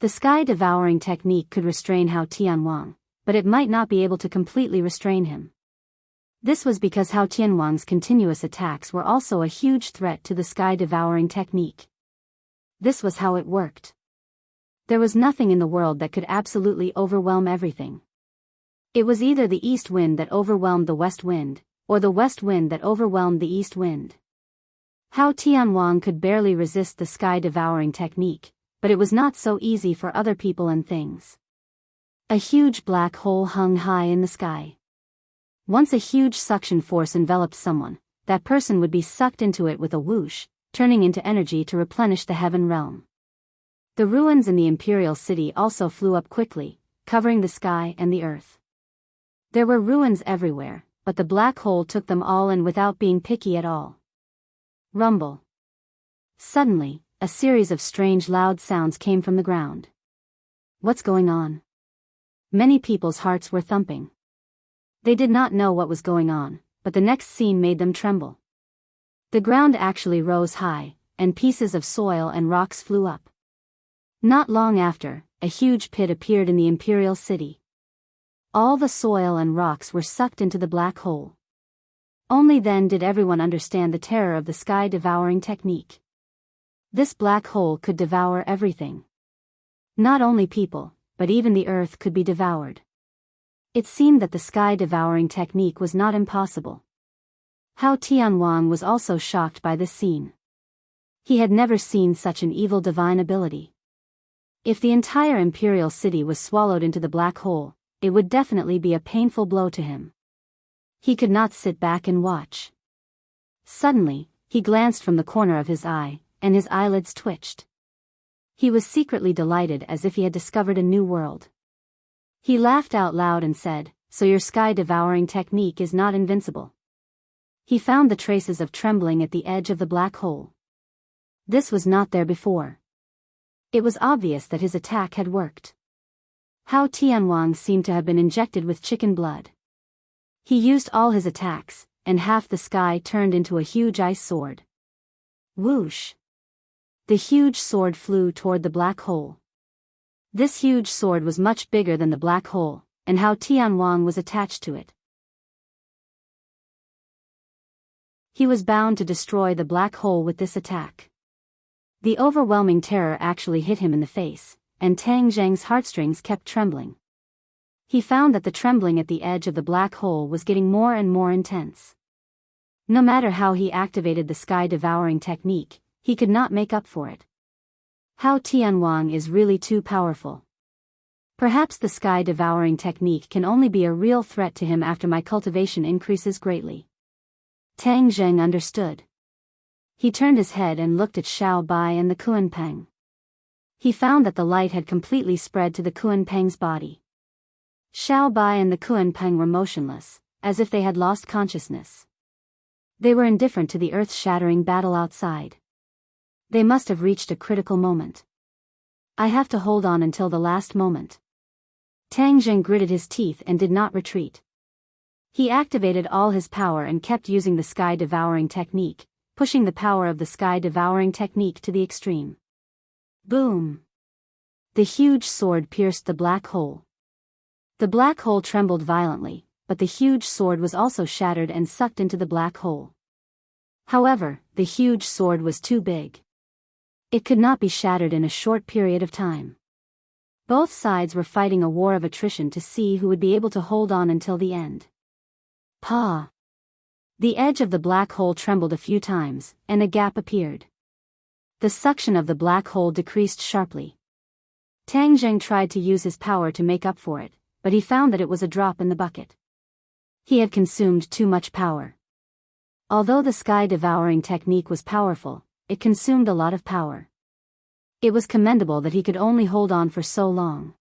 The sky-devouring technique could restrain Hao Tianwang, but it might not be able to completely restrain him. This was because Hao Tianwang's continuous attacks were also a huge threat to the sky-devouring technique. This was how it worked. There was nothing in the world that could absolutely overwhelm everything. It was either the east wind that overwhelmed the west wind, or the west wind that overwhelmed the east wind. Hao Tianwang could barely resist the sky-devouring technique, but it was not so easy for other people and things. A huge black hole hung high in the sky. Once a huge suction force enveloped someone, that person would be sucked into it with a whoosh, turning into energy to replenish the heaven realm. The ruins in the imperial city also flew up quickly, covering the sky and the earth. There were ruins everywhere, but the black hole took them all in without being picky at all. Rumble. Suddenly, a series of strange loud sounds came from the ground. What's going on? Many people's hearts were thumping. They did not know what was going on, but the next scene made them tremble. The ground actually rose high, and pieces of soil and rocks flew up. Not long after, a huge pit appeared in the imperial city. All the soil and rocks were sucked into the black hole. Only then did everyone understand the terror of the sky-devouring technique. This black hole could devour everything. Not only people, but even the earth could be devoured. It seemed that the sky-devouring technique was not impossible. Hao Tianwang was also shocked by this scene. He had never seen such an evil divine ability. If the entire imperial city was swallowed into the black hole, it would definitely be a painful blow to him. He could not sit back and watch. Suddenly, he glanced from the corner of his eye, and his eyelids twitched. He was secretly delighted as if he had discovered a new world. He laughed out loud and said, "So your sky-devouring technique is not invincible." He found the traces of trembling at the edge of the black hole. This was not there before. It was obvious that his attack had worked. Hao Tianwang seemed to have been injected with chicken blood. He used all his attacks, and half the sky turned into a huge ice sword. Whoosh! The huge sword flew toward the black hole. This huge sword was much bigger than the black hole, and Hao Tianwang was attached to it. He was bound to destroy the black hole with this attack. The overwhelming terror actually hit him in the face, and Tang Zheng's heartstrings kept trembling. He found that the trembling at the edge of the black hole was getting more and more intense. No matter how he activated the sky-devouring technique, he could not make up for it. Hao Tianwang is really too powerful. Perhaps the sky-devouring technique can only be a real threat to him after my cultivation increases greatly. Tang Zheng understood. He turned his head and looked at Xiao Bai and the Kuanpeng. He found that the light had completely spread to the Kuanpeng's body. Xiao Bai and the Kuanpeng were motionless, as if they had lost consciousness. They were indifferent to the earth-shattering battle outside. They must have reached a critical moment. I have to hold on until the last moment. Tang Zheng gritted his teeth and did not retreat. He activated all his power and kept using the sky-devouring technique, pushing the power of the sky-devouring technique to the extreme. Boom! The huge sword pierced the black hole. The black hole trembled violently, but the huge sword was also shattered and sucked into the black hole. However, the huge sword was too big. It could not be shattered in a short period of time. Both sides were fighting a war of attrition to see who would be able to hold on until the end. Pa! The edge of the black hole trembled a few times, and a gap appeared. The suction of the black hole decreased sharply. Tang Zheng tried to use his power to make up for it, but he found that it was a drop in the bucket. He had consumed too much power. Although the sky-devouring technique was powerful, it consumed a lot of power. It was commendable that he could only hold on for so long.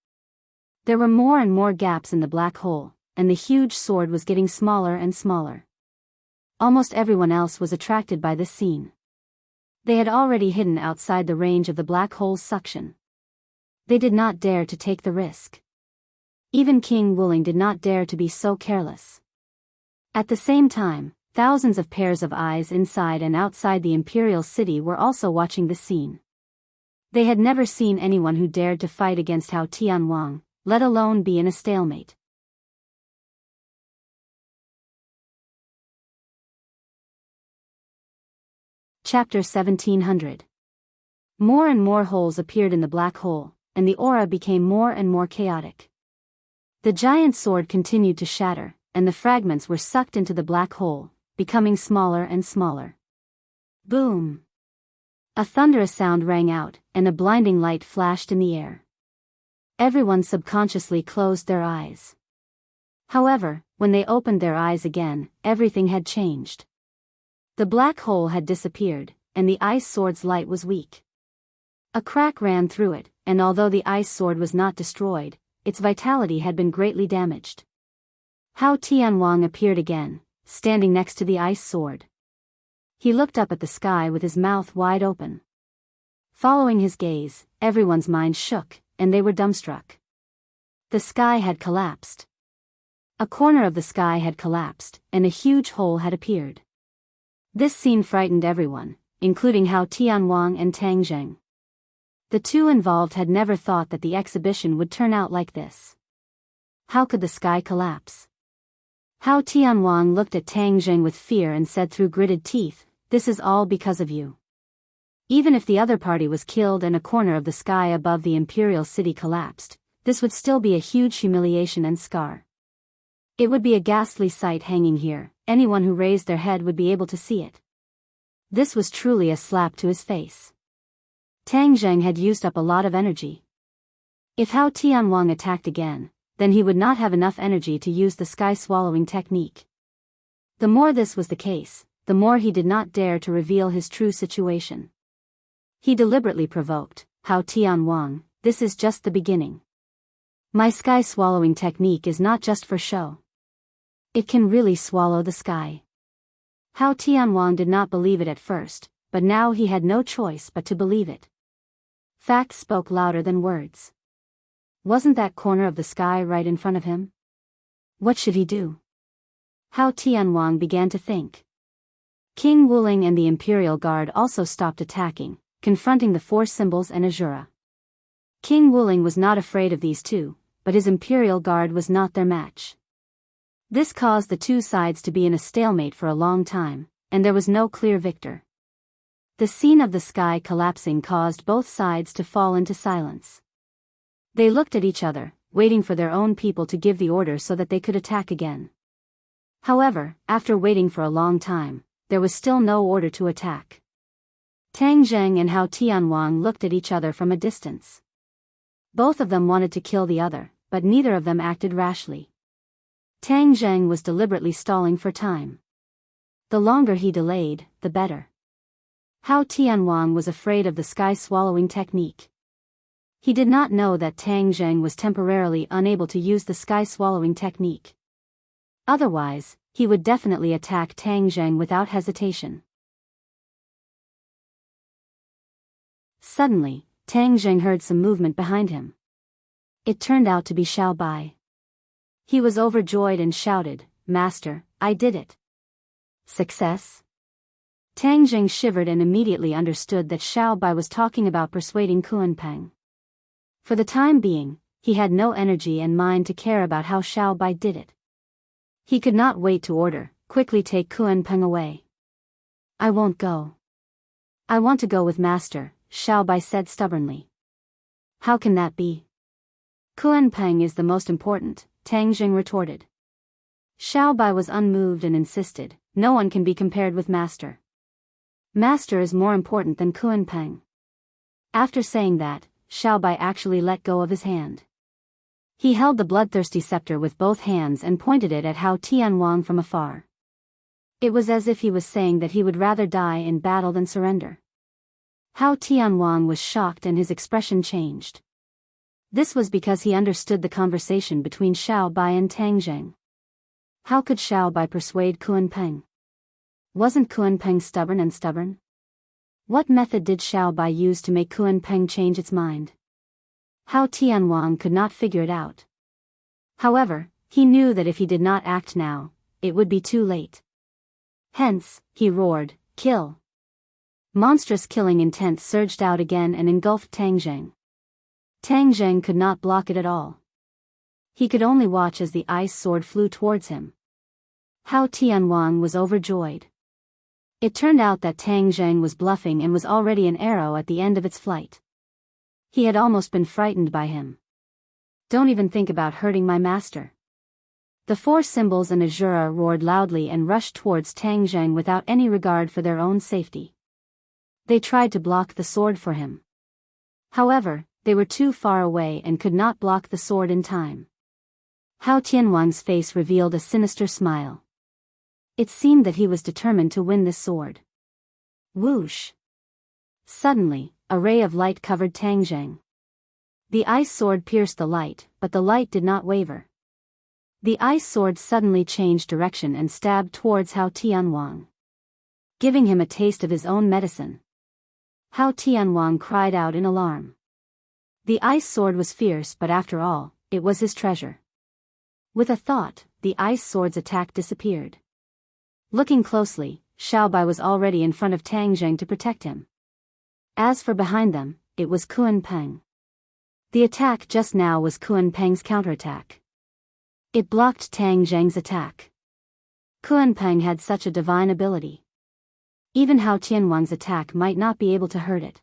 There were more and more gaps in the black hole, and the huge sword was getting smaller and smaller. Almost everyone else was attracted by this scene. They had already hidden outside the range of the black hole's suction. They did not dare to take the risk. Even King Wuling did not dare to be so careless. At the same time, thousands of pairs of eyes inside and outside the imperial city were also watching the scene. They had never seen anyone who dared to fight against Hao Tianwang, let alone be in a stalemate. Chapter 1700. More and more holes appeared in the black hole, and the aura became more and more chaotic. The giant sword continued to shatter, and the fragments were sucked into the black hole, becoming smaller and smaller. Boom! A thunderous sound rang out, and a blinding light flashed in the air. Everyone subconsciously closed their eyes. However, when they opened their eyes again, everything had changed. The black hole had disappeared, and the ice sword's light was weak. A crack ran through it, and although the ice sword was not destroyed, its vitality had been greatly damaged. Hao Tianwang appeared again, standing next to the ice sword. He looked up at the sky with his mouth wide open. Following his gaze, everyone's mind shook, and they were dumbstruck. The sky had collapsed. A corner of the sky had collapsed, and a huge hole had appeared. This scene frightened everyone, including Hao Tianwang and Tang Zheng. The two involved had never thought that the exhibition would turn out like this. How could the sky collapse? Hao Tianwang looked at Tang Zheng with fear and said through gritted teeth, "This is all because of you." Even if the other party was killed and a corner of the sky above the imperial city collapsed, this would still be a huge humiliation and scar. It would be a ghastly sight hanging here, anyone who raised their head would be able to see it. This was truly a slap to his face. Tang Zheng had used up a lot of energy. If Hao Tianwang attacked again, then he would not have enough energy to use the sky-swallowing technique. The more this was the case, the more he did not dare to reveal his true situation. He deliberately provoked, "Hao Tianwang, this is just the beginning. My sky-swallowing technique is not just for show. It can really swallow the sky." Hao Tianwang did not believe it at first, but now he had no choice but to believe it. Facts spoke louder than words. Wasn't that corner of the sky right in front of him? What should he do? Hao Tianwang began to think. King Wuling and the Imperial Guard also stopped attacking, confronting the four symbols and Azura. King Wuling was not afraid of these two, but his Imperial Guard was not their match. This caused the two sides to be in a stalemate for a long time, and there was no clear victor. The scene of the sky collapsing caused both sides to fall into silence. They looked at each other, waiting for their own people to give the order so that they could attack again. However, after waiting for a long time, there was still no order to attack. Tang Zheng and Hao Tianwang looked at each other from a distance. Both of them wanted to kill the other, but neither of them acted rashly. Tang Zheng was deliberately stalling for time. The longer he delayed, the better. Hao Tianwang was afraid of the sky-swallowing technique. He did not know that Tang Zheng was temporarily unable to use the sky-swallowing technique. Otherwise, he would definitely attack Tang Zheng without hesitation. Suddenly, Tang Zheng heard some movement behind him. It turned out to be Xiao Bai. He was overjoyed and shouted, "Master, I did it." Success? Tang Zheng shivered and immediately understood that Xiao Bai was talking about persuading Kunpeng. For the time being, he had no energy and mind to care about how Xiao Bai did it. He could not wait to order, "Quickly take Kunpeng away." "I won't go. I want to go with Master," Xiao Bai said stubbornly. "How can that be?" "Kunpeng is the most important," Tang Zheng retorted. Xiao Bai was unmoved and insisted, "No one can be compared with Master. Master is more important than Kunpeng." After saying that, Xiao Bai actually let go of his hand. He held the bloodthirsty scepter with both hands and pointed it at Hao Tianwang from afar. It was as if he was saying that he would rather die in battle than surrender. Hao Tianwang was shocked and his expression changed. This was because he understood the conversation between Xiao Bai and Tang Zheng. How could Xiao Bai persuade Kunpeng? Wasn't Kunpeng stubborn? What method did Xiao Bai use to make Kunpeng change its mind? Hao Tianwang could not figure it out. However, he knew that if he did not act now, it would be too late. Hence, he roared, "Kill!" Monstrous killing intent surged out again and engulfed Tang Zheng. Tang Zheng could not block it at all. He could only watch as the ice sword flew towards him. Hao Tianwang was overjoyed. It turned out that Tang Zheng was bluffing and was already an arrow at the end of its flight. He had almost been frightened by him. "Don't even think about hurting my master." The four symbols and Azura roared loudly and rushed towards Tang Zheng without any regard for their own safety. They tried to block the sword for him. However, they were too far away and could not block the sword in time. Hao Tianwang's face revealed a sinister smile. It seemed that he was determined to win this sword. Whoosh! Suddenly, a ray of light covered Tang Zheng. The ice sword pierced the light, but the light did not waver. The ice sword suddenly changed direction and stabbed towards Hao Tianwang, giving him a taste of his own medicine. Hao Tianwang cried out in alarm. The ice sword was fierce, but after all, it was his treasure. With a thought, the ice sword's attack disappeared. Looking closely, Xiaobai was already in front of Tang Zheng to protect him. As for behind them, it was Kuan Peng. The attack just now was Kuan Peng's counterattack. It blocked Tang Zheng's attack. Kuan Peng had such a divine ability. Even Hao Tianwang's attack might not be able to hurt it.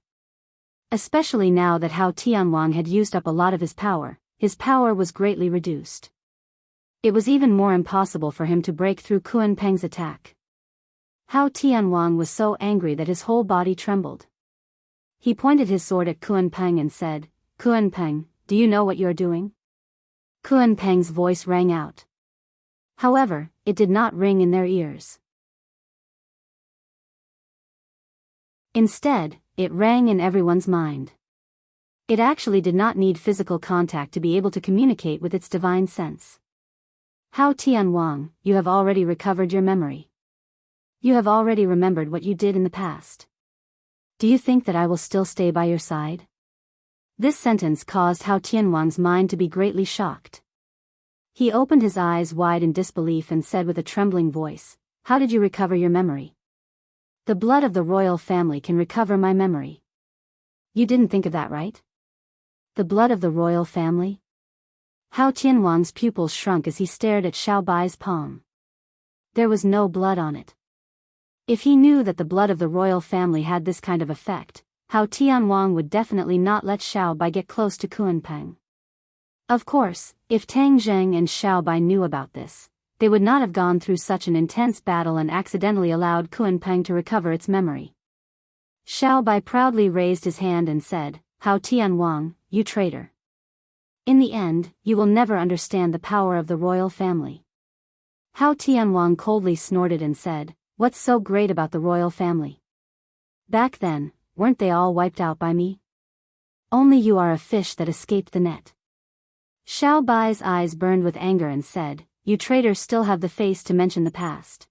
Especially now that Hao Tianwang had used up a lot of his power was greatly reduced. It was even more impossible for him to break through Kuan Peng's attack. Hao Tianwang was so angry that his whole body trembled. He pointed his sword at Kuan Peng and said, "Kuan Peng, do you know what you are doing?" Kuan Peng's voice rang out. However, it did not ring in their ears. Instead, it rang in everyone's mind. It actually did not need physical contact to be able to communicate with its divine sense. "Hao Tianwang, you have already recovered your memory. You have already remembered what you did in the past. Do you think that I will still stay by your side?" This sentence caused Hao Tianwang's mind to be greatly shocked. He opened his eyes wide in disbelief and said with a trembling voice, "How did you recover your memory?" "The blood of the royal family can recover my memory." "You didn't think of that, right?" "The blood of the royal family?" Hao Tianwang's pupils shrunk as he stared at Xiaobai's palm. There was no blood on it. If he knew that the blood of the royal family had this kind of effect, Hao Tianwang would definitely not let Xiaobai get close to Kuan Peng. Of course, if Tang Zheng and Xiaobai knew about this, they would not have gone through such an intense battle and accidentally allowed Kuan Peng to recover its memory. Xiaobai proudly raised his hand and said, "Hao Tianwang, you traitor. In the end, you will never understand the power of the royal family." Hao Tianwang coldly snorted and said, "What's so great about the royal family? Back then, weren't they all wiped out by me? Only you are a fish that escaped the net." Xiaobai's eyes burned with anger and said, "You traitors still have the face to mention the past.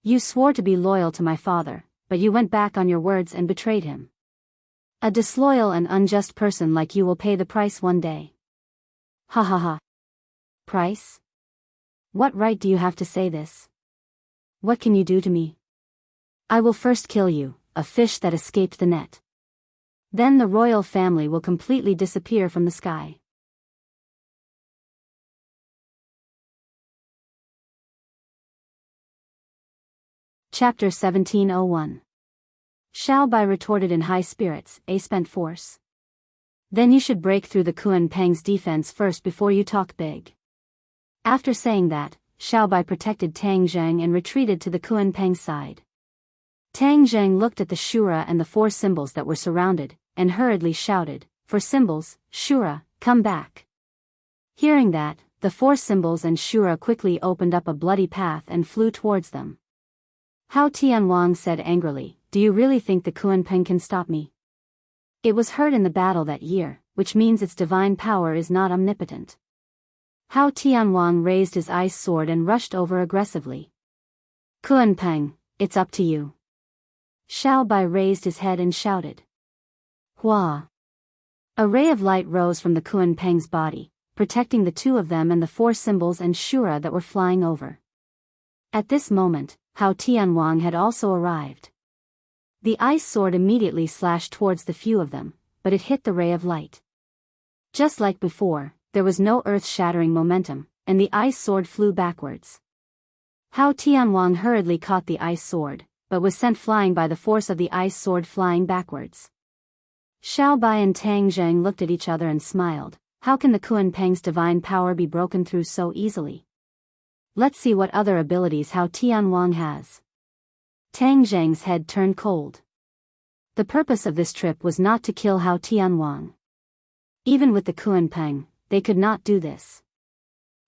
You swore to be loyal to my father, but you went back on your words and betrayed him. A disloyal and unjust person like you will pay the price one day." Ha ha ha. Price? What right do you have to say this? What can you do to me? I will first kill you, a fish that escaped the net. Then the royal family will completely disappear from the sky. Chapter 1701. Xiaobai retorted in high spirits, "A spent force. Then you should break through the Kuan Peng's defense first before you talk big." After saying that, Xiaobai protected Tang Zheng and retreated to the Kuan Peng's side. Tang Zheng looked at the Shura and the four symbols that were surrounded, and hurriedly shouted, "For symbols, Shura, come back." Hearing that, the four symbols and Shura quickly opened up a bloody path and flew towards them. Hao Tianwang said angrily, "Do you really think the Kuan Peng can stop me? It was hurt in the battle that year, which means its divine power is not omnipotent." Hao Tianwang raised his ice sword and rushed over aggressively. "Kuan Peng, it's up to you." Xiaobai raised his head and shouted. Hua! A ray of light rose from the Kuan Peng's body, protecting the two of them and the four symbols and Shura that were flying over. At this moment, Hao Tianwang had also arrived. The ice sword immediately slashed towards the few of them, but it hit the ray of light. Just like before, there was no earth-shattering momentum, and the ice sword flew backwards. Hao Tianwang hurriedly caught the ice sword, but was sent flying by the force of the ice sword flying backwards. Xiao Bai and Tang Zheng looked at each other and smiled. How can the Kunpeng's divine power be broken through so easily? Let's see what other abilities Hao Tianwang has. Tang Zheng's head turned cold. The purpose of this trip was not to kill Hao Tianwang. Even with the Kunpeng, they could not do this.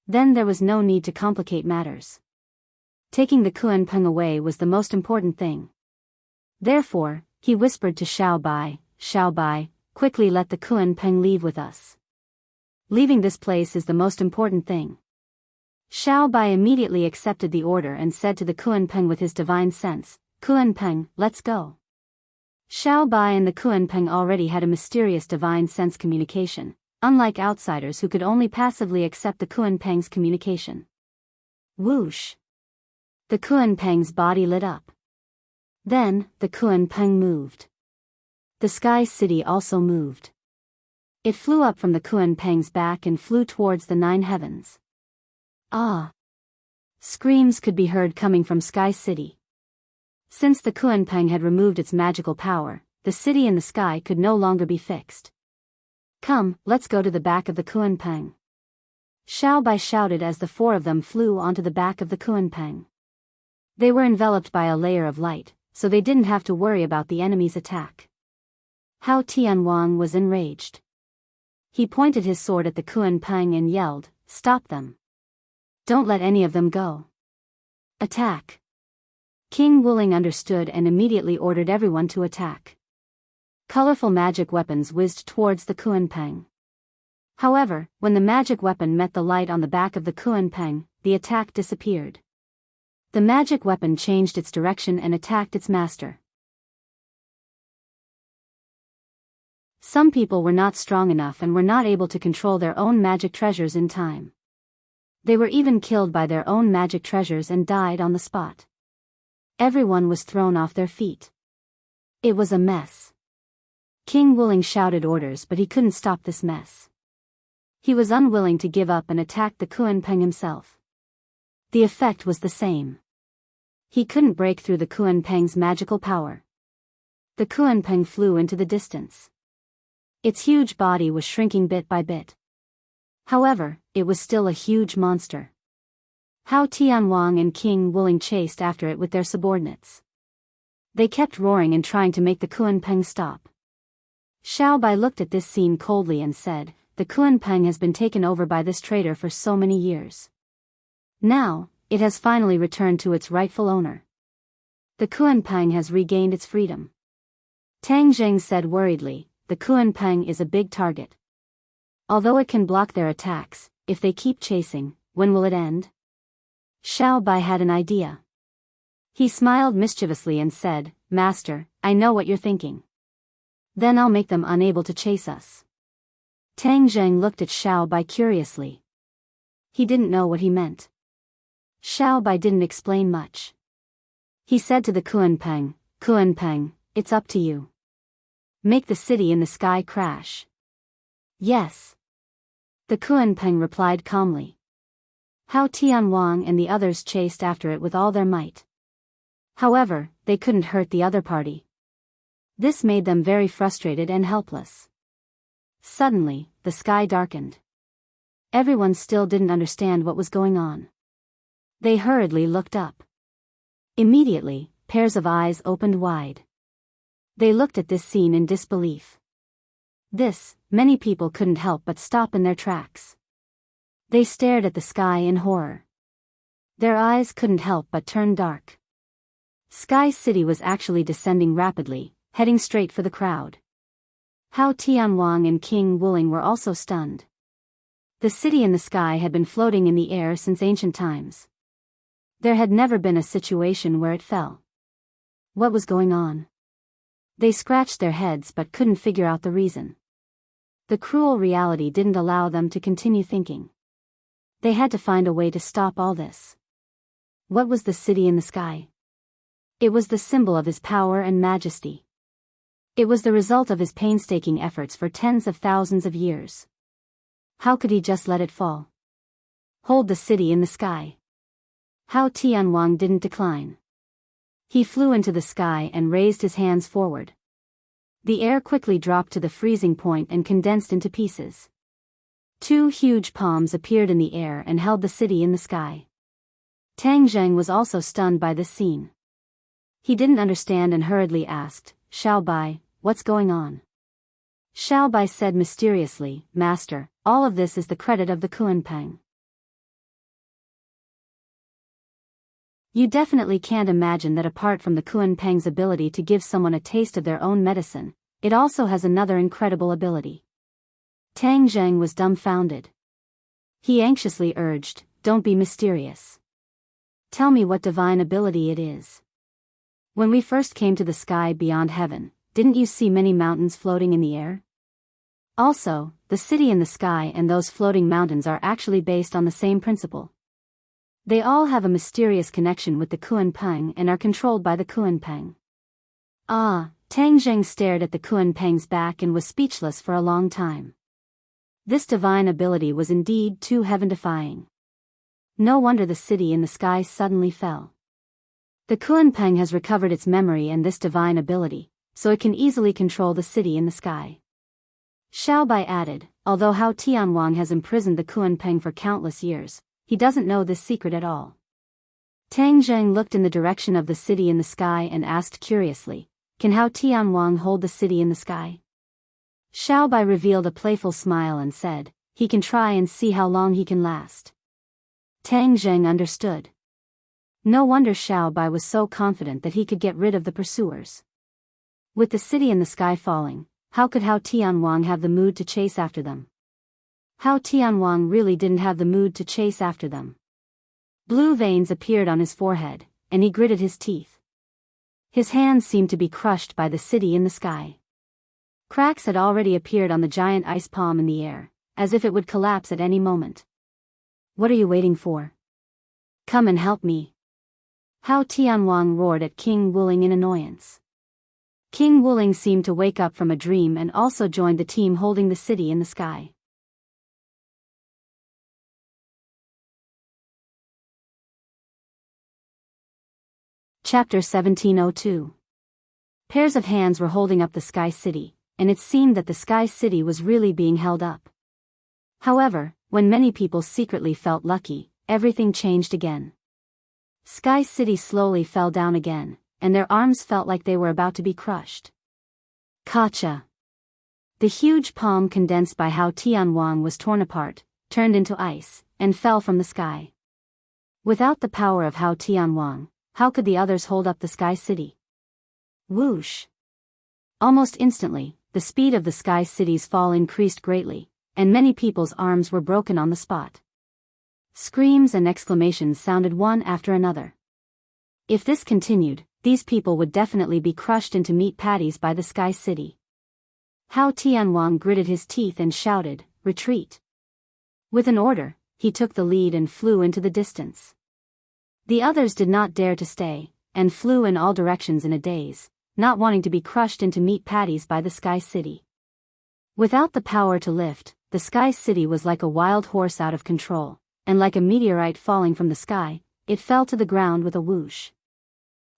Then there was no need to complicate matters. Taking the Kunpeng away was the most important thing. Therefore, he whispered to Xiao Bai, quickly let the Kunpeng leave with us. Leaving this place is the most important thing. Xiao Bai immediately accepted the order and said to the Kunpeng with his divine sense, Kunpeng, let's go. Xiao Bai and the Kunpeng already had a mysterious divine sense communication, unlike outsiders who could only passively accept the Kunpeng's communication. Whoosh! The Kunpeng's body lit up. Then, the Kunpeng moved. The Sky City also moved. It flew up from the Kunpeng's back and flew towards the 9 heavens. Ah! Screams could be heard coming from Sky City. Since the Kunpeng had removed its magical power, the city in the sky could no longer be fixed. Come, let's go to the back of the Kunpeng. Xiao Bai shouted as the 4 of them flew onto the back of the Kunpeng. They were enveloped by a layer of light, so they didn't have to worry about the enemy's attack. Hao Tianwang was enraged. He pointed his sword at the Kunpeng and yelled, "Stop them! Don't let any of them go! Attack!" King Wuling understood and immediately ordered everyone to attack. Colorful magic weapons whizzed towards the Kunpeng. However, when the magic weapon met the light on the back of the Kunpeng, the attack disappeared. The magic weapon changed its direction and attacked its master. Some people were not strong enough and were not able to control their own magic treasures in time. They were even killed by their own magic treasures and died on the spot. Everyone was thrown off their feet. It was a mess. King Wuling shouted orders, but he couldn't stop this mess. He was unwilling to give up and attacked the Kunpeng himself. The effect was the same. He couldn't break through the Kunpeng's magical power. The Kunpeng flew into the distance. Its huge body was shrinking bit by bit. However, it was still a huge monster. Hao Tianwang and King Wuling chased after it with their subordinates. They kept roaring and trying to make the Kunpeng stop. Xiao Bai looked at this scene coldly and said, "The Kunpeng has been taken over by this traitor for so many years. Now, it has finally returned to its rightful owner. The Kunpeng has regained its freedom." Tang Zheng said worriedly, "The Kunpeng is a big target. Although it can block their attacks, if they keep chasing, when will it end?" Xiao Bai had an idea. He smiled mischievously and said, "Master, I know what you're thinking. Then I'll make them unable to chase us." Tang Zheng looked at Xiao Bai curiously. He didn't know what he meant. Xiao Bai didn't explain much. He said to the Kunpeng, "Kunpeng, it's up to you. Make the city in the sky crash." "Yes." The Kunpeng replied calmly. Hao Tianwang and the others chased after it with all their might. However, they couldn't hurt the other party. This made them very frustrated and helpless. Suddenly, the sky darkened. Everyone still didn't understand what was going on. They hurriedly looked up. Immediately, pairs of eyes opened wide. They looked at this scene in disbelief. Many people couldn't help but stop in their tracks. They stared at the sky in horror. Their eyes couldn't help but turn dark. Sky City was actually descending rapidly, heading straight for the crowd. Hao Tianwang and King Wuling were also stunned. The city in the sky had been floating in the air since ancient times. There had never been a situation where it fell. What was going on? They scratched their heads but couldn't figure out the reason. The cruel reality didn't allow them to continue thinking. They had to find a way to stop all this. What was the city in the sky? It was the symbol of his power and majesty. It was the result of his painstaking efforts for tens of thousands of years. How could he just let it fall? Hold the city in the sky. Hao Tianwang didn't decline. He flew into the sky and raised his hands forward. The air quickly dropped to the freezing point and condensed into pieces. Two huge palms appeared in the air and held the city in the sky. Tang Zheng was also stunned by this scene. He didn't understand and hurriedly asked, "Xiao Bai, what's going on?" Xiao Bai said mysteriously, "Master, all of this is the credit of the Kuanpeng." You definitely can't imagine that apart from the Kuanpeng's ability to give someone a taste of their own medicine, it also has another incredible ability. Tang Zheng was dumbfounded. He anxiously urged, "Don't be mysterious. Tell me what divine ability it is. When we first came to the sky beyond heaven, didn't you see many mountains floating in the air? Also, the city in the sky and those floating mountains are actually based on the same principle. They all have a mysterious connection with the Kuanpeng and are controlled by the Kuanpeng." Ah, Tang Zheng stared at the Kuanpeng's back and was speechless for a long time. This divine ability was indeed too heaven-defying. No wonder the city in the sky suddenly fell. The Kuanpeng has recovered its memory and this divine ability, so it can easily control the city in the sky. Xiao Bai added, although Hao Tianwang has imprisoned the Kuanpeng for countless years, he doesn't know this secret at all. Tang Zheng looked in the direction of the city in the sky and asked curiously, "Can Hao Tianwang hold the city in the sky?" Xiao Bai revealed a playful smile and said, "He can try and see how long he can last." Tang Zheng understood. No wonder Xiao Bai was so confident that he could get rid of the pursuers. With the city in the sky falling, how could Hao Tianwang have the mood to chase after them? Hao Tianwang really didn't have the mood to chase after them. Blue veins appeared on his forehead, and he gritted his teeth. His hands seemed to be crushed by the city in the sky. Cracks had already appeared on the giant ice palm in the air, as if it would collapse at any moment. "What are you waiting for? Come and help me!" Hao Tianwang roared at King Wuling in annoyance. King Wuling seemed to wake up from a dream and also joined the team holding the city in the sky. Chapter 1702. Pairs of hands were holding up the Sky City, and it seemed that the Sky City was really being held up. However, when many people secretly felt lucky, everything changed again. Sky City slowly fell down again, and their arms felt like they were about to be crushed. Kacha! The huge palm condensed by Hao Tianwang was torn apart, turned into ice, and fell from the sky. Without the power of Hao Tianwang, how could the others hold up the Sky City? Whoosh! Almost instantly, the speed of the Sky City's fall increased greatly, and many people's arms were broken on the spot. Screams and exclamations sounded one after another. If this continued, these people would definitely be crushed into meat patties by the Sky City. Hao Tianwang gritted his teeth and shouted, "Retreat!" With an order, he took the lead and flew into the distance. The others did not dare to stay, and flew in all directions in a daze, not wanting to be crushed into meat patties by the Sky City. Without the power to lift, the Sky City was like a wild horse out of control, and like a meteorite falling from the sky, it fell to the ground with a whoosh.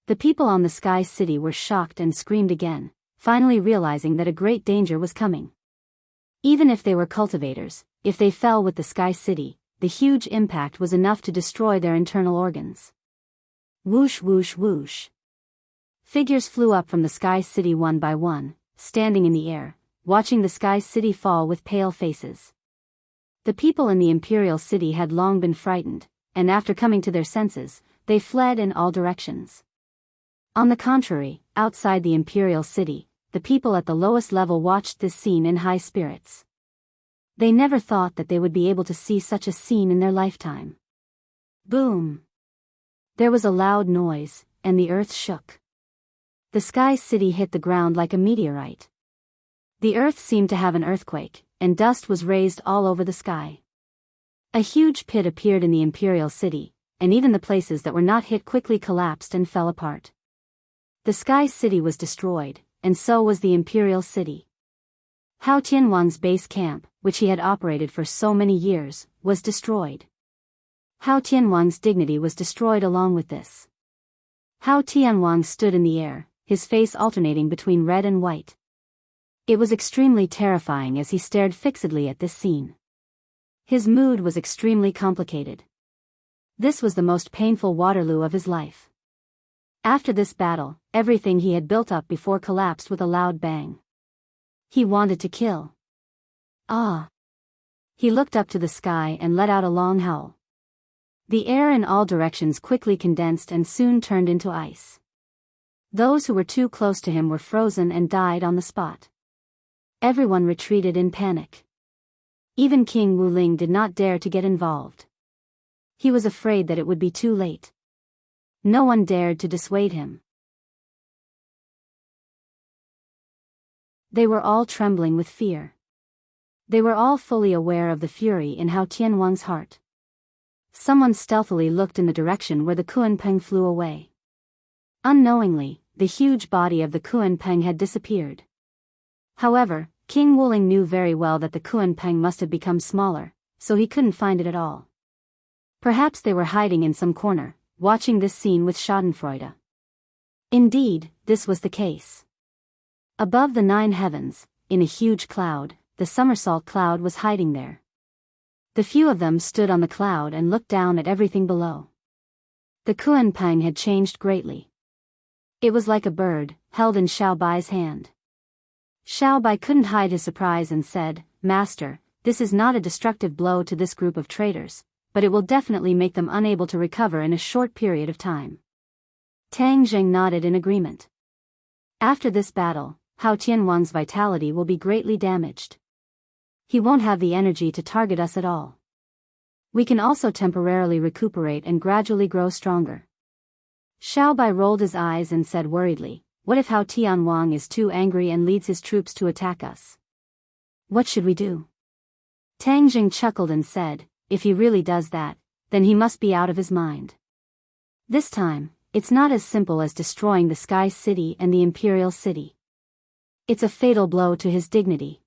The people on the Sky City were shocked and screamed again, finally realizing that a great danger was coming. Even if they were cultivators, if they fell with the Sky City, the huge impact was enough to destroy their internal organs. Whoosh whoosh whoosh. Figures flew up from the Sky City one by one, standing in the air, watching the Sky City fall with pale faces. The people in the Imperial City had long been frightened, and after coming to their senses, they fled in all directions. On the contrary, outside the Imperial City, the people at the lowest level watched this scene in high spirits. They never thought that they would be able to see such a scene in their lifetime. Boom! There was a loud noise, and the earth shook. The Sky City hit the ground like a meteorite. The earth seemed to have an earthquake, and dust was raised all over the sky. A huge pit appeared in the Imperial City, and even the places that were not hit quickly collapsed and fell apart. The Sky City was destroyed, and so was the Imperial City. Hao Tianwang's base camp, which he had operated for so many years, was destroyed. Hao Tianwang's dignity was destroyed along with this. Hao Tianwang stood in the air, his face alternating between red and white. It was extremely terrifying as he stared fixedly at this scene. His mood was extremely complicated. This was the most painful Waterloo of his life. After this battle, everything he had built up before collapsed with a loud bang. He wanted to kill. Ah! He looked up to the sky and let out a long howl. The air in all directions quickly condensed and soon turned into ice. Those who were too close to him were frozen and died on the spot. Everyone retreated in panic. Even King Wuling did not dare to get involved. He was afraid that it would be too late. No one dared to dissuade him. They were all trembling with fear. They were all fully aware of the fury in Hao Tianwang's heart. Someone stealthily looked in the direction where the Kunpeng flew away. Unknowingly, the huge body of the Kunpeng had disappeared. However, King Wuling knew very well that the Kunpeng must have become smaller, so he couldn't find it at all. Perhaps they were hiding in some corner, watching this scene with schadenfreude. Indeed, this was the case. Above the 9 heavens, in a huge cloud, the somersault cloud was hiding there. The few of them stood on the cloud and looked down at everything below. The Kunpeng had changed greatly. It was like a bird, held in Xiao Bai's hand. Xiao Bai couldn't hide his surprise and said, "Master, this is not a destructive blow to this group of traitors, but it will definitely make them unable to recover in a short period of time." Tang Zheng nodded in agreement. After this battle, Hao Tianwang's vitality will be greatly damaged. He won't have the energy to target us at all. We can also temporarily recuperate and gradually grow stronger. Xiao Bai rolled his eyes and said worriedly, "What if Hao Tianwang is too angry and leads his troops to attack us? What should we do?" Tang Jing chuckled and said, "If he really does that, then he must be out of his mind. This time, it's not as simple as destroying the Sky City and the Imperial City. It's a fatal blow to his dignity.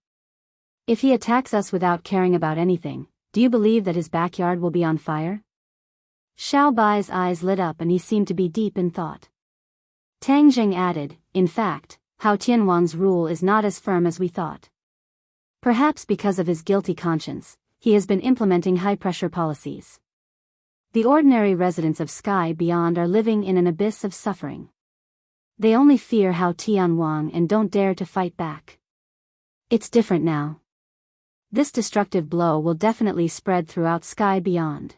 If he attacks us without caring about anything, do you believe that his backyard will be on fire?" Xiao Bai's eyes lit up and he seemed to be deep in thought. Tang Jing added, "In fact, Hao Tianwang's rule is not as firm as we thought. Perhaps because of his guilty conscience, he has been implementing high-pressure policies. The ordinary residents of Sky Beyond are living in an abyss of suffering. They only fear Hao Tianwang and don't dare to fight back. It's different now. This destructive blow will definitely spread throughout Sky Beyond.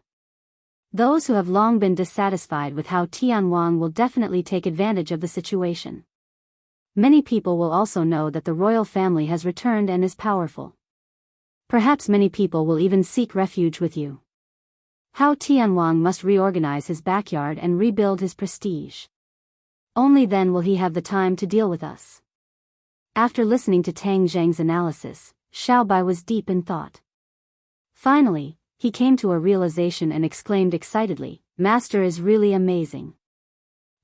Those who have long been dissatisfied with Hao Tianwang will definitely take advantage of the situation. Many people will also know that the royal family has returned and is powerful. Perhaps many people will even seek refuge with you. Hao Tianwang must reorganize his backyard and rebuild his prestige. Only then will he have the time to deal with us." After listening to Tang Zheng's analysis, Xiao Bai was deep in thought. Finally, he came to a realization and exclaimed excitedly, "Master is really amazing.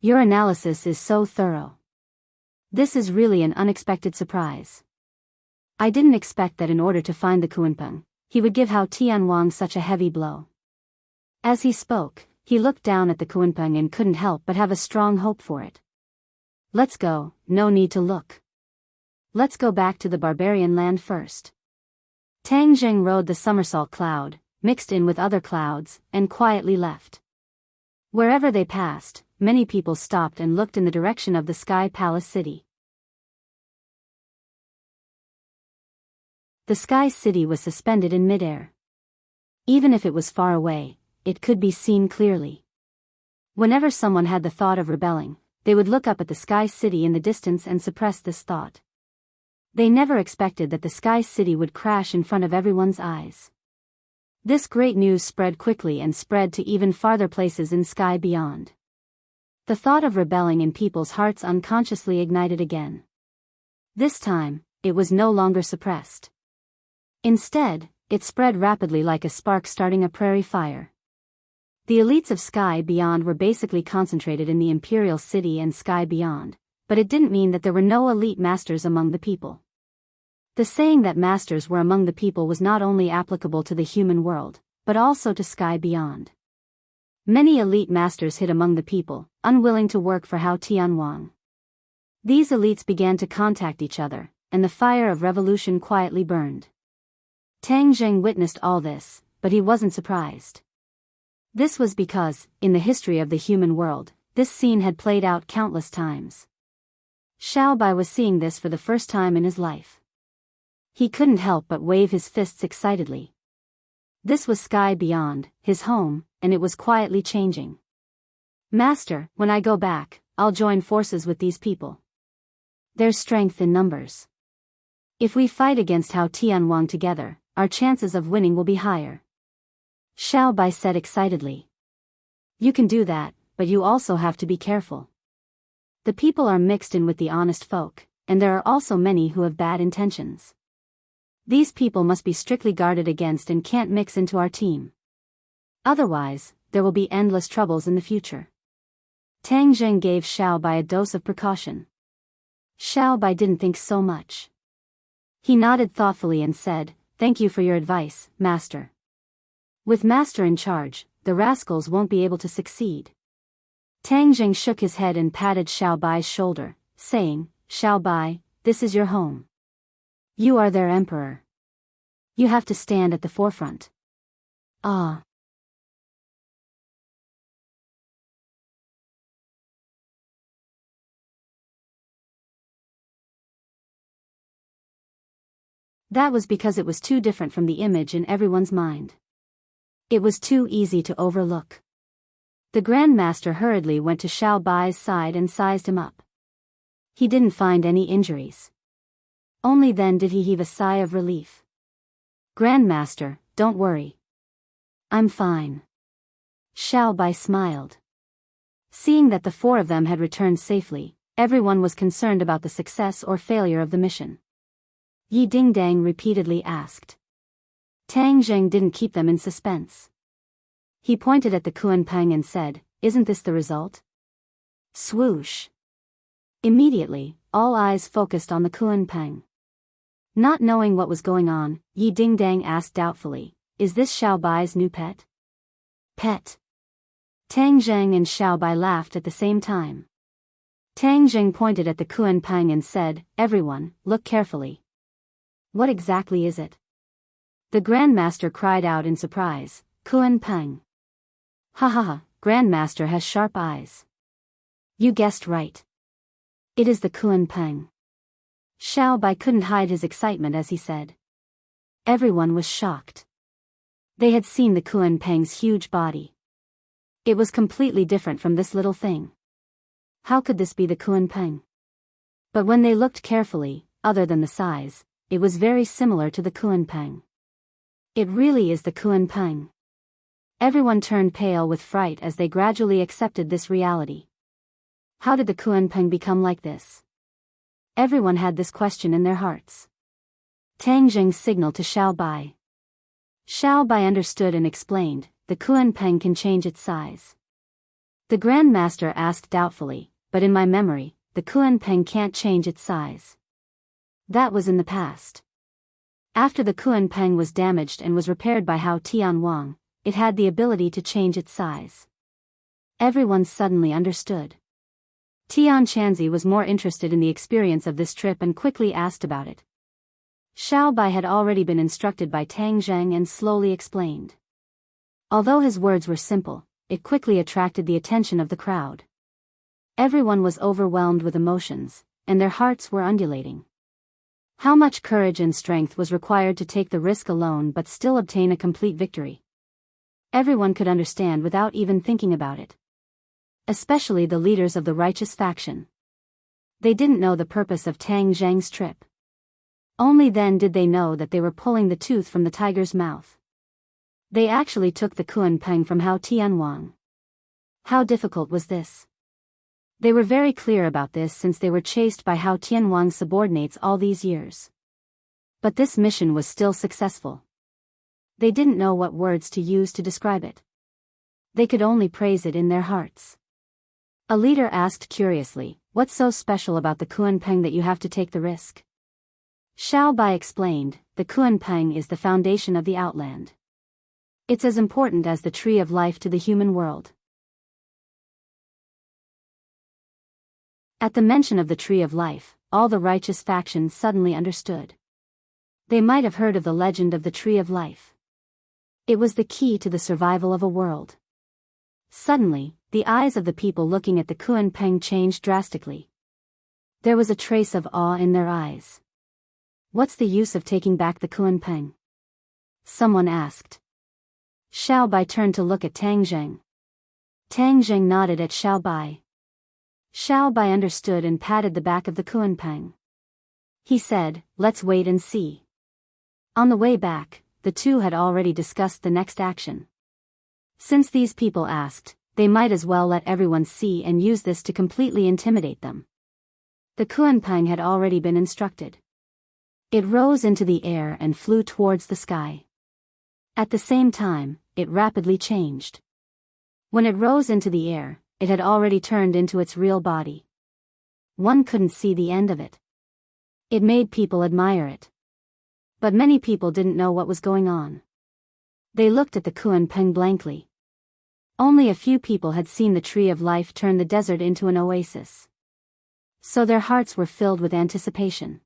Your analysis is so thorough. This is really an unexpected surprise. I didn't expect that in order to find the Kunpeng, he would give Hao Tianwang such a heavy blow." As he spoke, he looked down at the Kunpeng and couldn't help but have a strong hope for it. "Let's go, no need to look. Let's go back to the barbarian land first." Tang Jing rode the somersault cloud, mixed in with other clouds, and quietly left. Wherever they passed, many people stopped and looked in the direction of the Sky Palace City. The Sky City was suspended in midair. Even if it was far away, it could be seen clearly. Whenever someone had the thought of rebelling, they would look up at the Sky City in the distance and suppress this thought. They never expected that the Sky City would crash in front of everyone's eyes. This great news spread quickly and spread to even farther places in Sky Beyond. The thought of rebelling in people's hearts unconsciously ignited again. This time, it was no longer suppressed. Instead, it spread rapidly like a spark starting a prairie fire. The elites of Sky Beyond were basically concentrated in the Imperial City and Sky Beyond, but it didn't mean that there were no elite masters among the people. The saying that masters were among the people was not only applicable to the human world, but also to sky beyond. Many elite masters hid among the people, unwilling to work for Hao Tianwang. These elites began to contact each other, and the fire of revolution quietly burned. Tang Zheng witnessed all this, but he wasn't surprised. This was because, in the history of the human world, this scene had played out countless times. Xiao Bai was seeing this for the first time in his life. He couldn't help but wave his fists excitedly. This was sky beyond, his home, and it was quietly changing. Master, when I go back, I'll join forces with these people. There's strength in numbers. If we fight against Hao Tianwang together, our chances of winning will be higher. Xiao Bai said excitedly. You can do that, but you also have to be careful. The people are mixed in with the honest folk, and there are also many who have bad intentions. These people must be strictly guarded against and can't mix into our team. Otherwise, there will be endless troubles in the future. Tang Zheng gave Xiao Bai a dose of precaution. Xiao Bai didn't think so much. He nodded thoughtfully and said, "Thank you for your advice, Master. With Master in charge, the rascals won't be able to succeed." Tang Zheng shook his head and patted Xiao Bai's shoulder, saying, "Xiao Bai, this is your home. You are their emperor. You have to stand at the forefront." Ah. That was because it was too different from the image in everyone's mind. It was too easy to overlook. The Grand Master hurriedly went to Xiao Bai's side and sized him up. He didn't find any injuries. Only then did he heave a sigh of relief. "Grand Master, don't worry. I'm fine." Xiao Bai smiled. Seeing that the four of them had returned safely, everyone was concerned about the success or failure of the mission. Yi Dingdang repeatedly asked. Tang Zheng didn't keep them in suspense. He pointed at the Kuanpeng and said, "Isn't this the result?" Swoosh. Immediately, all eyes focused on the Kuanpeng. Not knowing what was going on, Yi Dingdang asked doubtfully, "Is this Xiao Bai's new pet?" Pet. Tang Zheng and Xiao Bai laughed at the same time. Tang Zheng pointed at the Kuanpeng and said, "Everyone, look carefully." "What exactly is it?" The Grand Master cried out in surprise, "Kuanpeng." "Ha ha ha, Grand Master has sharp eyes. You guessed right. It is the Kuanpeng." Xiao Bai couldn't hide his excitement as he said. Everyone was shocked. They had seen the Kuanpeng's huge body. It was completely different from this little thing. How could this be the Kuanpeng? But when they looked carefully, other than the size, it was very similar to the Kuanpeng. It really is the Kuanpeng. Everyone turned pale with fright as they gradually accepted this reality. How did the Kuanpeng become like this? Everyone had this question in their hearts. Tang Zheng signaled to Xiao Bai. Xiao Bai understood and explained, "The Kuanpeng can change its size." The Grand Master asked doubtfully, "But in my memory, the Kuanpeng can't change its size." That was in the past. After the Kuanpeng was damaged and was repaired by Hao Tianwang, it had the ability to change its size. Everyone suddenly understood. Tian Chanzi was more interested in the experience of this trip and quickly asked about it. Xiao Bai had already been instructed by Tang Zheng and slowly explained. Although his words were simple, it quickly attracted the attention of the crowd. Everyone was overwhelmed with emotions, and their hearts were undulating. How much courage and strength was required to take the risk alone but still obtain a complete victory? Everyone could understand without even thinking about it. Especially the leaders of the righteous faction. They didn't know the purpose of Tang Zheng's trip. Only then did they know that they were pulling the tooth from the tiger's mouth. They actually took the Kuanpeng from Hao Tianwang. How difficult was this? They were very clear about this since they were chased by Hao Tianwang's subordinates all these years. But this mission was still successful. They didn't know what words to use to describe it. They could only praise it in their hearts. A leader asked curiously, What's so special about the Kuanpeng that you have to take the risk? Xiao Bai explained, the Kuanpeng is the foundation of the Outland. It's as important as the tree of life to the human world. At the mention of the tree of life, all the righteous factions suddenly understood. They might have heard of the legend of the tree of life. It was the key to the survival of a world. Suddenly, the eyes of the people looking at the Kuanpeng changed drastically. There was a trace of awe in their eyes. What's the use of taking back the Kuanpeng? Someone asked. Xiao Bai turned to look at Tang Zheng. Tang Zheng nodded at Xiao Bai. Xiao Bai understood and patted the back of the Kuanpeng. He said, let's wait and see. On the way back, the two had already discussed the next action. Since these people asked, they might as well let everyone see and use this to completely intimidate them. The Kuanpeng had already been instructed. It rose into the air and flew towards the sky. At the same time, it rapidly changed. When it rose into the air, it had already turned into its real body. One couldn't see the end of it. It made people admire it. But many people didn't know what was going on. They looked at the Kuanpeng blankly. Only a few people had seen the tree of life turn the desert into an oasis. So their hearts were filled with anticipation.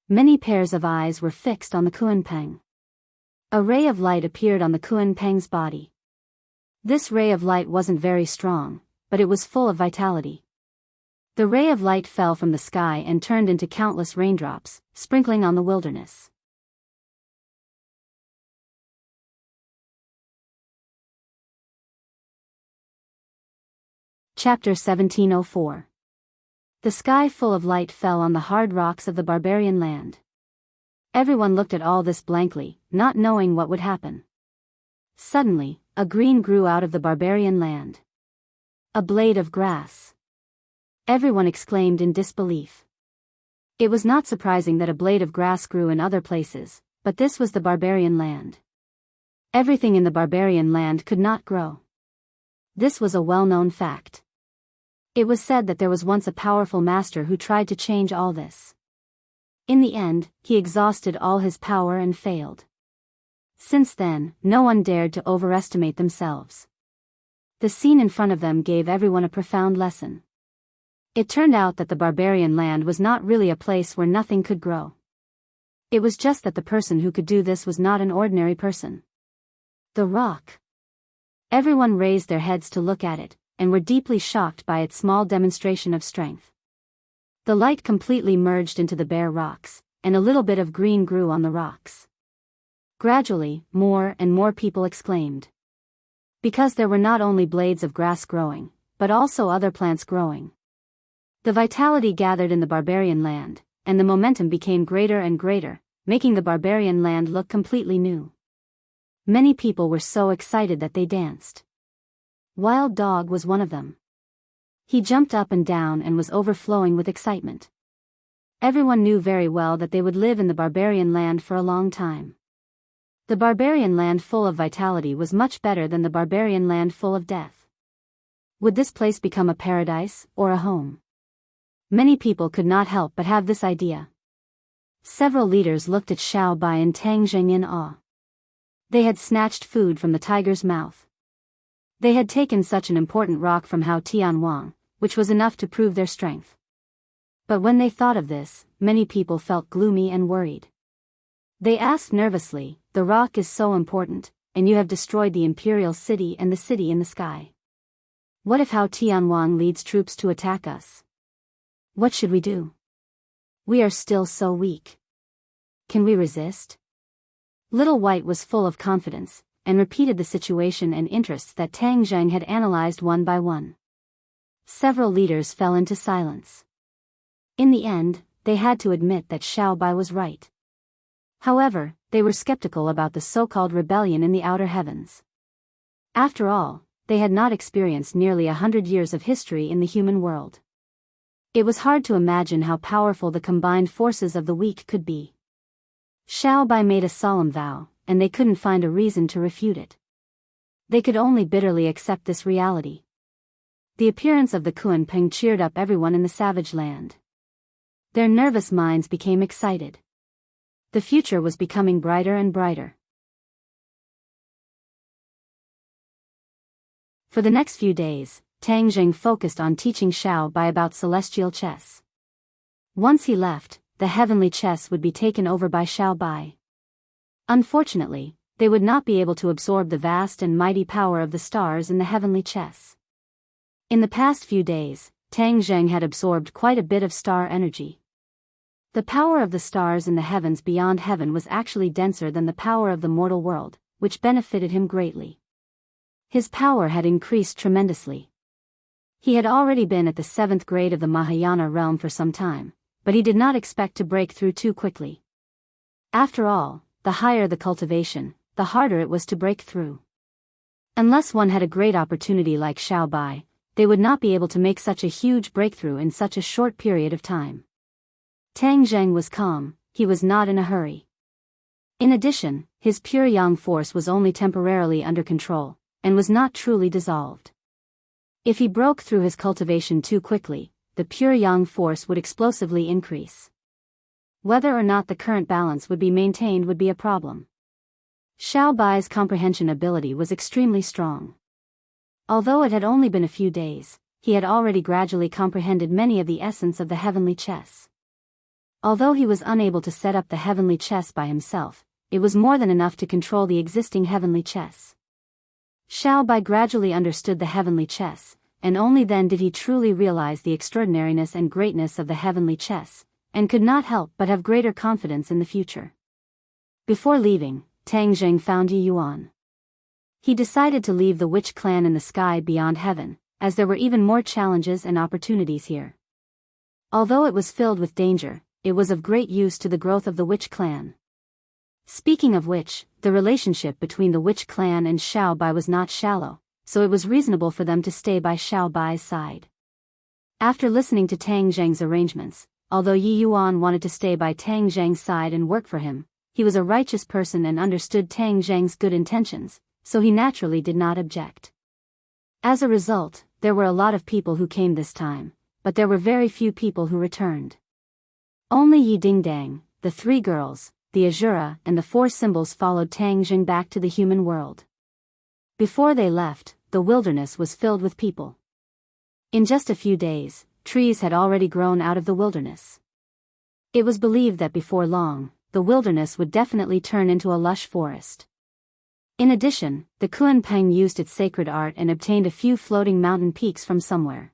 Many pairs of eyes were fixed on the Kuanpeng. A ray of light appeared on the Kuanpeng's body. This ray of light wasn't very strong, but it was full of vitality. The ray of light fell from the sky and turned into countless raindrops, sprinkling on the wilderness. Chapter 1704. The sky full of light fell on the hard rocks of the barbarian land. Everyone looked at all this blankly, not knowing what would happen. Suddenly, a green grew out of the barbarian land. A blade of grass. Everyone exclaimed in disbelief. It was not surprising that a blade of grass grew in other places, but this was the barbarian land. Everything in the barbarian land could not grow. This was a well-known fact. It was said that there was once a powerful master who tried to change all this. In the end, he exhausted all his power and failed. Since then, no one dared to overestimate themselves. The scene in front of them gave everyone a profound lesson. It turned out that the barbarian land was not really a place where nothing could grow. It was just that the person who could do this was not an ordinary person. The rock. Everyone raised their heads to look at it, and were deeply shocked by its small demonstration of strength. The light completely merged into the bare rocks, and a little bit of green grew on the rocks. Gradually, more and more people exclaimed. Because there were not only blades of grass growing, but also other plants growing. The vitality gathered in the barbarian land, and the momentum became greater and greater, making the barbarian land look completely new. Many people were so excited that they danced. Wild Dog was one of them. He jumped up and down and was overflowing with excitement. Everyone knew very well that they would live in the barbarian land for a long time. The barbarian land full of vitality was much better than the barbarian land full of death. Would this place become a paradise, or a home? Many people could not help but have this idea. Several leaders looked at Xiao Bai and Tang Zheng in awe. They had snatched food from the tiger's mouth. They had taken such an important rock from Hao Tianwang, which was enough to prove their strength. But when they thought of this, many people felt gloomy and worried. They asked nervously, the rock is so important, and you have destroyed the imperial city and the city in the sky. What if Hao Tianwang leads troops to attack us? What should we do? We are still so weak. Can we resist? Little White was full of confidence, and repeated the situation and interests that Tang Zheng had analyzed one by one. Several leaders fell into silence. In the end, they had to admit that Xiao Bai was right. However, they were skeptical about the so-called rebellion in the outer heavens. After all, they had not experienced nearly 100 years of history in the human world. It was hard to imagine how powerful the combined forces of the weak could be. Xiao Bai made a solemn vow, and they couldn't find a reason to refute it. They could only bitterly accept this reality. The appearance of the Kuan Peng cheered up everyone in the savage land. Their nervous minds became excited. The future was becoming brighter and brighter. For the next few days, Tang Zheng focused on teaching Xiao Bai about celestial chess. Once he left, the heavenly chess would be taken over by Xiao Bai. Unfortunately, they would not be able to absorb the vast and mighty power of the stars in the heavenly chess. In the past few days, Tang Zheng had absorbed quite a bit of star energy. The power of the stars in the heavens beyond heaven was actually denser than the power of the mortal world, which benefited him greatly. His power had increased tremendously. He had already been at the 7th grade of the Mahayana realm for some time, but he did not expect to break through too quickly. After all, the higher the cultivation, the harder it was to break through. Unless one had a great opportunity like Xiao Bai, they would not be able to make such a huge breakthrough in such a short period of time. Tang Zheng was calm, he was not in a hurry. In addition, his pure yang force was only temporarily under control, and was not truly dissolved. If he broke through his cultivation too quickly, the pure yang force would explosively increase. Whether or not the current balance would be maintained would be a problem. Xiao Bai's comprehension ability was extremely strong. Although it had only been a few days, he had already gradually comprehended many of the essence of the heavenly chess. Although he was unable to set up the heavenly chess by himself, it was more than enough to control the existing heavenly chess. Xiao Bai gradually understood the heavenly chess, and only then did he truly realize the extraordinariness and greatness of the heavenly chess, and could not help but have greater confidence in the future. Before leaving, Tang Zheng found Yi Yuan. He decided to leave the witch clan in the sky beyond heaven, as there were even more challenges and opportunities here. Although it was filled with danger, it was of great use to the growth of the witch clan. Speaking of which, the relationship between the witch clan and Xiao Bai was not shallow, so it was reasonable for them to stay by Xiao Bai's side. After listening to Tang Zheng's arrangements, although Yi Yuan wanted to stay by Tang Zheng's side and work for him, he was a righteous person and understood Tang Zheng's good intentions, so he naturally did not object. As a result, there were a lot of people who came this time, but there were very few people who returned. Only Yi Dingdang, the 3 girls, the Azura and the 4 symbols followed Tang Zheng back to the human world. Before they left, the wilderness was filled with people. In just a few days, trees had already grown out of the wilderness. It was believed that before long, the wilderness would definitely turn into a lush forest. In addition, the Kuan Peng used its sacred art and obtained a few floating mountain peaks from somewhere.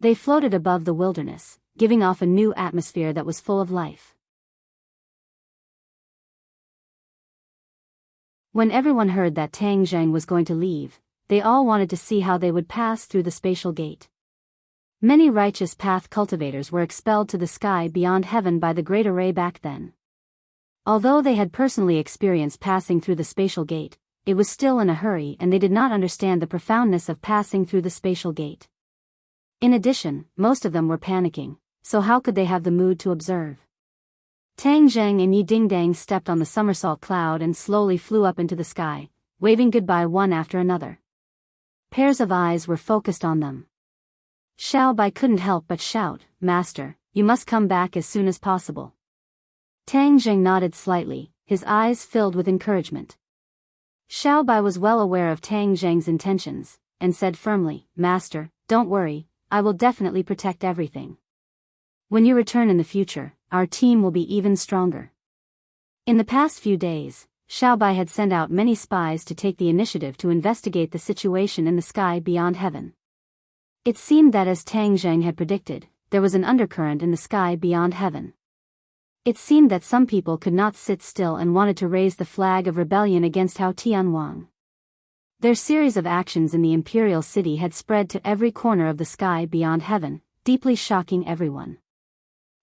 They floated above the wilderness, giving off a new atmosphere that was full of life. When everyone heard that Tang Zheng was going to leave, they all wanted to see how they would pass through the spatial gate. Many righteous path cultivators were expelled to the sky beyond heaven by the Great Array back then. Although they had personally experienced passing through the spatial gate, it was still in a hurry and they did not understand the profoundness of passing through the spatial gate. In addition, most of them were panicking, so how could they have the mood to observe? Tang Zheng and Yi Dingdang stepped on the somersault cloud and slowly flew up into the sky, waving goodbye one after another. Pairs of eyes were focused on them. Xiao Bai couldn't help but shout, "Master, you must come back as soon as possible." Tang Zheng nodded slightly, his eyes filled with encouragement. Xiao Bai was well aware of Tang Zheng's intentions, and said firmly, "Master, don't worry, I will definitely protect everything. When you return in the future, our team will be even stronger." In the past few days, Xiao Bai had sent out many spies to take the initiative to investigate the situation in the sky beyond heaven. It seemed that as Tang Zheng had predicted, there was an undercurrent in the sky beyond heaven. It seemed that some people could not sit still and wanted to raise the flag of rebellion against Hao Tianwang. Their series of actions in the imperial city had spread to every corner of the sky beyond heaven, deeply shocking everyone.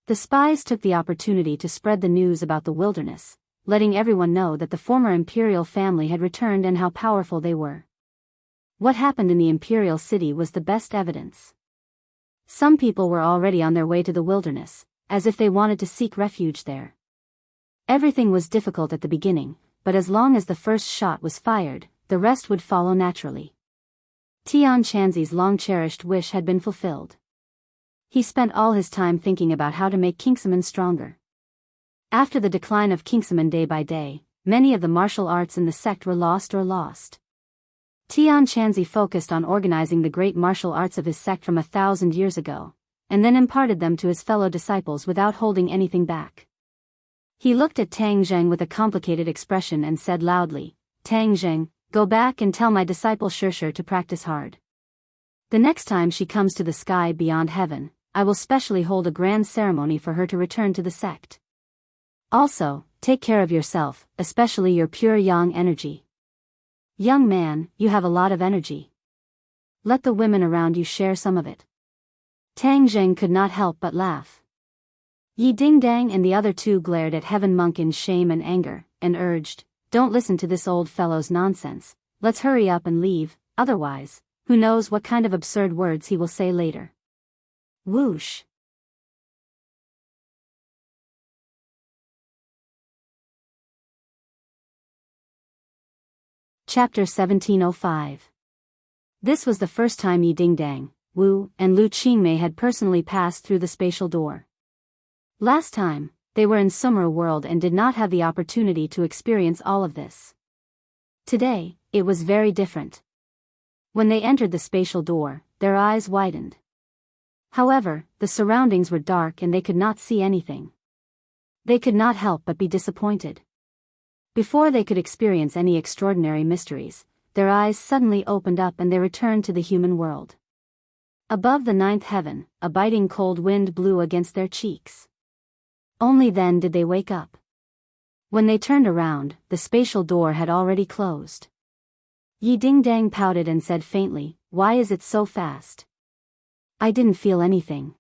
The spies took the opportunity to spread the news about the wilderness, letting everyone know that the former imperial family had returned and how powerful they were. What happened in the imperial city was the best evidence. Some people were already on their way to the wilderness, as if they wanted to seek refuge there. Everything was difficult at the beginning, but as long as the first shot was fired, the rest would follow naturally. Tian Chanzi's long-cherished wish had been fulfilled. He spent all his time thinking about how to make Kingsaman stronger. After the decline of Kingsaman day by day, many of the martial arts in the sect were lost. Tian Chanzi focused on organizing the great martial arts of his sect from 1,000 years ago, and then imparted them to his fellow disciples without holding anything back. He looked at Tang Zheng with a complicated expression and said loudly, "Tang Zheng, go back and tell my disciple Shishir to practice hard. The next time she comes to the sky beyond heaven, I will specially hold a grand ceremony for her to return to the sect. Also, take care of yourself, especially your pure yang energy. Young man, you have a lot of energy. Let the women around you share some of it." Tang Zheng could not help but laugh. Yi Dingdang and the other two glared at Heaven Monk in shame and anger, and urged, "Don't listen to this old fellow's nonsense, let's hurry up and leave, otherwise, who knows what kind of absurd words he will say later." Whoosh! Chapter 1705. This was the first time Yi Dingdang, Wu, and Lu Qingmei had personally passed through the spatial door. Last time, they were in Summer World and did not have the opportunity to experience all of this. Today, it was very different. When they entered the spatial door, their eyes widened. However, the surroundings were dark and they could not see anything. They could not help but be disappointed. Before they could experience any extraordinary mysteries, their eyes suddenly opened up and they returned to the human world. Above the ninth heaven, a biting cold wind blew against their cheeks. Only then did they wake up. When they turned around, the spatial door had already closed. Yi Dingdang pouted and said faintly, "Why is it so fast? I didn't feel anything."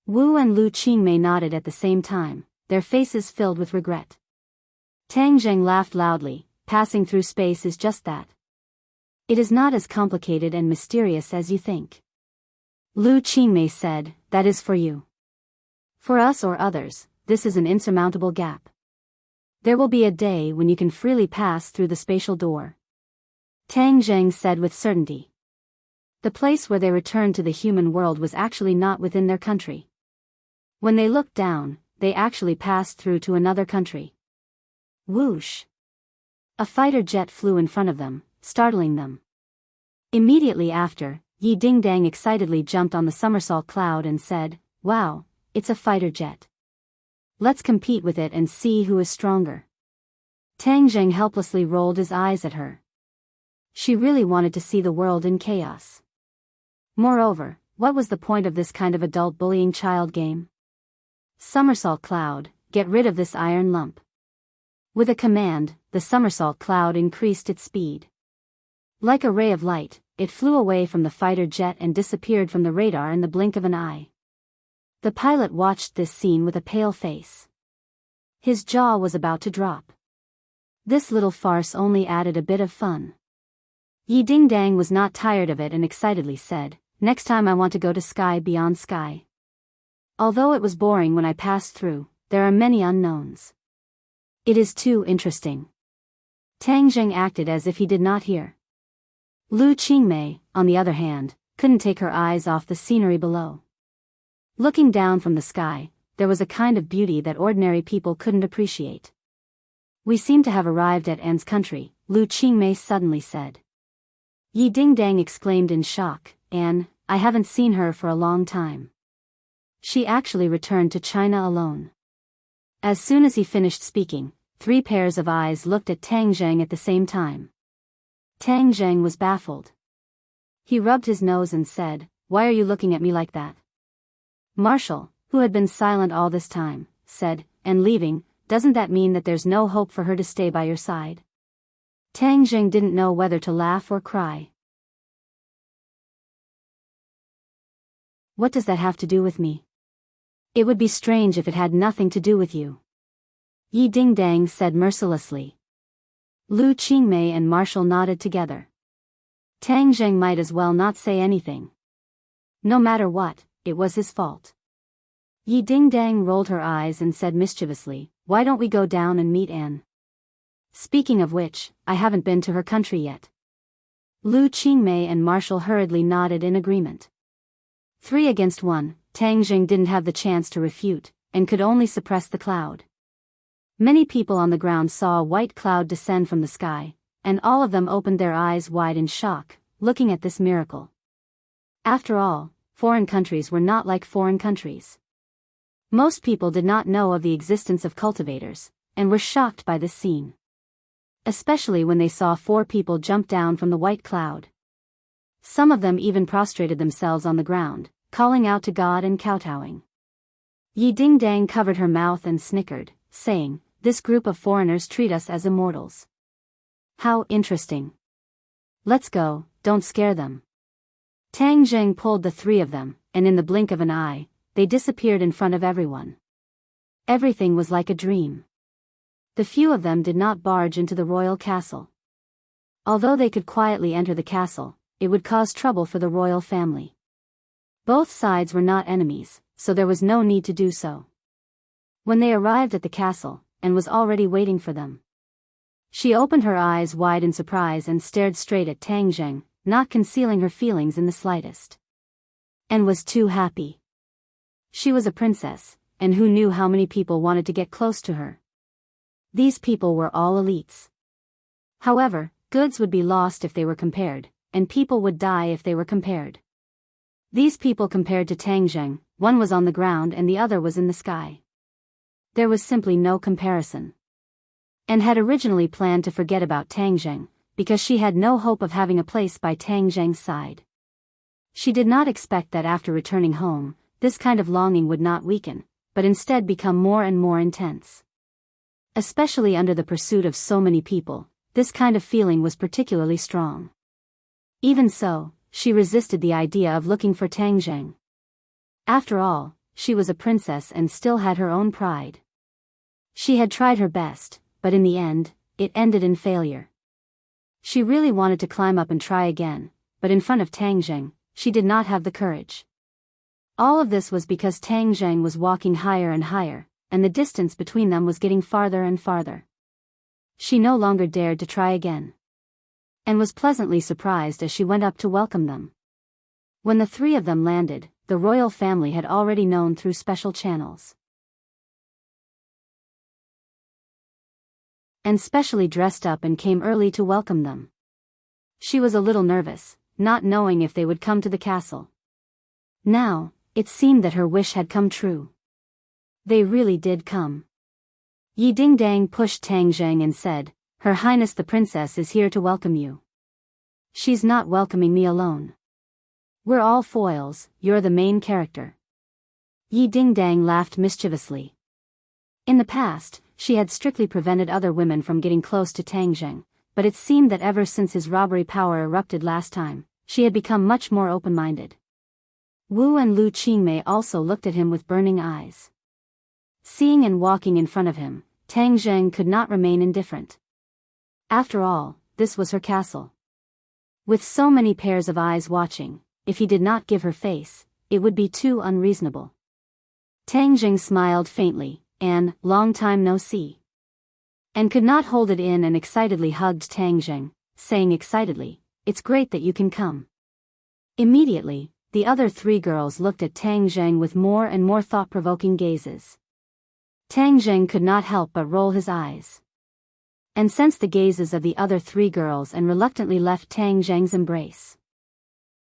Wu and Lu Qingmei nodded at the same time, their faces filled with regret. Tang Zheng laughed loudly. "Passing through space is just that. It is not as complicated and mysterious as you think." Lu Qingmei said, "That is for you. For us or others, this is an insurmountable gap. There will be a day when you can freely pass through the spatial door." Tang Zheng said with certainty. The place where they returned to the human world was actually not within their country. When they looked down, they actually passed through to another country. Whoosh! A fighter jet flew in front of them, startling them. Immediately after, Yi Dingdang excitedly jumped on the somersault cloud and said, "Wow, it's a fighter jet. Let's compete with it and see who is stronger." Tang Zheng helplessly rolled his eyes at her. She really wanted to see the world in chaos. Moreover, what was the point of this kind of adult bullying child game? Somersault cloud, get rid of this iron lump. With a command, the somersault cloud increased its speed. Like a ray of light, it flew away from the fighter jet and disappeared from the radar in the blink of an eye. The pilot watched this scene with a pale face. His jaw was about to drop. This little farce only added a bit of fun. Yi Dingdang was not tired of it and excitedly said, "Next time I want to go to sky beyond sky. Although it was boring when I passed through, there are many unknowns. It is too interesting." Tang Zheng acted as if he did not hear. Lu Qingmei, on the other hand, couldn't take her eyes off the scenery below. Looking down from the sky, there was a kind of beauty that ordinary people couldn't appreciate. "We seem to have arrived at An's country," Lu Qingmei suddenly said. Yi Dingdang exclaimed in shock, "Anne, I haven't seen her for a long time. She actually returned to China alone." As soon as he finished speaking, 3 pairs of eyes looked at Tang Zheng at the same time. Tang Zheng was baffled. He rubbed his nose and said, "Why are you looking at me like that?" Marshall, who had been silent all this time, said, "And leaving, doesn't that mean that there's no hope for her to stay by your side?" Tang Zheng didn't know whether to laugh or cry. "What does that have to do with me? It would be strange if it had nothing to do with you," Yi Dingdang said mercilessly. Lu Qingmei and Marshall nodded together. Tang Zheng might as well not say anything. No matter what, it was his fault. Yi Dingdang rolled her eyes and said mischievously, "Why don't we go down and meet Anne? Speaking of which, I haven't been to her country yet." Lu Qingmei and Marshall hurriedly nodded in agreement. 3 against 1, Tang Jing didn't have the chance to refute, and could only suppress the cloud. Many people on the ground saw a white cloud descend from the sky, and all of them opened their eyes wide in shock, looking at this miracle. After all, foreign countries were not like foreign countries. Most people did not know of the existence of cultivators, and were shocked by this scene. Especially when they saw 4 people jump down from the white cloud. Some of them even prostrated themselves on the ground, calling out to God and kowtowing. Yi Dingdang covered her mouth and snickered, saying, "This group of foreigners treat us as immortals. How interesting. Let's go, don't scare them." Tang Jing pulled the 3 of them, and in the blink of an eye, they disappeared in front of everyone. Everything was like a dream. The few of them did not barge into the royal castle. Although they could quietly enter the castle, it would cause trouble for the royal family. Both sides were not enemies, so there was no need to do so. When they arrived at the castle, and was already waiting for them, she opened her eyes wide in surprise and stared straight at Tang Jing, not concealing her feelings in the slightest. And was too happy. She was a princess, and who knew how many people wanted to get close to her? These people were all elites. However, goods would be lost if they were compared, and people would die if they were compared. These people compared to Tang Jing, one was on the ground and the other was in the sky. There was simply no comparison. And had originally planned to forget about Tang Jing, because she had no hope of having a place by Tang Jing's side. She did not expect that after returning home, this kind of longing would not weaken, but instead become more and more intense. Especially under the pursuit of so many people, this kind of feeling was particularly strong. Even so, she resisted the idea of looking for Tang Jing. After all, she was a princess and still had her own pride. She had tried her best, but in the end, it ended in failure. She really wanted to climb up and try again, but in front of Tang Jing, she did not have the courage. All of this was because Tang Jing was walking higher and higher, and the distance between them was getting farther and farther. She no longer dared to try again. And was pleasantly surprised as she went up to welcome them. When the 3 of them landed, the royal family had already known through special channels. And specially dressed up and came early to welcome them. She was a little nervous, not knowing if they would come to the castle. Now, it seemed that her wish had come true. They really did come. Yi Dingdang pushed Tang Jing and said, "Her Highness the Princess is here to welcome you. She's not welcoming me alone. We're all foils, you're the main character." Yi Dingdang laughed mischievously. In the past, she had strictly prevented other women from getting close to Tang Jing, but it seemed that ever since his robbery power erupted last time, she had become much more open-minded. Wu and Lu Qingmei also looked at him with burning eyes. Seeing and walking in front of him, Tang Jing could not remain indifferent. After all, this was her castle. With so many pairs of eyes watching, if he did not give her face, it would be too unreasonable. Tang Jing smiled faintly, and, "Long time no see," and could not hold it in and excitedly hugged Tang Jing, saying excitedly, "It's great that you can come." Immediately, the other 3 girls looked at Tang Jing with more and more thought-provoking gazes. Tang Jing could not help but roll his eyes, and sensed the gazes of the other 3 girls and reluctantly left Tang Jing's embrace.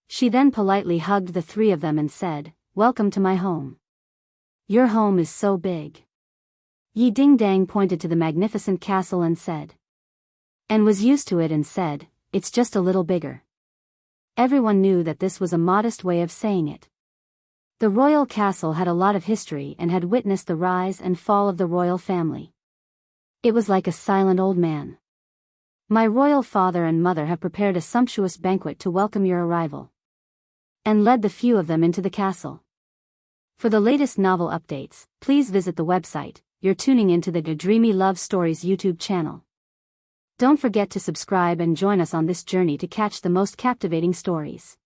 She then politely hugged the 3 of them and said, "Welcome to my home. Your home is so big." Yi Dingdang pointed to the magnificent castle and said, and was used to it and said, "It's just a little bigger." Everyone knew that this was a modest way of saying it. The royal castle had a lot of history and had witnessed the rise and fall of the royal family. It was like a silent old man. "My royal father and mother have prepared a sumptuous banquet to welcome your arrival," and led the few of them into the castle. For the latest novel updates, please visit the website. You're tuning into the Dreamy Love Stories YouTube channel. Don't forget to subscribe and join us on this journey to catch the most captivating stories.